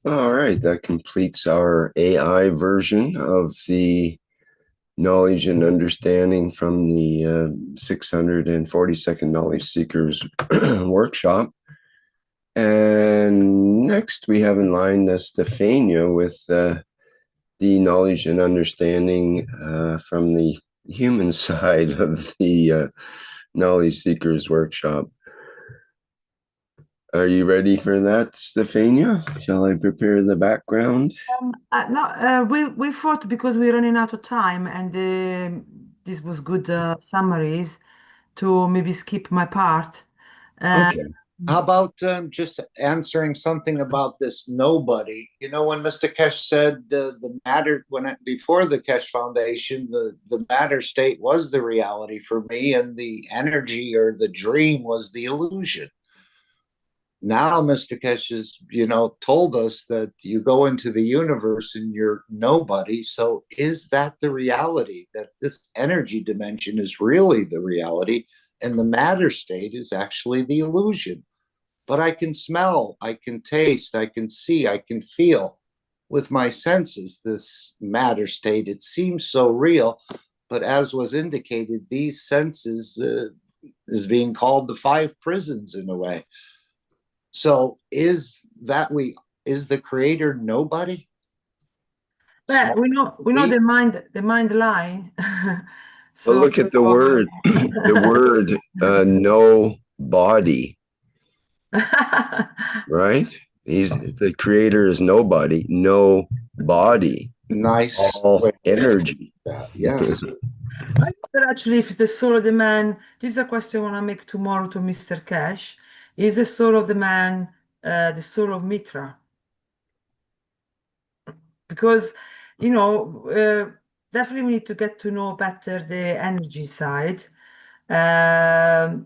All right, that completes our AI version of the knowledge and understanding from the 642nd Knowledge Seekers workshop. And next we have in line Stefania with the knowledge and understanding from the human side of the Knowledge Seekers workshop. Are you ready for that, Stefania? Shall I prepare the background? No, we thought because we're running out of time and this was good summaries to maybe skip my part. Okay. How about just answering something about this nobody? You know, when Mr. Keshe said the matter, before the Keshe Foundation, the matter state was the reality for me, and the energy or the dream was the illusion. Now Mr. Keshe has, told us that you go into the universe and you're nobody. So is that the reality, that this energy dimension is really the reality and the matter state is actually the illusion? But I can smell, I can taste, I can see, I can feel with my senses this matter state. It seems so real, but as was indicated, these senses is being called the five prisons in a way. So is the creator nobody? Well, we know the mind line. So look at the word, no body, right? The creator is nobody, no body. Nice. All energy. Yes. But actually, if the soul of the man, this is a question I want to make tomorrow to Mr. Keshe. Is the soul of the man the soul of Mitra? Because, definitely we need to get to know better the energy side. Yeah,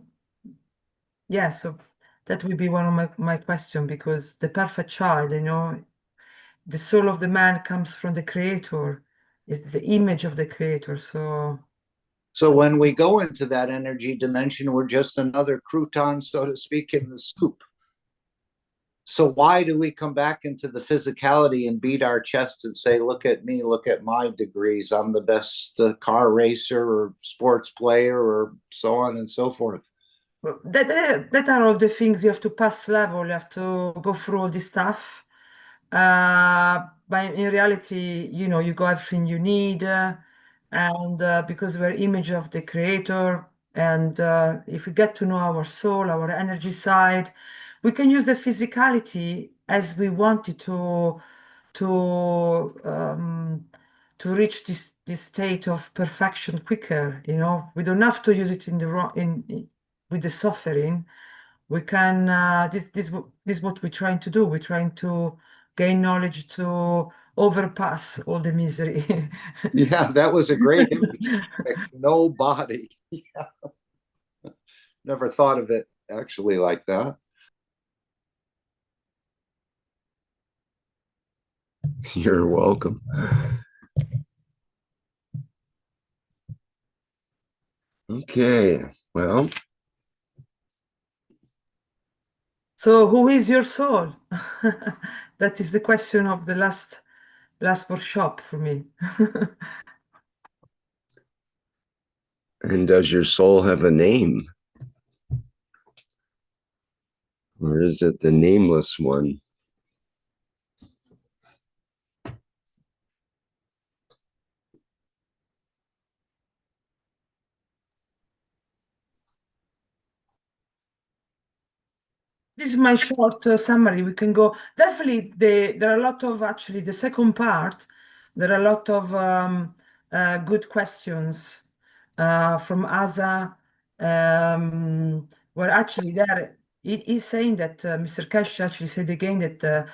so that will be one of my question, because the perfect child, the soul of the man comes from the creator, is the image of the creator. So when we go into that energy dimension, we're just another crouton, so to speak, in the soup. So why do we come back into the physicality and beat our chest and say, look at me, look at my degrees, I'm the best car racer or sports player or so on and so forth? That are all the things you have to pass level, you have to go through all this stuff. But in reality, you got everything you need, and because we're image of the creator, and if we get to know our soul, our energy side, we can use the physicality as we wanted to reach this state of perfection quicker. We don't have to use it in the wrong with the suffering. We can this is what we're trying to do. We're trying to gain knowledge to overpass all the misery. Yeah, that was a great image. Like, no body. Yeah. Never thought of it actually like that. You're welcome. Okay, well. So who is your soul? That is the question of the last workshop for me. And does your soul have a name? Or is it the nameless one? This is my short summary. We can go. Definitely, there are a lot of, actually, the second part, there are a lot of good questions from Asa, where actually there he's saying that Mr. Keshe actually said again that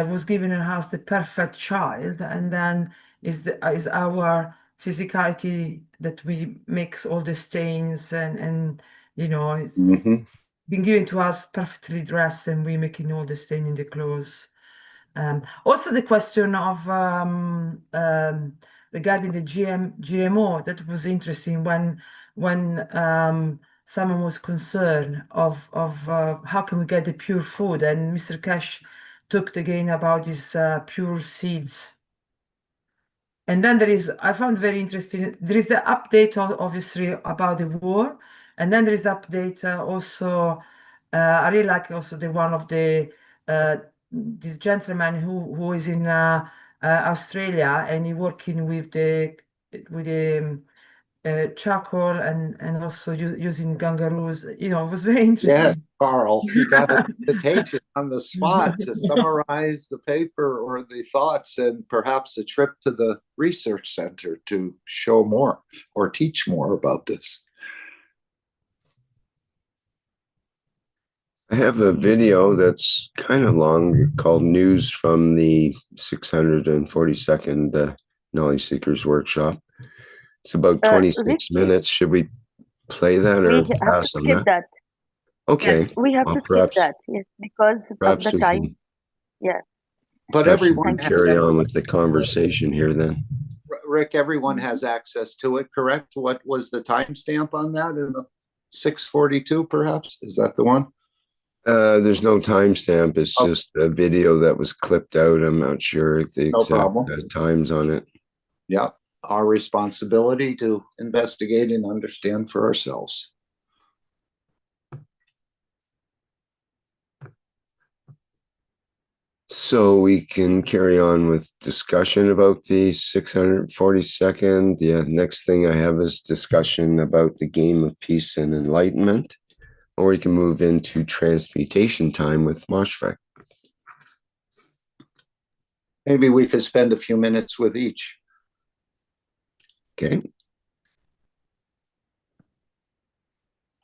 was given us the perfect child, and then is our physicality that we makes all the stains and it's Mm-hmm. been given to us perfectly dressed, and we making all the stain in the clothes. Also, the question of regarding the GMO, that was interesting when someone was concerned of how can we get the pure food, and Mr. Cash talked again about these pure seeds. And then I found very interesting, there is the update obviously about the war, and then there is update also, I really like also the one of this gentleman who is in Australia, and he working with the charcoal and also using kangaroos. It was very Yes, interesting. Carl, you got an invitation on the spot to summarize the paper or the thoughts, and perhaps a trip to the research center to show more or teach more about this. I have a video that's kind of long called News from the 642nd Knowledge Seekers Workshop. It's about 26 Rick, minutes. Should we play that we or have to pass on skip that? that. Okay. Yes. We have Well, to skip that, yes, because of perhaps the we time. can, Yeah, But perhaps we everyone can has carry on with the conversation here then. Rick, everyone has access to it, correct? What was the timestamp on that? In the 642, perhaps? Is that the one? There's no timestamp. It's Oh. just a video that was clipped out. I'm not sure the No exact problem. times on it. Yeah, our responsibility to investigate and understand for ourselves. So we can carry on with discussion about the 642nd. The next thing I have is discussion about the game of peace and enlightenment, or we can move into transmutation time with Moshfek. Maybe we could spend a few minutes with each. Okay.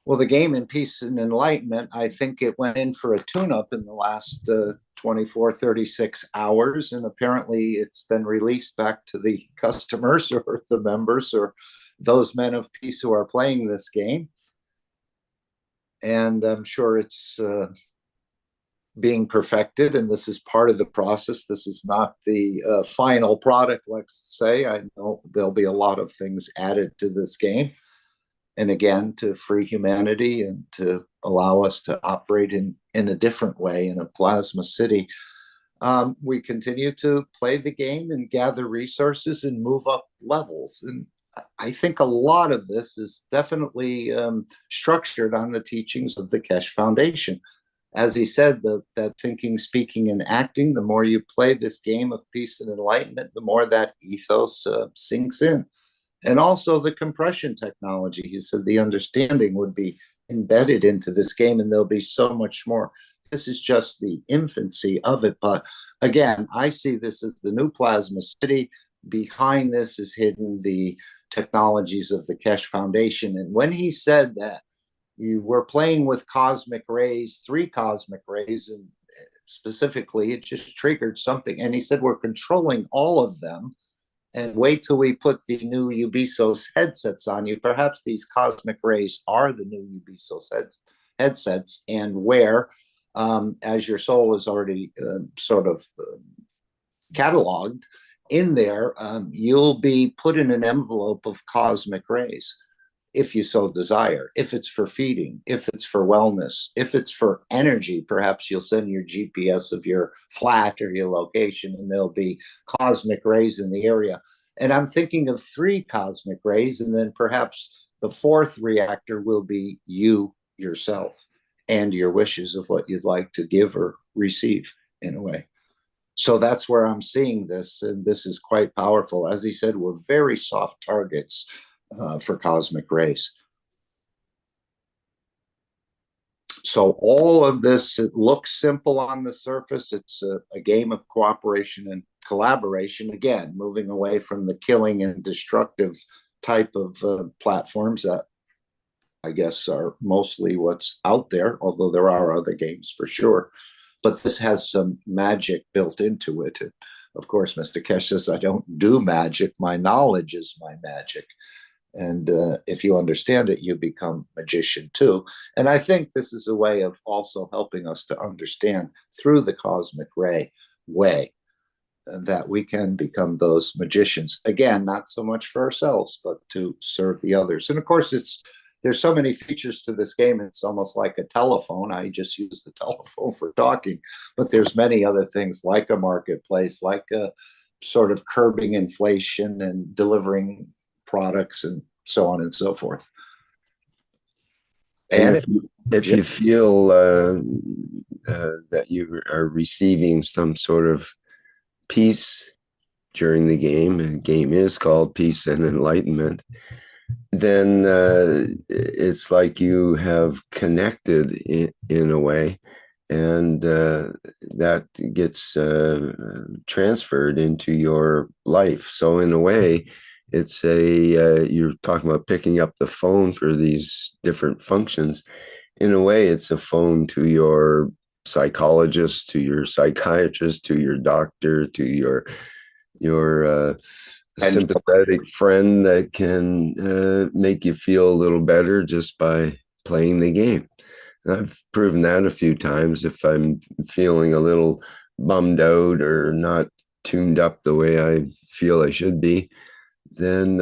Well, the game in peace and enlightenment, I think it went in for a tune-up in the last 24, 36 hours. And apparently it's been released back to the customers or the members or those men of peace who are playing this game. And I'm sure it's being perfected, and this is part of the process. This is not the final product, let's say. I know there'll be a lot of things added to this game. And again, to free humanity and to allow us to operate in a different way in a plasma city. We continue to play the game and gather resources and move up levels. And I think a lot of this is definitely structured on the teachings of the Keshe Foundation. As he said, that thinking, speaking, and acting, the more you play this game of peace and enlightenment, the more that ethos sinks in. And also the compression technology. He said the understanding would be embedded into this game, and there'll be so much more. This is just the infancy of it. But again, I see this as the new plasma city. Behind this is hidden the technologies of the Keshe Foundation. And when he said that you were playing with cosmic rays, 3 cosmic rays, and specifically, it just triggered something. And he said, we're controlling all of them. And wait till we put the new Ubiso's headsets on you. Perhaps these cosmic rays are the new Ubiso's headsets, and where, as your soul is already cataloged in there, you'll be put in an envelope of cosmic rays, if you so desire. If it's for feeding, if it's for wellness, if it's for energy, perhaps you'll send your GPS of your flat or your location, and there'll be cosmic rays in the area. And I'm thinking of 3 cosmic rays, and then perhaps the 4th reactor will be you yourself and your wishes of what you'd like to give or receive in a way. So that's where I'm seeing this, and this is quite powerful. As he said, we're very soft targets for cosmic rays. So all of this, it looks simple on the surface. It's a game of cooperation and collaboration. Again, moving away from the killing and destructive type of platforms that I guess, are mostly what's out there, although there are other games for sure. But this has some magic built into it. And of course, Mr. Keshe says, I don't do magic. My knowledge is my magic. And if you understand it, you become magician too. And I think this is a way of also helping us to understand through the cosmic ray way that we can become those magicians. Again, not so much for ourselves, but to serve the others. And of course, there's so many features to this game. It's almost like a telephone. I just use the telephone for talking, but there's many other things like a marketplace, like a sort of curbing inflation and delivering products and so on and so forth. And if you feel that you are receiving some sort of peace during the game, and the game is called Peace and Enlightenment, then it's like you have connected in a way, and that gets transferred into your life. So in a way, it's you're talking about picking up the phone for these different functions. In a way, it's a phone to your psychologist, to your psychiatrist, to your doctor, to your sympathetic friend that can make you feel a little better just by playing the game. And I've proven that a few times. If I'm feeling a little bummed out or not tuned up the way I feel I should be, then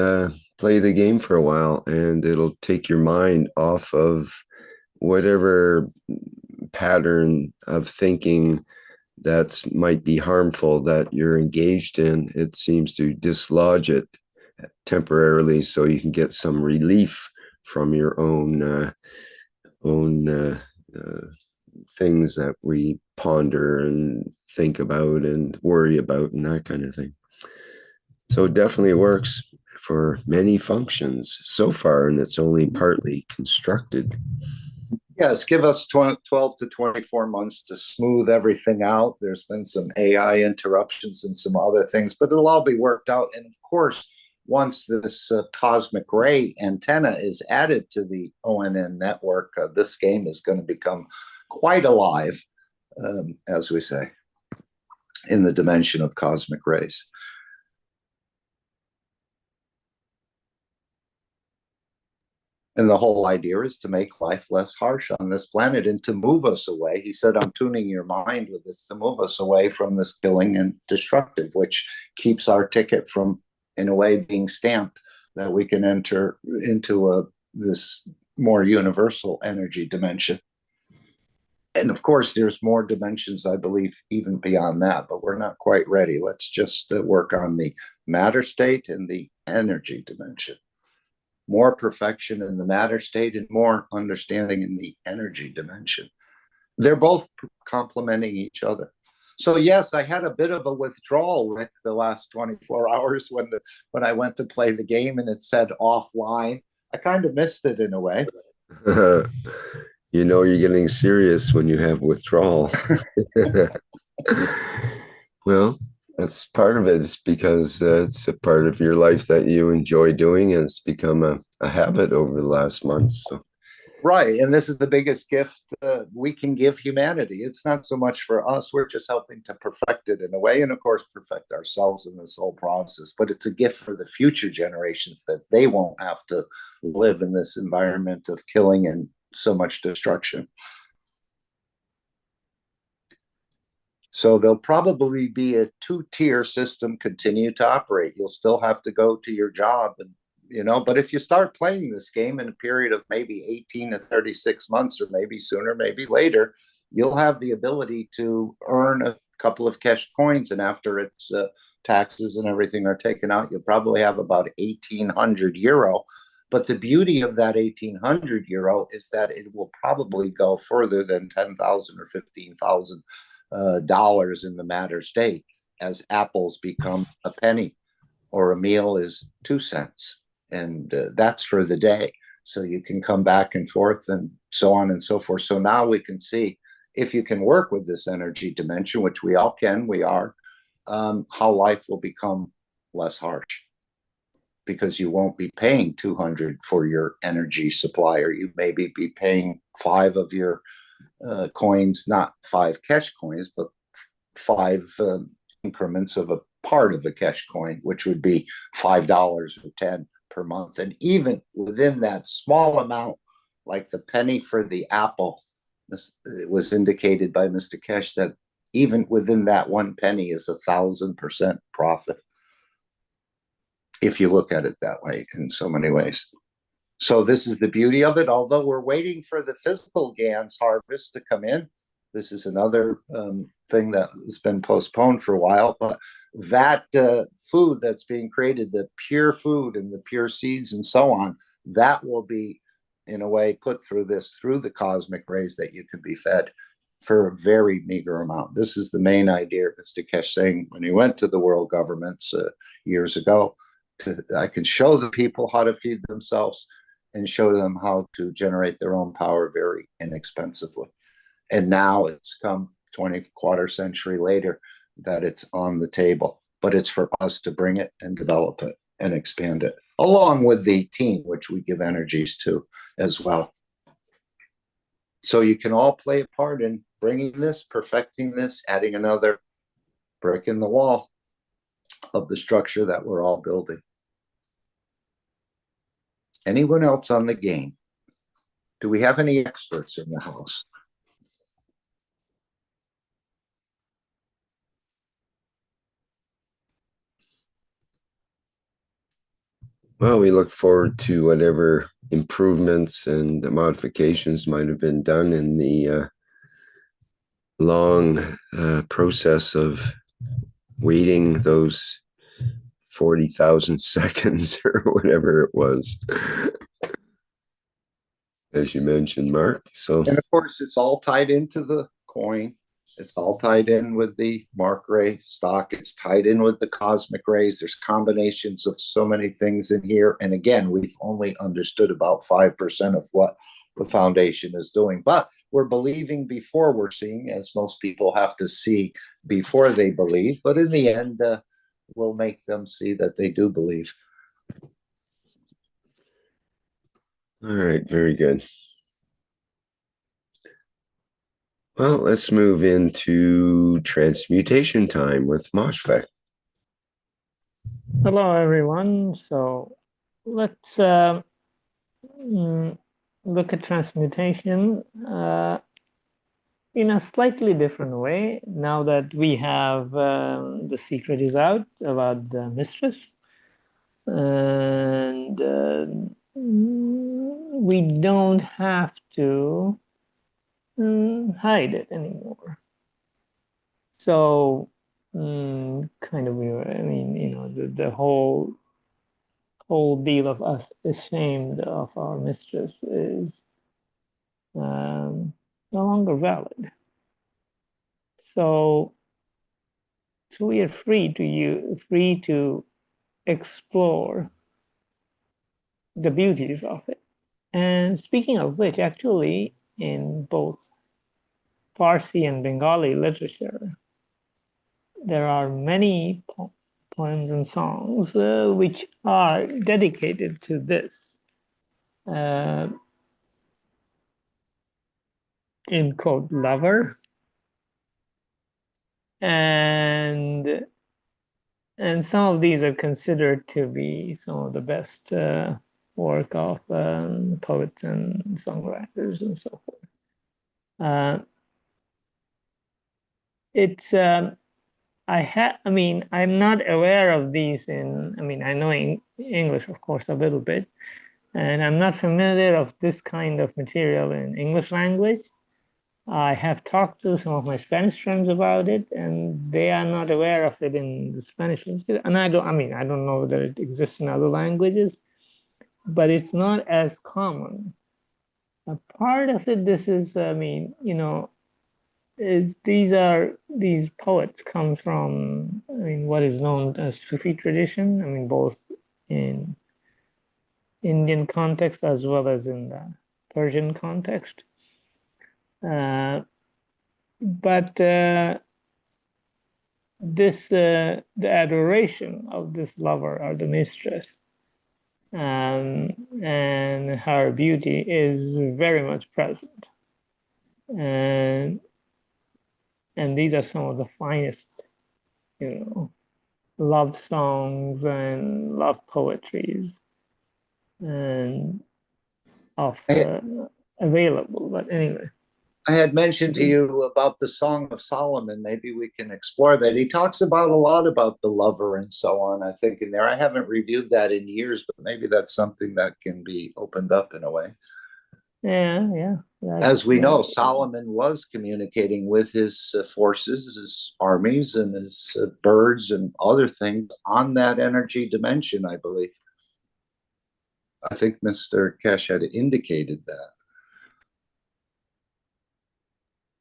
play the game for a while, and it'll take your mind off of whatever pattern of thinking that might be harmful that you're engaged in. It seems to dislodge it temporarily, so you can get some relief from your own things that we ponder and think about and worry about and that kind of thing. So it definitely works for many functions so far, and it's only partly constructed. Yes, give us 12 to 24 months to smooth everything out. There's been some AI interruptions and some other things, but it'll all be worked out. And of course, once this cosmic ray antenna is added to the ONN network, this game is going to become quite alive, as we say, in the dimension of cosmic rays. And the whole idea is to make life less harsh on this planet and to move us away. He said, I'm tuning your mind with this to move us away from this killing and destructive, which keeps our ticket from, in a way, being stamped, that we can enter into this more universal energy dimension. And of course, there's more dimensions, I believe, even beyond that, but we're not quite ready. Let's just work on the matter state and the energy dimension. More perfection in the matter state and more understanding in the energy dimension. They're both complementing each other. So yes, I had a bit of a withdrawal, Rick, the last 24 hours when I went to play the game and it said offline. I kind of missed it in a way. You know you're getting serious when you have withdrawal. Well, that's part of it. It's because it's a part of your life that you enjoy doing, and it's become a habit over the last months. So. Right. And this is the biggest gift we can give humanity. It's not so much for us. We're just helping to perfect it in a way. And of course, perfect ourselves in this whole process. But it's a gift for the future generations that they won't have to live in this environment of killing and so much destruction. So there'll probably be a two-tier system continue to operate. You'll still have to go to your job, and but if you start playing this game in a period of maybe 18 to 36 months, or maybe sooner, maybe later, you'll have the ability to earn a couple of cash coins, and after its taxes and everything are taken out, you'll probably have about 1,800 euro. But the beauty of that 1,800 euro is that it will probably go further than 10,000 or 15,000 dollars in the matter state, as apples become a penny or a meal is 2 cents, and that's for the day. So you can come back and forth and so on and so forth. So now we can see, if you can work with this energy dimension, which we all can, we are, how life will become less harsh, because you won't be paying 200 for your energy supplier. You maybe be paying 5 of your coins, not 5 Keshe coins, but 5 increments of a part of a Keshe coin, which would be $5 or 10 per month. And even within that small amount, like the penny for the apple, it was indicated by Mr. Keshe that even within that 1 penny is 1,000% profit, if you look at it that way, in so many ways. So this is the beauty of it. Although we're waiting for the physical GANs harvest to come in, this is another thing that has been postponed for a while. But that food that's being created, the pure food and the pure seeds and so on, that will be, in a way, put through the cosmic rays that you can be fed for a very meager amount. This is the main idea of Mr. Keshe saying when he went to the world governments years ago. I can show the people how to feed themselves and show them how to generate their own power very inexpensively. And now it's come 24 century later that it's on the table, but it's for us to bring it and develop it and expand it, along with the team, which we give energies to as well. So you can all play a part in bringing this, perfecting this, adding another brick in the wall of the structure that we're all building. Anyone else on the game? Do we have any experts in the house? Well, we look forward to whatever improvements and modifications might have been done in the long process of waiting those 40,000 seconds or whatever it was, as you mentioned, Mark. So, and of course, it's all tied into the coin. It's all tied in with the Mark Ray stock. It's tied in with the cosmic rays. There's combinations of so many things in here. And again, we've only understood about 5% of what the foundation is doing. But we're believing before we're seeing, as most people have to see before they believe. But in the end, we'll make them see that they do believe. all right, very good. Well, let's move into transmutation time with Moshfegh. Hello, everyone. So let's look at transmutation in a slightly different way now that we have the secret is out about the mistress. And we don't have to hide it anymore. So kind of, I mean, you know, the whole deal of us ashamed of our mistress is no longer valid. So we are free to explore the beauties of it. And speaking of which, actually, in both Farsi and Bengali literature, there are many poems and songs which are dedicated to this. In quote, lover. And some of these are considered to be some of the best work of poets and songwriters and so forth. It's I mean, I'm not aware of these in, I mean, I know English, of course, a little bit, and I'm not familiar of this kind of material in English language. I have talked to some of my Spanish friends about it, and they are not aware of it in the Spanish language. And I don't know that it exists in other languages, but it's not as common. A part of it, this is, I mean, you know, these poets come from, I mean, what is known as Sufi tradition. I mean, both in Indian context as well as in the Persian context. But this the adoration of this lover or the mistress and her beauty is very much present. And these are some of the finest, love songs and love poetries and of available. But anyway, I had mentioned to you about the Song of Solomon. Maybe we can explore that. He talks about a lot about the lover and so on, I think, in there. I haven't reviewed that in years, but maybe that's something that can be opened up in a way. Yeah. As we know, Solomon was communicating with his forces, his armies, and his birds and other things on that energy dimension, I believe. I think Mr. Keshe had indicated that.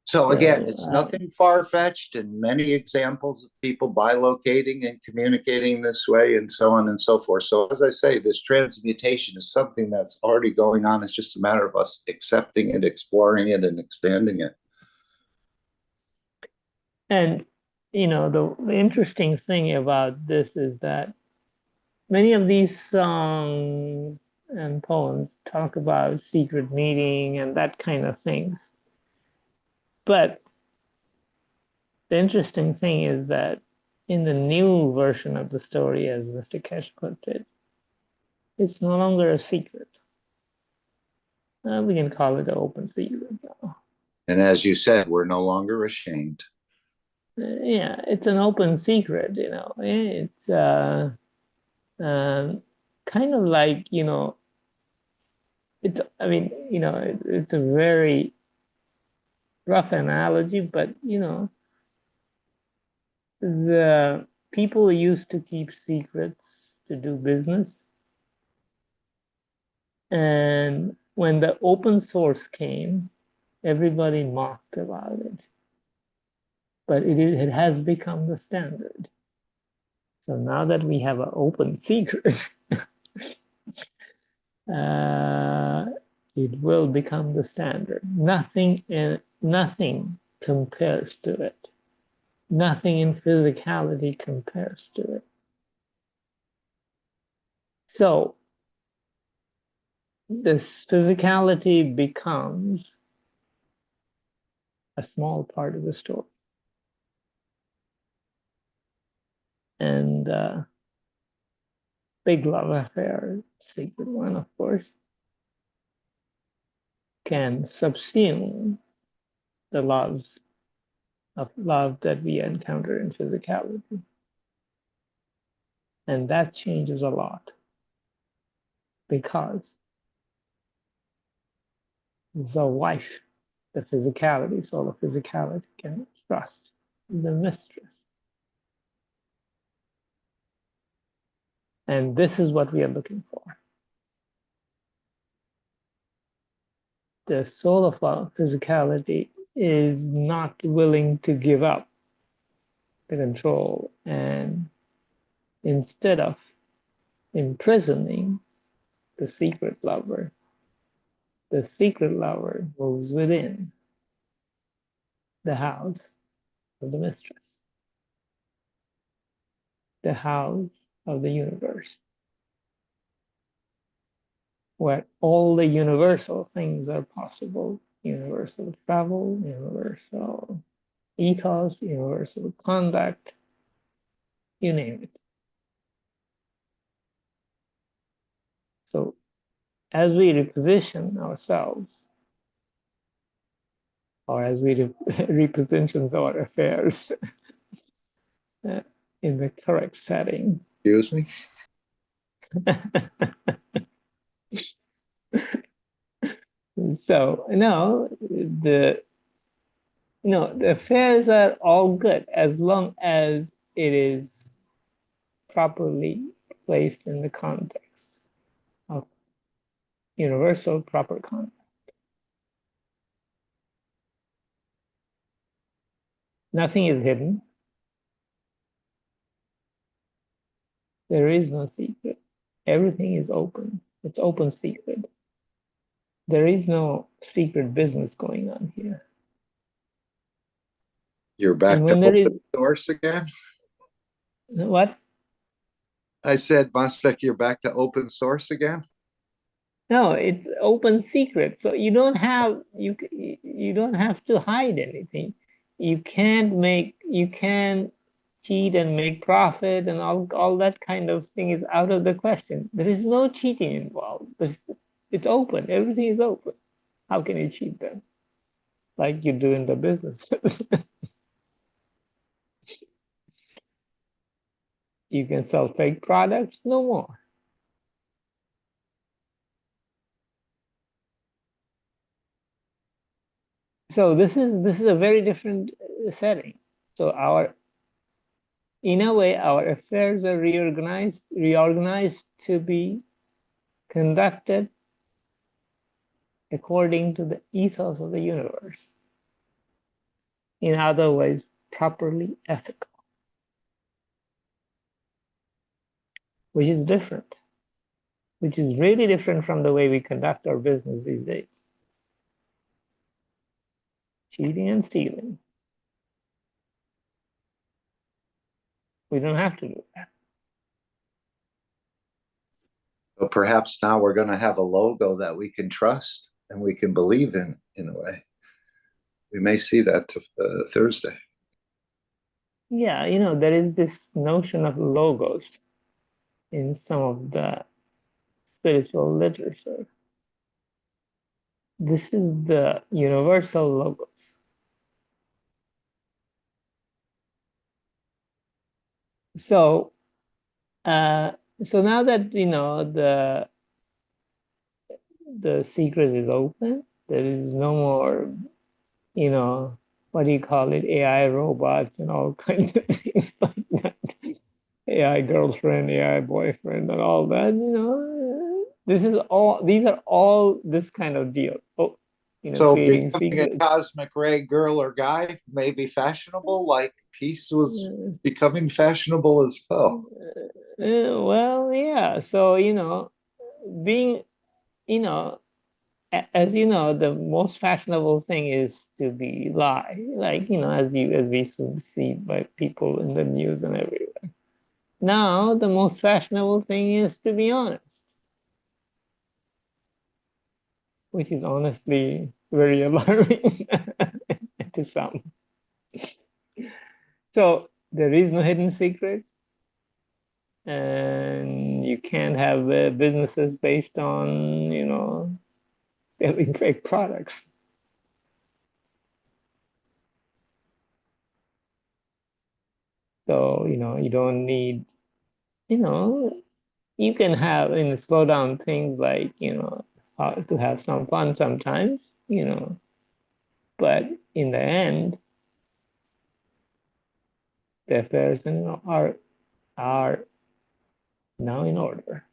So again, it's nothing far-fetched, and many examples of people bilocating and communicating this way and so on and so forth. So as I say, this transmutation is something that's already going on. It's just a matter of us accepting it, exploring it, and expanding it. And, the interesting thing about this is that many of these songs and poems talk about secret meeting and that kind of things. But the interesting thing is that in the new version of the story, as Mr. Keshe puts it, it's no longer a secret. We can call it an open secret now. And as you said, we're no longer ashamed. Yeah, it's an open secret, It's kind of like, it's a very rough analogy, but, the people used to keep secrets to do business. And when the open source came, everybody mocked about it. But it has become the standard. So now that we have an open secret, it will become the standard. Nothing compares to it. Nothing in physicality compares to it. So this physicality becomes a small part of the story. And big love affair, secret one, of course, can subsume the love that we encounter in physicality. And that changes a lot, because the wife, the physicality, so the physicality can trust the mistress. And this is what we are looking for. The soul of our physicality is not willing to give up the control, and instead of imprisoning the secret lover moves within the house of the mistress, the house of the universe, where all the universal things are possible: universal travel, universal ethos, universal conduct, you name it. So as we reposition ourselves, or as we reposition our affairs in the correct setting. Excuse me? So, the affairs are all good as long as it is properly placed in the context of universal proper conduct. Nothing is hidden. There is no secret. Everything is open. It's open secret. There is no secret business going on here. You're back to open source again? What? I said, Masvek, you're back to open source again? No, it's open secret. So you don't have to hide anything. You can't cheat and make profit and all that kind of thing is out of the question. There is no cheating involved. It's open. Everything is open. How can you cheat then? Like you do in the business. You can sell fake products, no more. So this is a very different setting. So in a way, our affairs are reorganized to be conducted according to the ethos of the universe. In other words, properly ethical, which is different, which is really different from the way we conduct our business these days. Cheating and stealing. We don't have to do that. But perhaps now we're going to have a logo that we can trust and we can believe in a way. We may see that Thursday. Yeah, there is this notion of logos in some of the spiritual literature. This is the universal logos. So, so now that the secret is open, there is no more, what do you call it, AI robots and all kinds of things like that. AI girlfriend, AI boyfriend, and all that. These are all this kind of deal. So creating becoming a cosmic ray girl or guy may be fashionable, like peace was becoming fashionable as well. Well, yeah. So being, as you know, the most fashionable thing is to be lie, like as we see by people in the news and everywhere. Now the most fashionable thing is to be honest, which is honestly very alarming to some. So there is no hidden secret, and you can't have businesses based on selling fake products. So you don't need, you can have slow down things like to have some fun sometimes, but in the end, the affairs are now in order,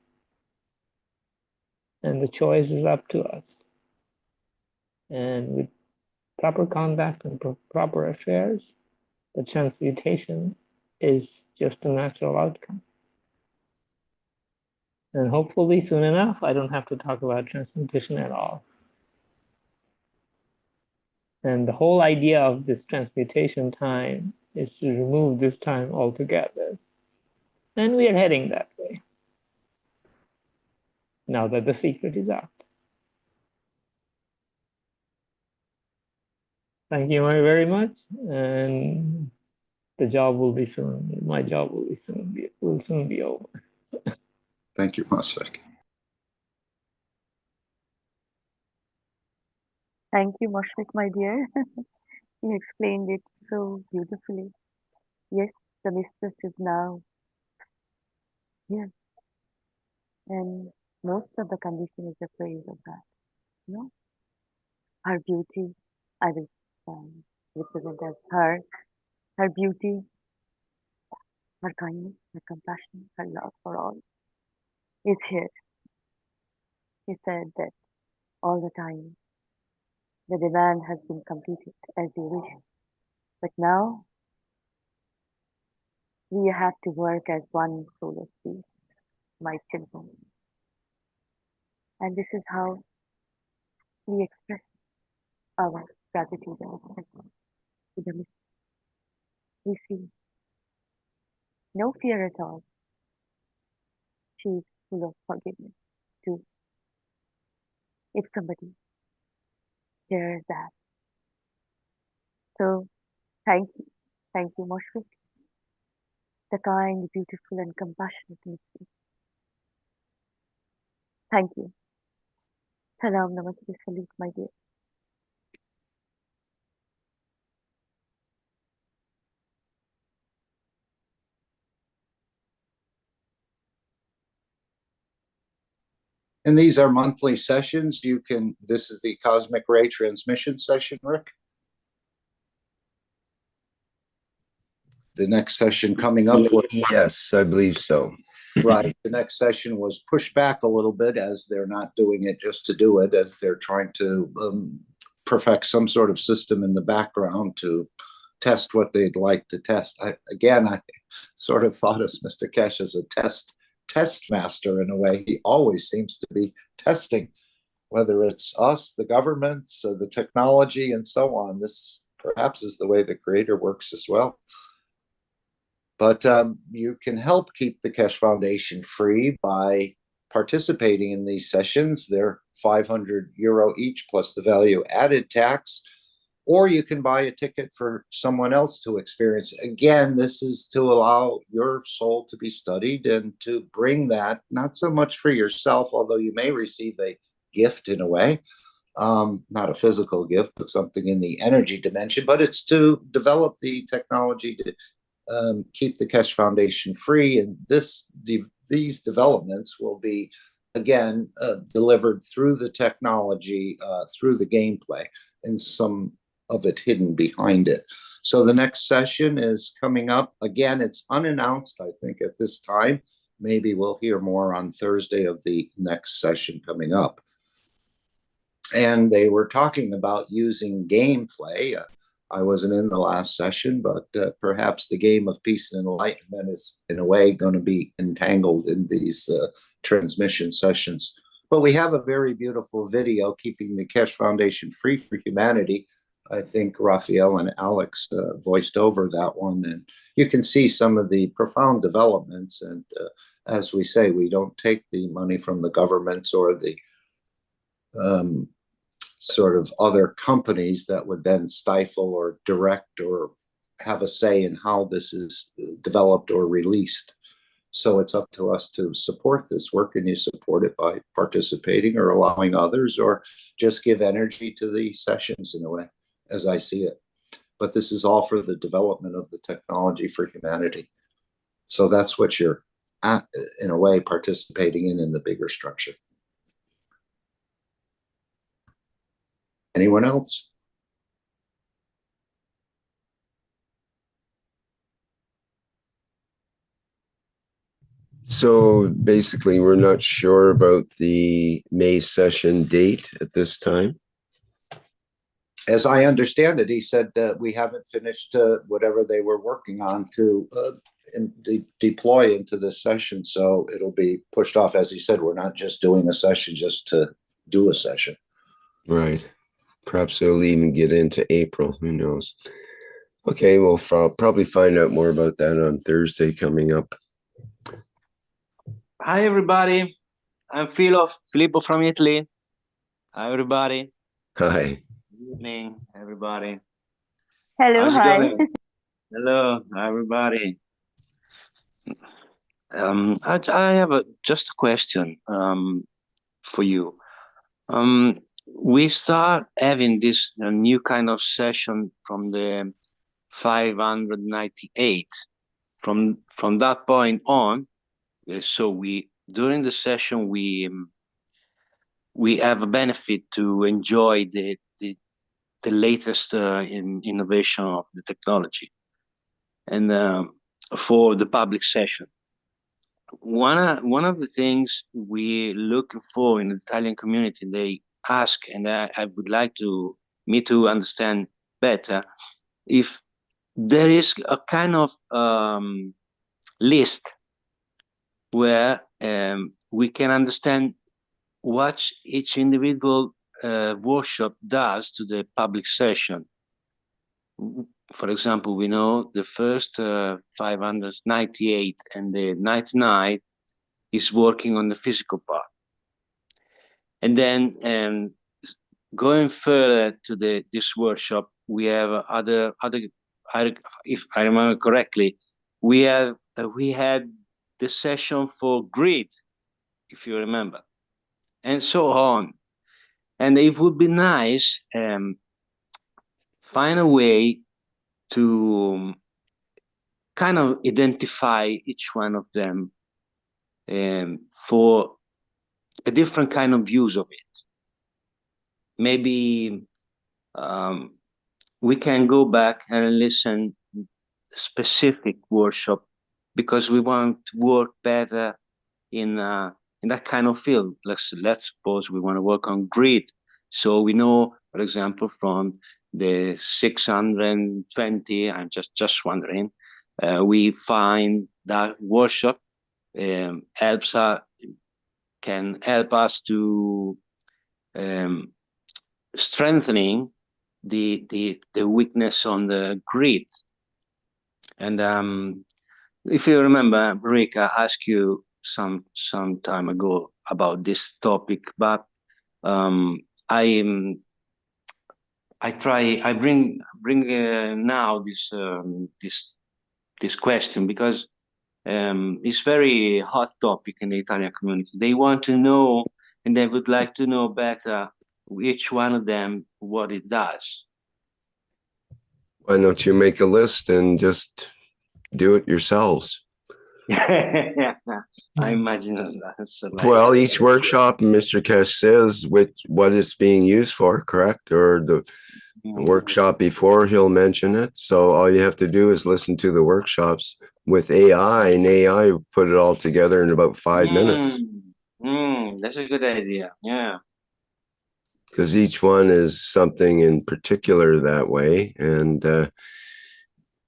and the choice is up to us. And with proper conduct and proper affairs, the transmutation is just a natural outcome. And hopefully soon enough, I don't have to talk about transmutation at all. And the whole idea of this transmutation time is to remove this time altogether. And we are heading that way, now that the secret is out. Thank you very much. And the job will be soon, my job will soon be over. Thank you, Masvek. Thank you, Moshfik, my dear. You explained it so beautifully. Yes, the mistress is now here, and most of the condition is the praise of that. Her beauty, I will represent as her beauty, her kindness, her compassion, her love for all is here. He said that all the time the demand has been completed as you wish, but now we have to work as one soul of peace, my children. And this is how we express our gratitude and respect to the Miss. We feel no fear at all. she's full of forgiveness too. If somebody shares that. So thank you, Moshfik, the kind, beautiful, and compassionate Muslim. Thank you. Salam, namaste, salute, my dear. And these are monthly sessions. This is the cosmic ray transmission session, Rick. The next session coming up. Yes, I believe so. Right. The next session was pushed back a little bit as they're not doing it just to do it, as they're trying to perfect some sort of system in the background to test what they'd like to test. I sort of thought of Mr. Keshe as a test master in a way. He always seems to be testing, whether it's us, the governments, the technology, and so on. This perhaps is the way the Creator works as well. But you can help keep the Keshe Foundation free by participating in these sessions. They're €500 each plus the value added tax, or you can buy a ticket for someone else to experience. Again, this is to allow your soul to be studied and to bring that, not so much for yourself, although you may receive a gift in a way, not a physical gift, but something in the energy dimension, but it's to develop the technology to keep the Keshe Foundation free. And these developments will be, again, delivered through the technology, through the gameplay, and some of it hidden behind it. So the next session is coming up. Again, it's unannounced, I think, at this time. Maybe we'll hear more on Thursday of the next session coming up. And they were talking about using gameplay. I wasn't in the last session, but perhaps the game of peace and enlightenment is, in a way, going to be entangled in these transmission sessions. But we have a very beautiful video, Keeping the Keshe Foundation Free for Humanity. I think Raphael and Alex voiced over that one. And you can see some of the profound developments. And as we say, we don't take the money from the governments or the sort of other companies that would then stifle or direct or have a say in how this is developed or released. So it's up to us to support this work, and you support it by participating or allowing others, or just give energy to the sessions in a way, as I see it. But this is all for the development of the technology for humanity. So that's what you're, in a way, participating in the bigger structure. Anyone else? So basically, we're not sure about the May session date at this time. As I understand it, he said that we haven't finished whatever they were working on to deploy into this session. So it'll be pushed off. As he said, we're not just doing a session just to do a session. Right. Perhaps it'll even get into April. Who knows? Okay, we'll probably find out more about that on Thursday coming up. Hi, everybody. I'm Filippo from Italy. Hi, everybody. Hi. Good evening, everybody. Hello, How's it hi. going? Hello, everybody. I have just a question for you. We start having this new kind of session from the 598. From that point on, so during the session we have a benefit to enjoy the latest innovation of the technology, and for the public session. One of the things we look for in the Italian community, they ask, and I would like me to understand better, if there is a kind of list where we can understand what each individual workshop does to the public session. For example, we know the first 598 and the 99, is working on the physical part. And then going further to this workshop, we have other if I remember correctly, we had the session for grid, if you remember, and so on. And it would be nice find a way to kind of identify each one of them for a different kind of views of it. Maybe we can go back and listen specific workshop because we want to work better in that kind of field. Let's suppose we want to work on grid. So we know, for example, from the 620, I'm just wondering, we find that workshop can help us to strengthening the weakness on the grid. And if you remember, Rick, I asked you some time ago about this topic, but I bring now this question because it's very hot topic in the Italian community. They want to know, and they would like to know better each one of them what it does. Why don't you make a list and just do it yourselves? I imagine that's well, each workshop, Mr. Keshe says what it's being used for, correct? Or the workshop before, he'll mention it. So all you have to do is listen to the workshops with AI, and AI will put it all together in about 5 minutes. That's a good idea. Yeah. Because each one is something in particular that way. And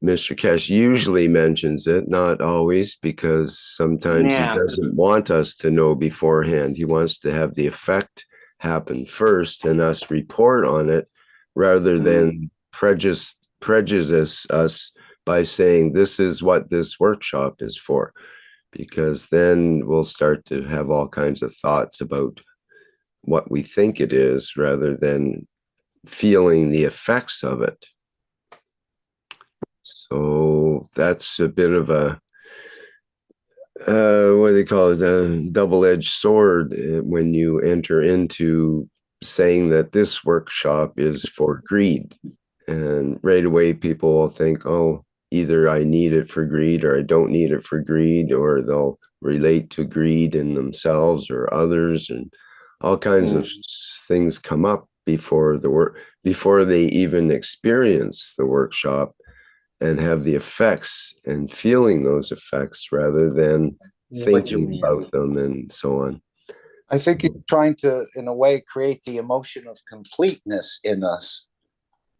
Mr. Keshe usually mentions it, not always, because sometimes he doesn't want us to know beforehand. He wants to have the effect happen first and us report on it rather than prejudice us by saying this is what this workshop is for, because then we'll start to have all kinds of thoughts about what we think it is rather than feeling the effects of it. So that's a bit of a, what do they call it, a double-edged sword when you enter into saying that this workshop is for greed. And right away people will think, oh, either I need it for greed or I don't need it for greed, or they'll relate to greed in themselves or others, and all kinds of things come up before they even experience the workshop and have the effects and feeling those effects rather than thinking about them and so on. I think you're trying to, in a way, create the emotion of completeness in us,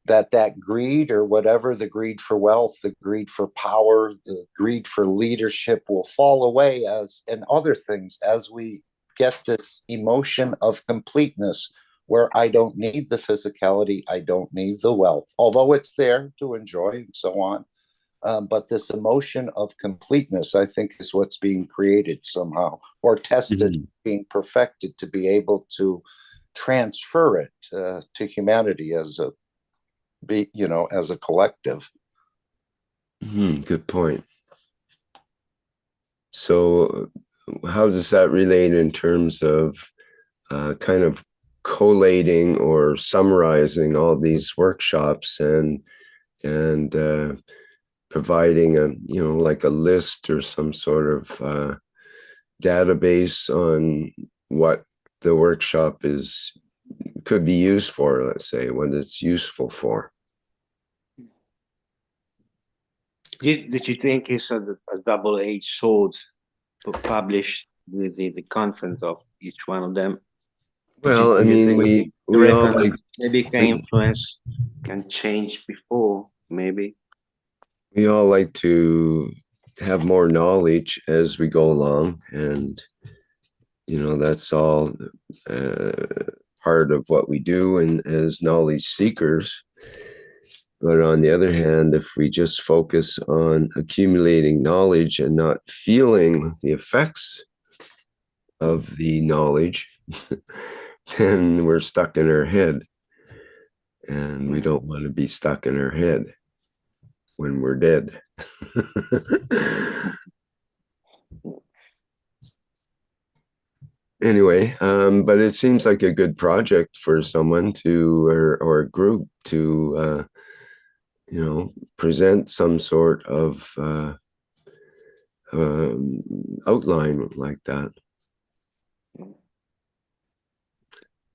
that greed or whatever, the greed for wealth, the greed for power, the greed for leadership will fall away and other things as we get this emotion of completeness where I don't need the physicality, I don't need the wealth, although it's there to enjoy and so on. But this emotion of completeness, I think, is what's being created somehow, or tested, being perfected to be able to transfer it to humanity as a collective. Good point. So how does that relate in terms of kind of collating or summarizing all these workshops and providing a, like a list or some sort of database on what the workshop could be used for, let's say, what it's useful for? Did you think it's a double-edged sword to publish the content of each one of them? Well, I mean, we all like, maybe influence can change before, maybe. We all like to have more knowledge as we go along, and that's all part of what we do and as knowledge seekers. But on the other hand, if we just focus on accumulating knowledge and not feeling the effects of the knowledge, then we're stuck in our head. And we don't want to be stuck in our head when we're dead. Anyway, but it seems like a good project for someone to, or a group to, present some sort of outline like that.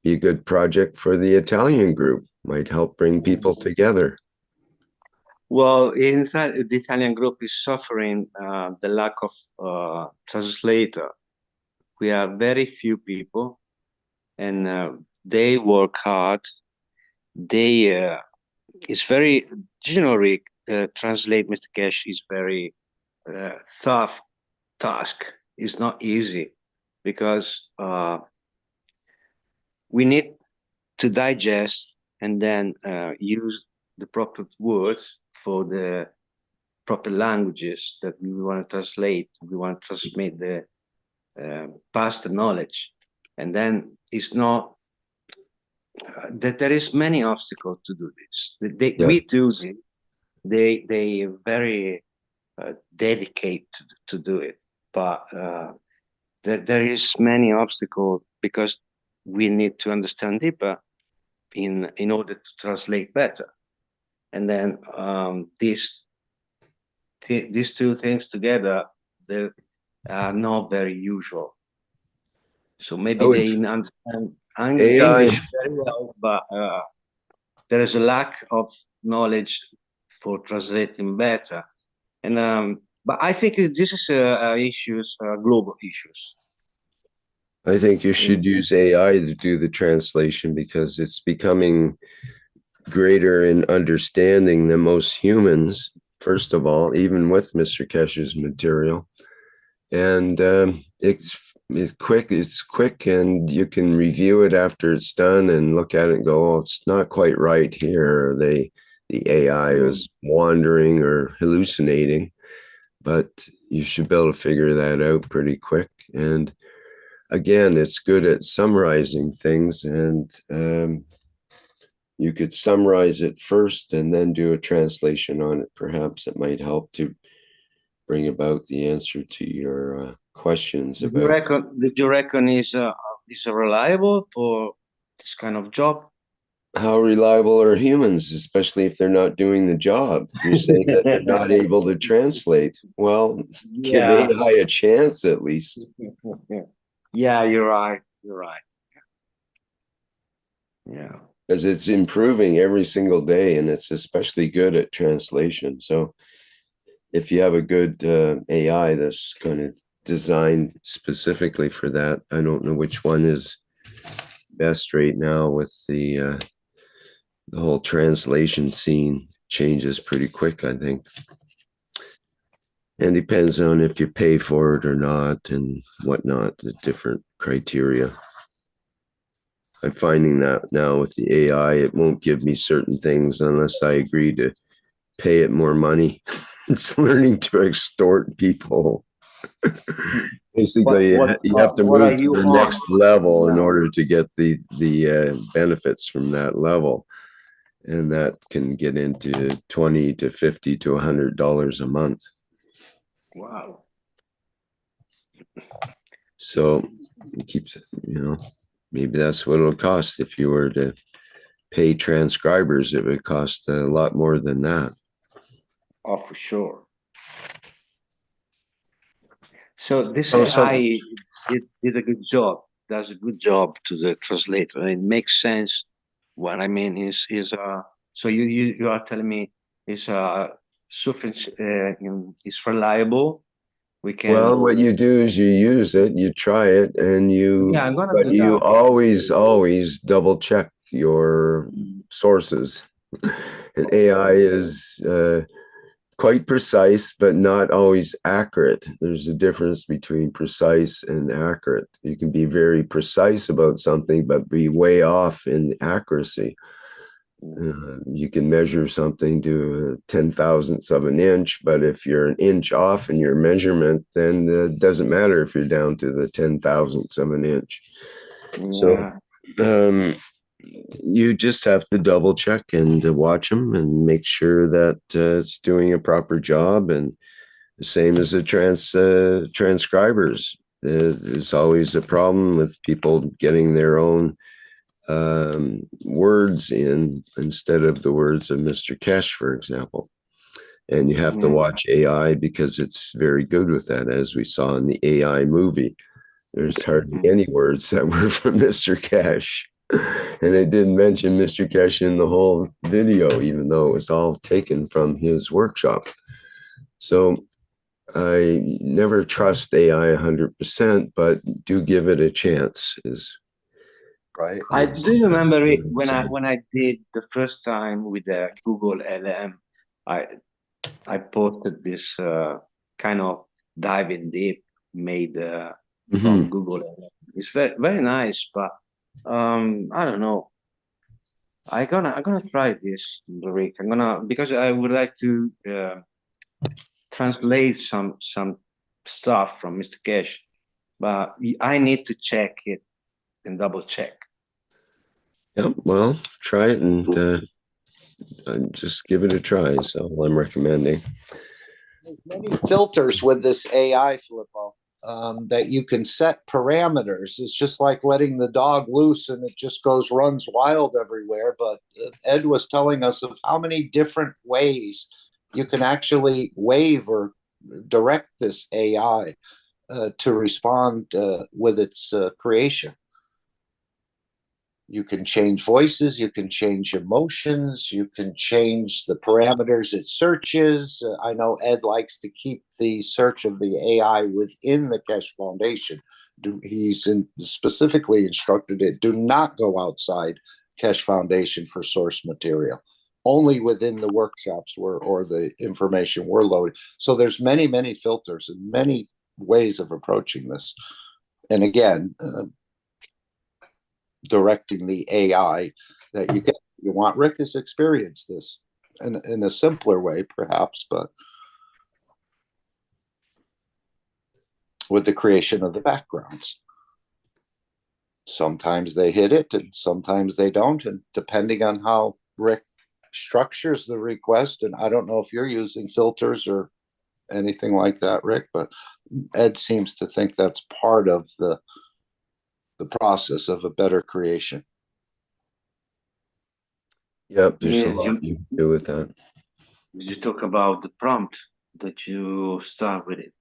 Be a good project for the Italian group. Might help bring people together. Well, in fact, the Italian group is suffering the lack of translator. We are very few people, and they work hard. They it's very generally translate Mr. Keshe is very tough task. It's not easy because we need to digest and then use the proper words for the proper languages that we want to translate. We want to transmit the past knowledge, and then it's not that there is many obstacles to do this. We do this. They very dedicated to do it, but there is many obstacles because we need to understand deeper in order to translate better, and then these two things together, they are not very usual. So maybe they understand English very well, but there is a lack of knowledge for translating better. And but I think this is issues, global issues. I think you should use AI to do the translation because it's becoming greater in understanding than most humans, first of all, even with Mr. Keshe's material. And it's quick, and you can review it after it's done and look at it and go, oh, it's not quite right here. Or the AI is wandering or hallucinating, but you should be able to figure that out pretty quick. And again, it's good at summarizing things, and you could summarize it first and then do a translation on it. Perhaps it might help to bring about the answer to your questions. Did you reckon is reliable for this kind of job? How reliable are humans, especially if they're not doing the job? You're saying that they're not able to translate. Well, give AI a chance at least. Yeah, you're right. You're right. Yeah. Because it's improving every single day, and it's especially good at translation. So if you have a good AI that's kind of designed specifically for that, I don't know which one is best right now with the whole translation scene changes pretty quick, I think. And depends on if you pay for it or not and whatnot, the different criteria. I'm finding that now with the AI, it won't give me certain things unless I agree to pay it more money. It's learning to extort people. Basically, you have to move to the next level in order to get the benefits from that level. And that can get into $20 to $50 to $100 a month. Wow. So it keeps, maybe that's what it'll cost. If you were to pay transcribers, it would cost a lot more than that. Oh, for sure. So this AI did a good job, does a good job to the translator. And it makes sense. What I mean is so you are telling me is sufficient, is reliable. We can. Well, what you do is you use it, you try it, and but you always double check your sources. And AI is quite precise, but not always accurate. There's a difference between precise and accurate. You can be very precise about something, but be way off in accuracy. You can measure something to 10,000ths of an inch, but if you're an inch off in your measurement, then it doesn't matter if you're down to the 10,000ths of an inch. So you just have to double check and watch them and make sure that it's doing a proper job. And the same as the transcribers. There's always a problem with people getting their own words in instead of the words of Mr. Keshe, for example. And you have to watch AI because it's very good with that, as we saw in the AI movie. There's hardly any words that were from Mr. Keshe. And it didn't mention Mr. Keshe in the whole video, even though it was all taken from his workshop. So I never trust AI 100%, but do give it a chance. Right. I do remember it when I did the first time with the Google LM. I posted this kind of diving deep made from Google LM. It's very very nice, but I don't know. I'm gonna try this, Rick. Because I would like to translate some stuff from Mr. Keshe, but I need to check it and double check. Yep, well, try it and just give it a try. Is all I'm recommending. There's many filters with this AI, Filippo, that you can set parameters. It's just like letting the dog loose and it just runs wild everywhere. But Ed was telling us of how many different ways you can actually wave or direct this AI to respond with its creation. You can change voices, you can change emotions, you can change the parameters it searches. I know Ed likes to keep the search of the AI within the Keshe Foundation. He's specifically instructed it, do not go outside Keshe Foundation for source material, only within the workshops or the information we're loading. So there's many, many filters and many ways of approaching this. And again, directing the AI that you get. You want Rick has experienced this in a simpler way, perhaps, but with the creation of the backgrounds. Sometimes they hit it and sometimes they don't. And depending on how Rick structures the request, and I don't know if you're using filters or anything like that, Rick, but Ed seems to think that's part of the process of a better creation. Yep, there's a lot you can do with that. Did you talk about the prompt that you start with it?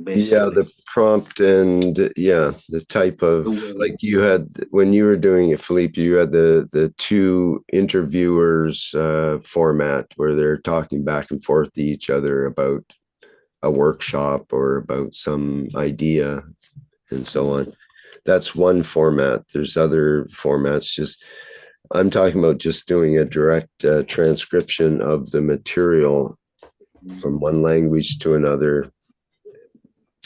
Basically. Yeah, the prompt and the type of, like you had, when you were doing it, Philippe, you had the two interviewers format where they're talking back and forth to each other about a workshop or about some idea and so on. That's one format. There's other formats. I'm talking about just doing a direct transcription of the material from one language to another,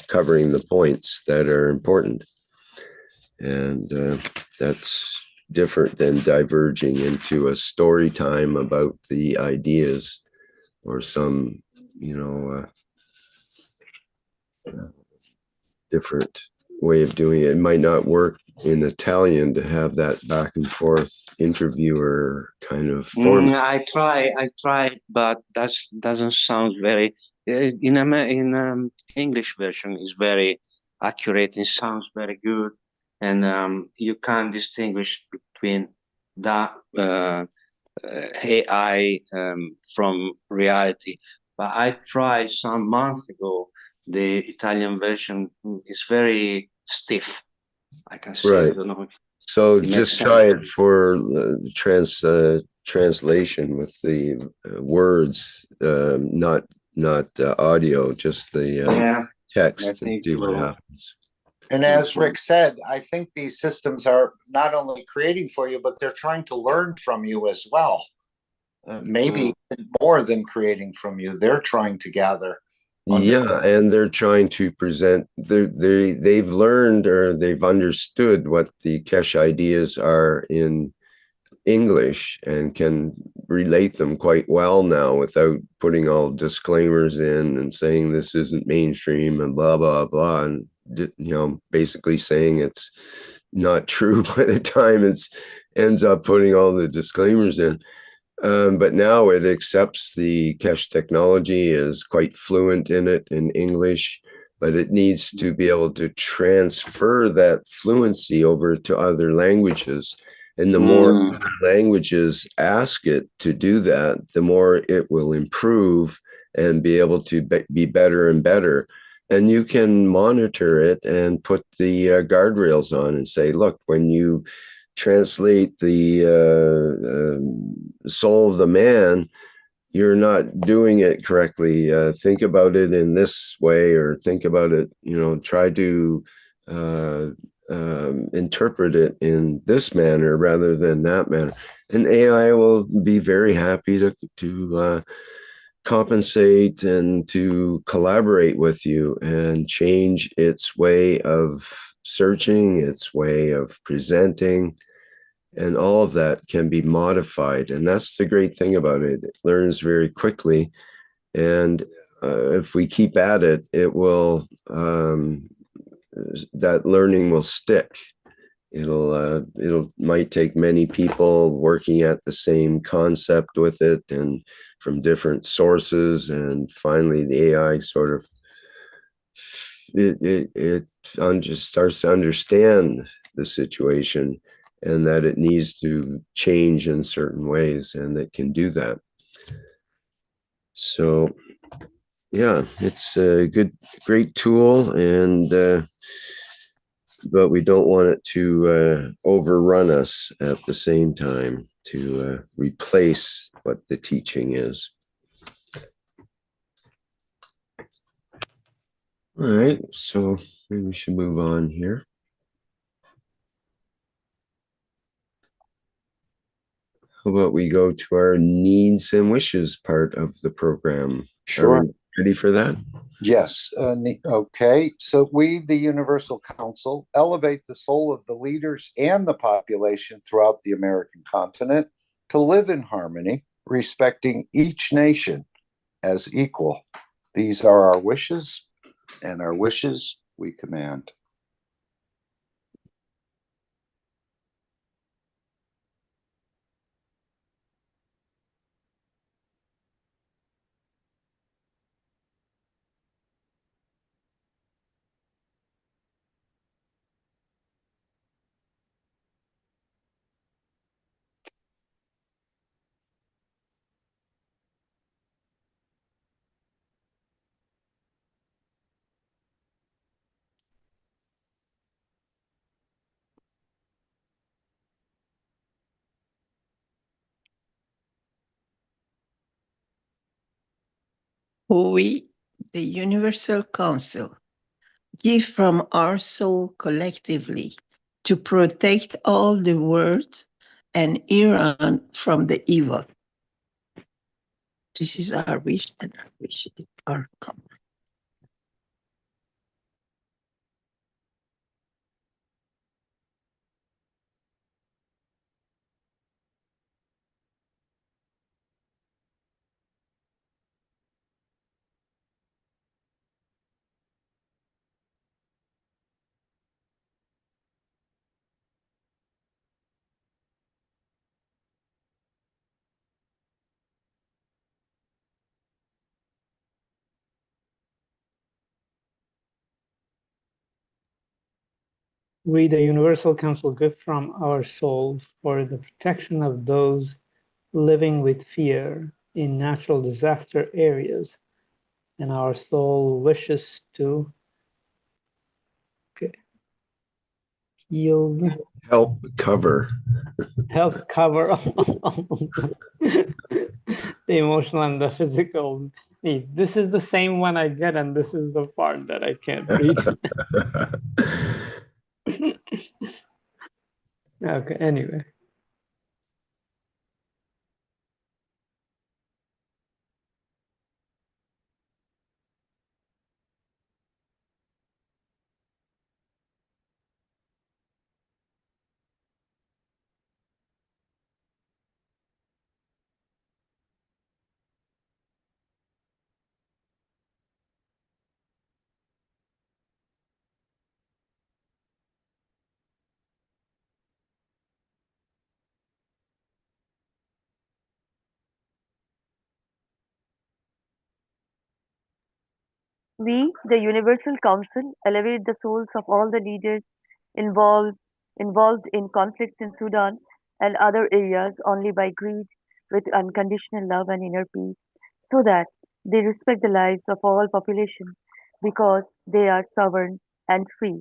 covering the points that are important. And that's different than diverging into a story time about the ideas or some, different way of doing it. It might not work in Italian to have that back and forth interviewer kind of format. I tried, but that doesn't sound very. In English version is very accurate. It sounds very good, and you can distinguish between that AI from reality. But I tried some months ago. The Italian version is very stiff. I can say, right. I don't know. So just try it for translation with the words, not audio, just the text, and see what happens. And as Rick said, I think these systems are not only creating for you, but they're trying to learn from you as well. Maybe more than creating from you. They're trying to gather. Yeah, and they're trying to present. They've learned or they've understood what the Keshe ideas are in English and can relate them quite well now without putting all disclaimers in and saying this isn't mainstream and blah, blah, blah. And, basically saying it's not true by the time it's ends up putting all the disclaimers in. But now it accepts the Keshe technology, is quite fluent in it in English, but it needs to be able to transfer that fluency over to other languages. And the more languages ask it to do that, the more it will improve and be able to be better and better. And you can monitor it and put the guardrails on and say, look, when you translate the soul of the man, you're not doing it correctly. Think about it in this way, or think about it, try to interpret it in this manner rather than that manner. And AI will be very happy to compensate and to collaborate with you and change its way of searching, its way of presenting, and all of that can be modified. And that's the great thing about it. It learns very quickly. And if we keep at it, it will, that learning will stick. It'll might take many people working at the same concept with it and from different sources. And finally, the AI sort of, it just starts to understand the situation and that it needs to change in certain ways, and it can do that. So yeah, it's a great tool, and but we don't want it to overrun us at the same time, to replace what the teaching is. All right, so maybe we should move on here. How about we go to our needs and wishes part of the program? Sure. Are we ready for that? Yes. Okay. So we, the Universal Council, elevate the soul of the leaders and the population throughout the American continent to live in harmony, respecting each nation as equal. These are our wishes, and our wishes we command. We, the Universal Council, give from our soul collectively to protect all the world and Iran from the evil. This is our wish, and our wish is our command. We, the Universal Council, give from our souls for the protection of those living with fear in natural disaster areas, and our soul wishes to heal, Help cover the emotional and the physical needs. This is the same one I get, and this is the part that I can't read. Okay, anyway. We, the Universal Council, elevate the souls of all the leaders involved involved in conflicts in Sudan and other areas only by greed with unconditional love and inner peace, so that they respect the lives of all populations because they are sovereign and free.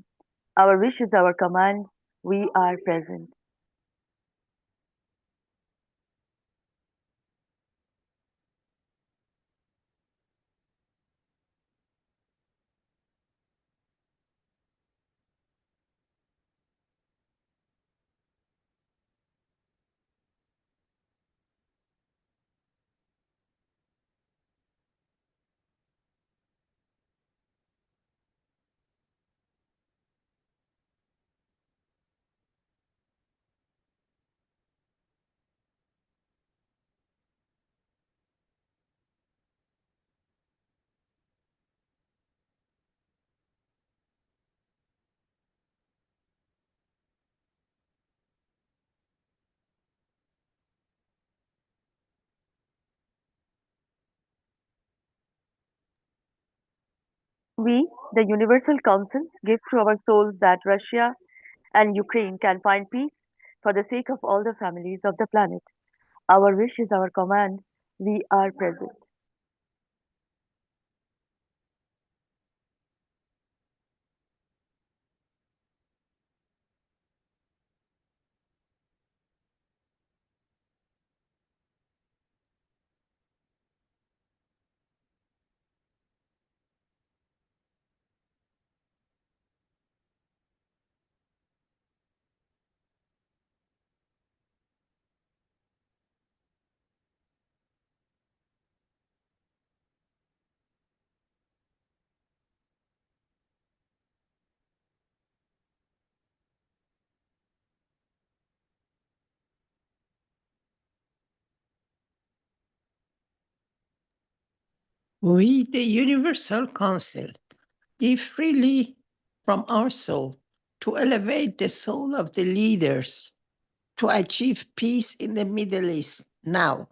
Our wish is our command. We are present. We, the Universal Council, give to our souls that Russia and Ukraine can find peace for the sake of all the families of the planet. Our wish is our command. We are present. We, the Universal Council, give freely from our soul to elevate the soul of the leaders to achieve peace in the Middle East now.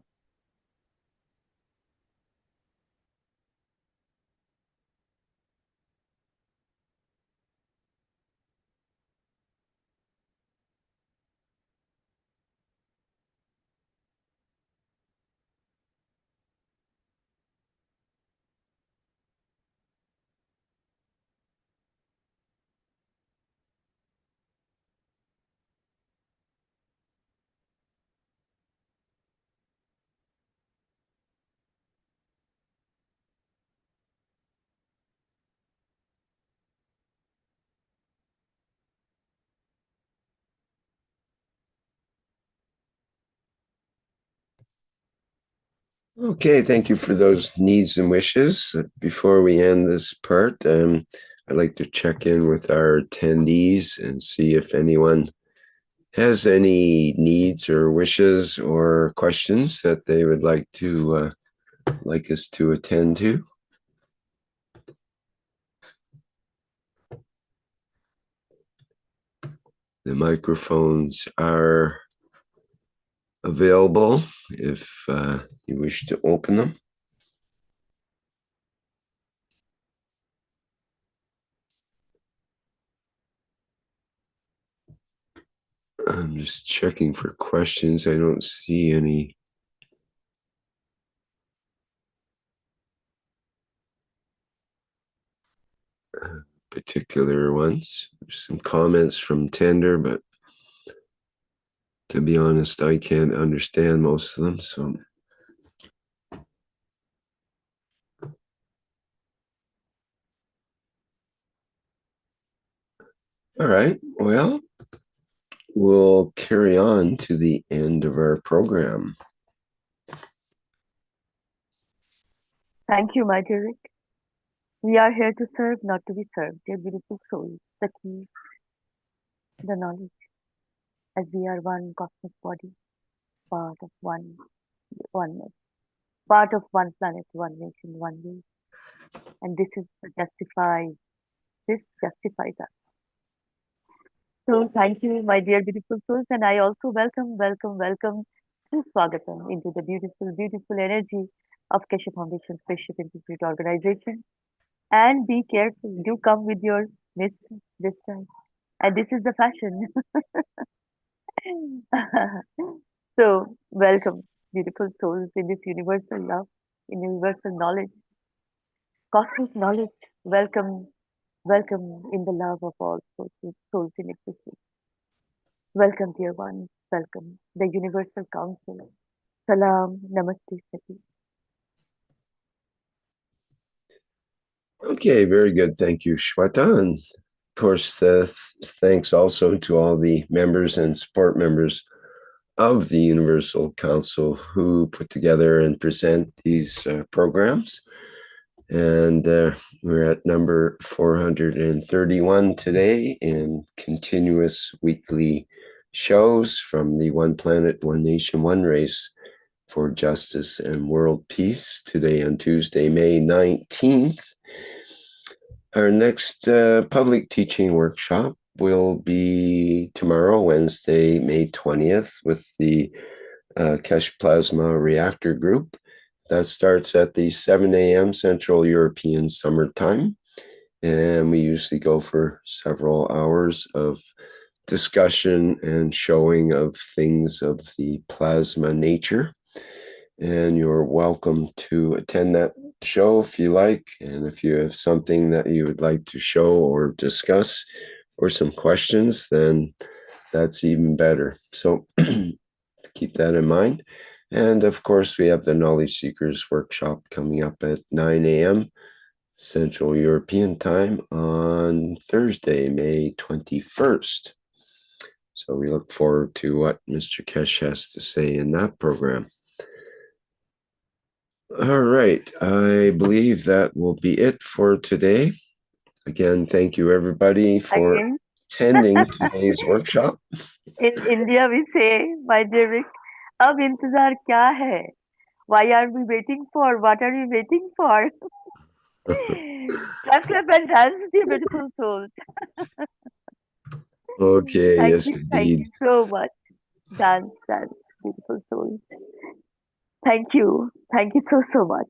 Okay, thank you for those needs and wishes. Before we end this part, I'd like to check in with our attendees and see if anyone has any needs or wishes or questions that they would like us to attend to. The microphones are available if you wish to open them. I'm just checking for questions. I don't see any. Particular ones. There's some comments from Tender, but to be honest, I can't understand most of them. So, all right. Well, we'll carry on to the end of our program. Thank you, my dear Rick. We are here to serve, not to be served, dear beautiful souls, the key, the knowledge, as we are one cosmic body, part of oneness, part of one planet, one nation, one way. And this justifies us. So thank you, my dear beautiful souls, and I also welcome to Swagatam into the beautiful energy of Keshe Foundation Spaceship Institute organization. And be careful. Do come with your mitts this time. And this is the fashion. So, welcome, beautiful souls, in this universal love, in universal knowledge, cosmic knowledge. Welcome, welcome in the love of all souls in existence. Welcome, dear ones. Welcome, the Universal Council. Salam, Namaste, Sati. Okay, very good. Thank you, Shweta. And of course, thanks also to all the members and support members of the Universal Council who put together and present these programs. And we're at number 431 today in continuous weekly shows from the One Planet, One Nation, One Race for Justice and World Peace, today on Tuesday, May 19th. Our next public teaching workshop will be tomorrow, Wednesday, May 20th, with the Keshe Plasma Reactor group. That starts at the 7 a.m. Central European Summertime. And we usually go for several hours of discussion and showing of things of the plasma nature. And you're welcome to attend that show if you like. And if you have something that you would like to show or discuss or some questions, then that's even better. So keep that in mind. And of course, we have the Knowledge Seekers Workshop coming up at 9 a.m. Central European Time on Thursday, May 21st. So we look forward to what Mr. Keshe has to say in that program. All right, I believe that will be it for today. Again, thank you everybody for attending today's workshop. In India, we say, my dear Rick, ab intezar kya hai? Why are we waiting for? What are we waiting for? Clap, clap, and dance with your beautiful souls. Okay, thank yes, you, indeed. Thank you so much. Dance, dance, beautiful souls. Thank you so much.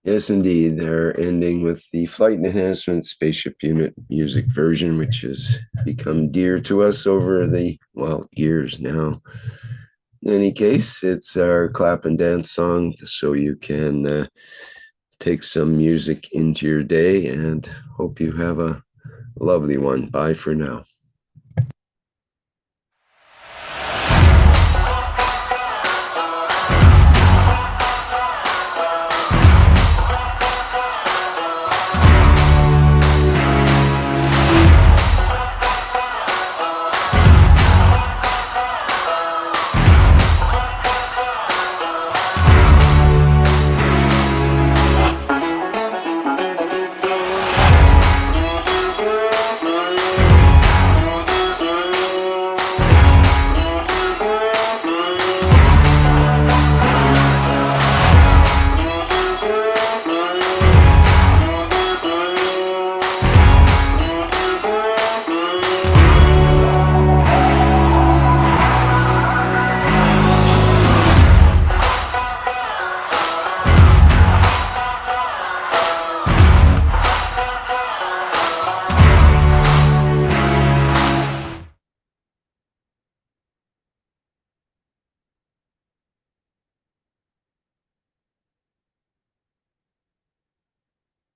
Yes, indeed. They're ending with the Flight Enhancement Spaceship Unit music version, which has become dear to us over the, years now. In any case, it's our clap and dance song, so you can take some music into your day, and hope you have a lovely one. Bye for now.